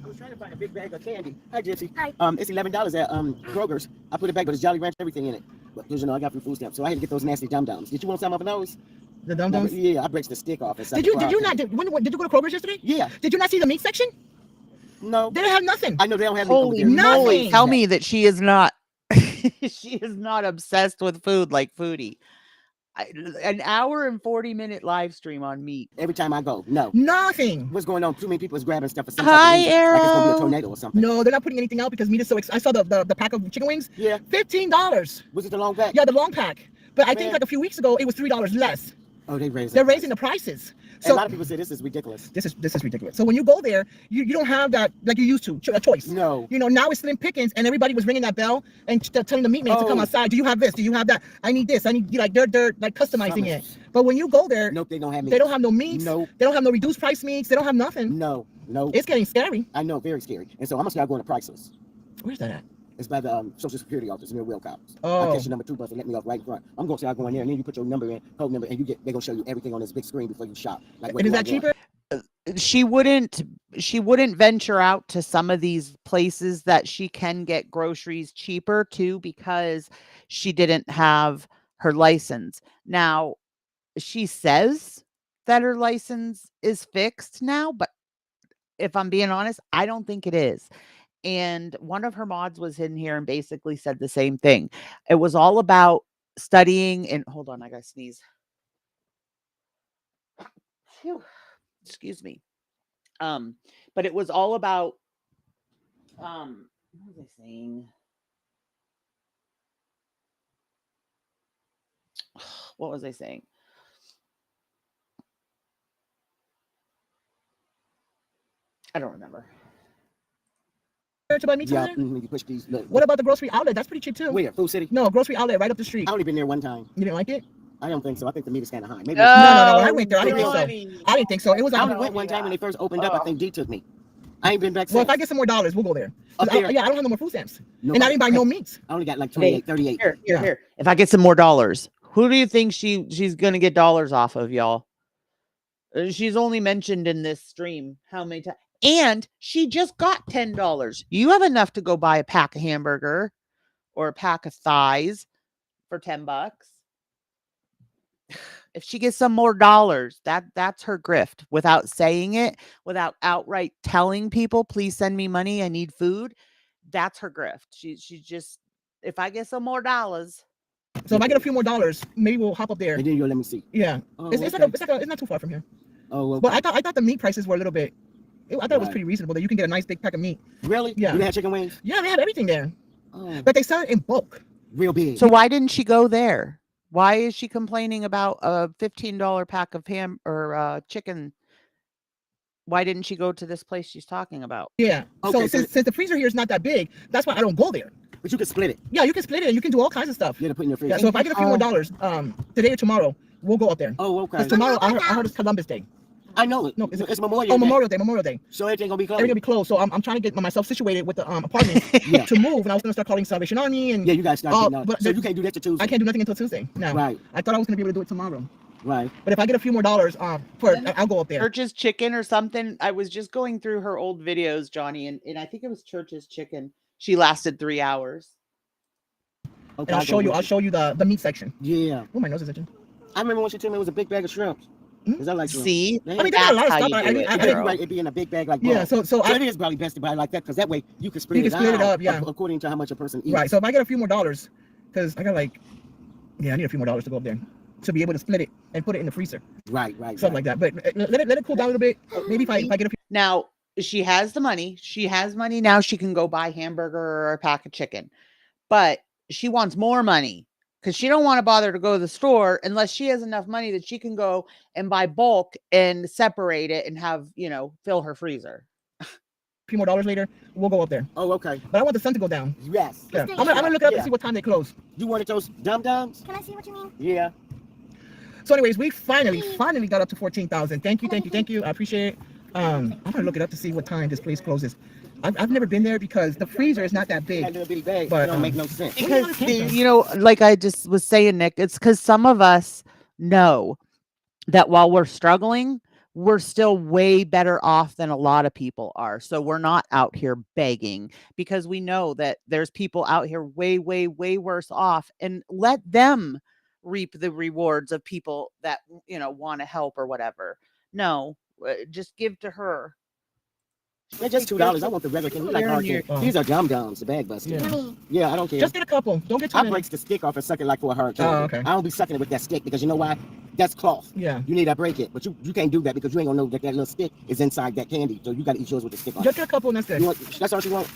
I was trying to find a big bag of candy. Hi, Gypsy. Hi. It's $11 at Kroger's. I put it back, but it's Jolly Ranch, everything in it. But because I got free food stamps, so I had to get those nasty dum-dums. Did you want some of those? The dum-dums? Yeah, I breaks the stick off. Did you not? Did you go to Kroger's yesterday? Yeah. Did you not see the meat section? No. They didn't have nothing. I know they don't have Holy anything over there. moly! Nothing. Tell me that she is not. She is not obsessed with food like Foodie. An hour and 40-minute live stream on meat. Every time I go, no. Nothing. What's going on? Too many people is grabbing stuff for some Hi, type of reason, like it's gonna be a Arrow. tornado or something. No, they're not putting anything out because meat is so I saw the pack of chicken wings. Yeah. $15. Was it the long pack? Yeah, the long pack. But I think Man. like a few weeks ago it was $3 less. Oh, they're They're raising the prices. And a lot So of people say this is ridiculous. this is ridiculous. So when you go there, you don't have that like you used to a choice. No. You know, now it's slim pickings, and everybody was ringing that bell and telling the meat man to come Oh. outside. Do you have this? Do you have that? I need this. I need they're like customizing it. Promise. But when you go there, Nope, they don't have meat. they don't have no meats. Nope. They don't have no reduced price meats. They don't have nothing. No. It's getting scary. I know, very scary. And so I'm gonna start going to Priceless. Where's that at? It's by the Social Security office near Wilcox. Oh. I catch your number 2 bus and let me off right in front. I'm gonna start going there, and then you put your number in, code number, and they're gonna show you everything on this big screen before you shop. Like what And is you that want. cheaper? She wouldn't venture out to some of these places that she can get groceries cheaper too, because she didn't have her license. Now, she says that her license is fixed now, but if I'm being honest, I don't think it is. And one of her mods was in here and basically said the same thing. It was all about studying and hold on, I gotta sneeze. Phew. Excuse me. But it was all about what was I saying? What was I saying? I don't remember. To buy meat Yeah, there? you push these. Look, What about the grocery outlet? That's pretty cheap too. where? Food City? No, grocery outlet right up the street. I only been there one time. You didn't like it? I don't think so. I think the meat is kind of high. Maybe. No. When I went there, I didn't think so. Buddy. I didn't think so. It was I like, only went one time when they first opened up. I think D took me. I ain't been back since. well, if I get some more dollars, we'll go there. 'Cause Up there? I don't have no more food stamps. No, And I didn't buy no meats. I only got like 28, 38. Here, Yeah. here. If I get some more dollars, who do you think she's gonna get dollars off of, y'all? She's only mentioned in this stream how many times, and she just got $10. You have enough to go buy a pack of hamburger or a pack of thighs for $10. If she gets some more dollars, that's her grift without saying it, without outright telling people, please send me money, I need food. That's her grift. She just, if I get some more dollars. So if I get a few more dollars, maybe we'll hop up there. And then you'll let me see. Yeah. Oh, It's okay. it's not too far from here. Oh, okay. But I thought the meat prices were a little bit. I thought it was Right. pretty reasonable that you can get a nice big pack of meat. Really? Yeah. You didn't have chicken wings? Yeah, they have everything there, Oh, but they sell it in bulk. real big. So why didn't she go there? Why is she complaining about a $15 pack of ham or chicken? Why didn't she go to this place she's talking about? Yeah. Okay, So since the freezer here is not that big, that's why I don't go there. But you can split it. Yeah, you can split it and you can do all kinds of stuff. You have to put in your fridge. Yeah. So if I get a few more dollars, today or tomorrow, we'll go up there. Oh, okay. Because tomorrow I heard it's Columbus Day. I know it. No, is it- It's Memorial Oh, Day. Memorial Day. So everything gonna be closed. Everything will be closed. So I'm trying to get myself situated with the apartment Yeah. to move, and I was gonna start calling Salvation Army and Yeah, you guys start getting out. but So you can't do that to Tuesday. I can't do nothing until Tuesday. No. Right. I thought I was gonna be able to do it tomorrow. Right. But if I get a few more dollars, I'll go up there. Church's Chicken or something. I was just going through her old videos, Johnny, and I think it was Church's Chicken. She lasted 3 hours. Okay. And I'll show you the meat section. Yeah. Oh, my nose is itching. I remember when she told me it was a big bag of shrimps. Because I like shrimp. See? Yeah. I mean, they got a lot of That's how stuff. you I do mean, it, I I think girl. you're right. It'd be in a big bag like Yeah. balls. So it is probably best to buy like that because that way you can split You it can split it out up, yeah. according to how much a person eats. right. So if I get a few more dollars, because I got I need a few more dollars to go up there to be able to split it and put it in the freezer, Right. something like that. But let it cool down a little bit. Maybe if I get a few. Now, she has the money. She has money now. She can go buy hamburger or a pack of chicken. But she wants more money because she don't want to bother to go to the store unless she has enough money that she can go and buy bulk and separate it and have, fill her freezer. Few more dollars later, we'll go up there. Oh, okay. But I want the sun to go down. Yes. Yeah. I'm gonna look it up Yeah. and see what time they close. You wanted those dum-dums? Can I see what you mean? Yeah. So anyways, we finally got up to 14,000. Thank you. I appreciate it. I'm gonna look it up to see what time this place closes. I've never been there because the freezer is not that That big. little bitty bag. But, It don't make no sense. Because, Okay. like I just was saying, Nick, it's because some of us know that while we're struggling, we're still way better off than a lot of people are. So we're not out here begging, because we know that there's people out here way, way, way worse off, and let them reap the rewards of people that, want to help or whatever. No, just give to her. They're just $2. I want the regular candy. You like hard candy. These are dum-dums, the bag busters. Yeah. Yeah, I don't care. Just get a couple. Don't get too I many. breaks the stick off and suck it like for a hard candy. Oh, okay. I don't be sucking it with that stick, because you know why? That's cloth. Yeah. You need to break it, but you can't do that, because you ain't gonna know that that little stick is inside that candy. So you gotta eat yours with the stick on. Just get a couple and that's it. That's all you want?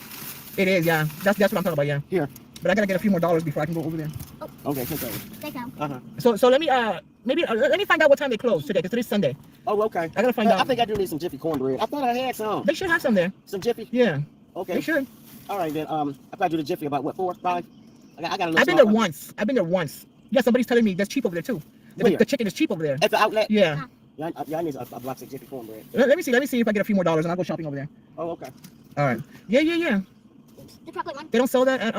It is, yeah. That's what I'm talking about, yeah. Here. But I gotta get a few more dollars before I can go over there. Okay, take that. Take them. So let me let me find out what time they close today, because today's Sunday. Oh, okay. I gotta find out. I think I do need some Jiffy cornbread. I thought I had some. They should have some there. Some Jiffy? Yeah. Okay. They should. All right, then. I probably do the Jiffy about, what, 4, 5? I got a little I've been there once. Yeah, somebody's telling me that's cheap over there too. The chicken is cheap over there. At the outlet? Yeah. Yeah, I need a box of Jiffy cornbread. Let me see if I get a few more dollars and I'll go shopping over there. Oh, okay. All right. Yeah. The chocolate one. They don't sell that at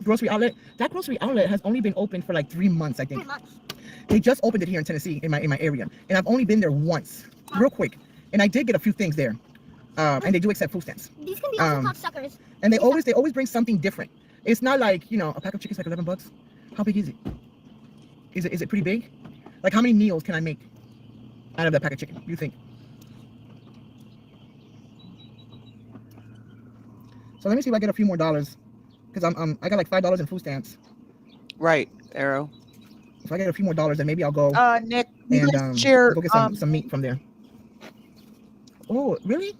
grocery outlet. That grocery outlet has only been open for like 3 months, I think. 3 months. They just opened it here in Tennessee, in my area, and I've only been there once, real quick, and I did get a few things there, and they do accept food stamps. These can be also called suckers. And they always bring something different. It's not like, a pack of chicken's like $11. How big is it? Is it pretty big? Like, how many meals can I make out of that pack of chicken? What do you think? So let me see if I get a few more dollars, because I got like $5 in food stamps. Right, Arrow. If I get a few more dollars, then maybe I'll go Nick, and share, go get some meat from there. Oh, really?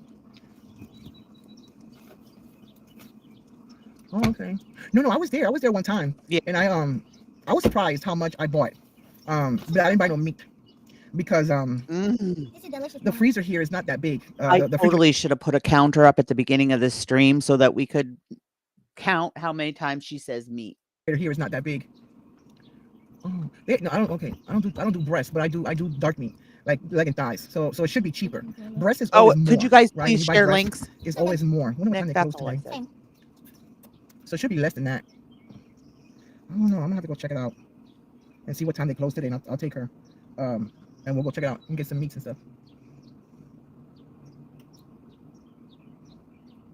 Oh, okay. No, I was there. I was there one time. Yeah. And I was surprised how much I bought. But I didn't buy no meat, because It's a delicious the one. freezer here is not that big. I The totally should have put a counter up at the beginning of this stream so that we could count how many times she says meat. refrigerator here is not that big. Oh, no, I don't. Okay, I don't do breast, but I do dark meat, like leg and thighs. So it should be cheaper. Breast is Oh, always more, could you guys right? please When you buy share breast, links? it's always more. Wonder what time Nick, they that's close all I today. said. Same. So it should be less than that. I don't know. I'm gonna have to go check it out and see what time they close today, and I'll take her, and we'll go check it out and get some meats and stuff.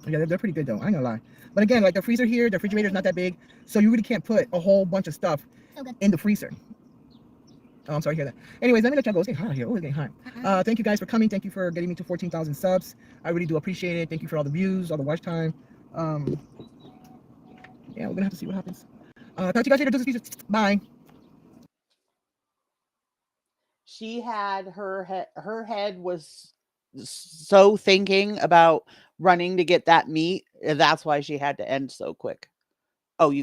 Yeah, they're pretty good though. I ain't gonna lie. But again, like the freezer here, the refrigerator is not that big, so you really can't put a whole bunch of stuff So good. in the freezer. Oh, I'm sorry to hear that. Anyways, let me let y'all go. It's getting hot here. Oh, it's getting hot. Thank you guys for coming. Thank you for getting me to 14,000 subs. I really do appreciate it. Thank you for all the views, all the watch time. Yeah, we're gonna have to see what happens. Talk to you guys later. Deuces, pieces. Bye. She had her head was so thinking about running to get that meat. And that's why she had to end so quick. Oh,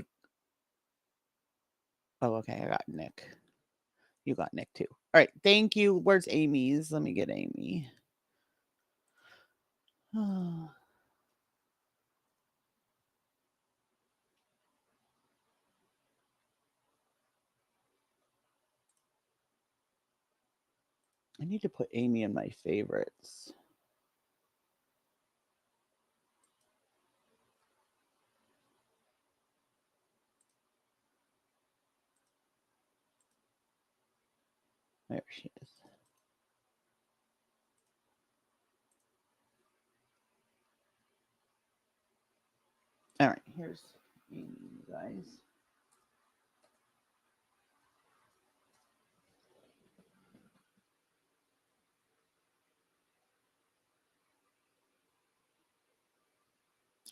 okay. I got Nick. You got Nick too. All right. Thank you. Where's Amy's? Let me get Amy. I need to put Amy in my favorites. There she is. All right, here's Amy, you guys.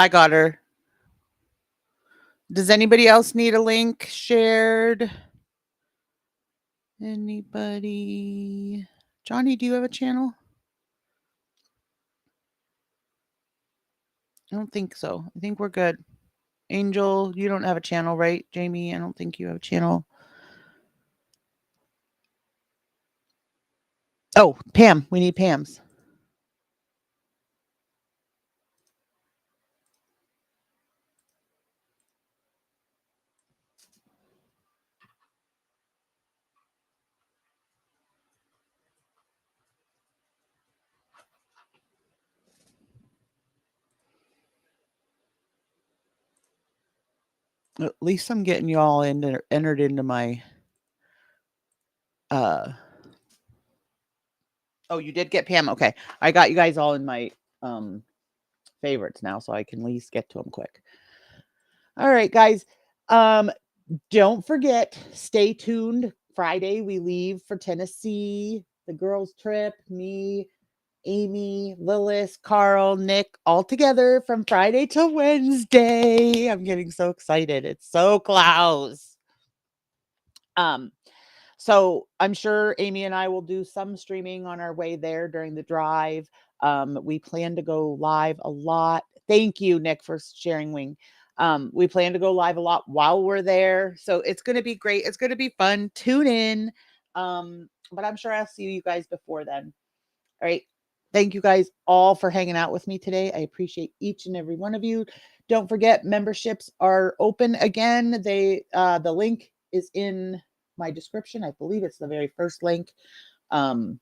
I got her. Does anybody else need a link shared? Anybody? Johnny, do you have a channel? I don't think so. I think we're good. Angel, you don't have a channel, right? Jamie, I don't think you have a channel. Oh, Pam. We need Pam's. At least I'm getting y'all entered into my Oh, you did get Pam. Okay. I got you guys all in my favorites now, so I can at least get to them quick. All right, guys. Don't forget, stay tuned. Friday, we leave for Tennessee, the girls' trip. Me, Amy, Lilith, Carl, Nick, all together from Friday to Wednesday. I'm getting so excited. It's so close. So I'm sure Amy and I will do some streaming on our way there during the drive. We plan to go live a lot. Thank you, Nick, for sharing Wing. We plan to go live a lot while we're there. So it's going to be great. It's going to be fun. Tune in. But I'm sure I'll see you guys before then. All right. Thank you guys all for hanging out with me today. I appreciate each and every one of you. Don't forget, memberships are open again. The link is in my description. I believe it's the very first link. And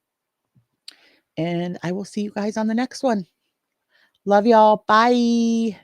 I will see you guys on the next one. Love y'all. Bye.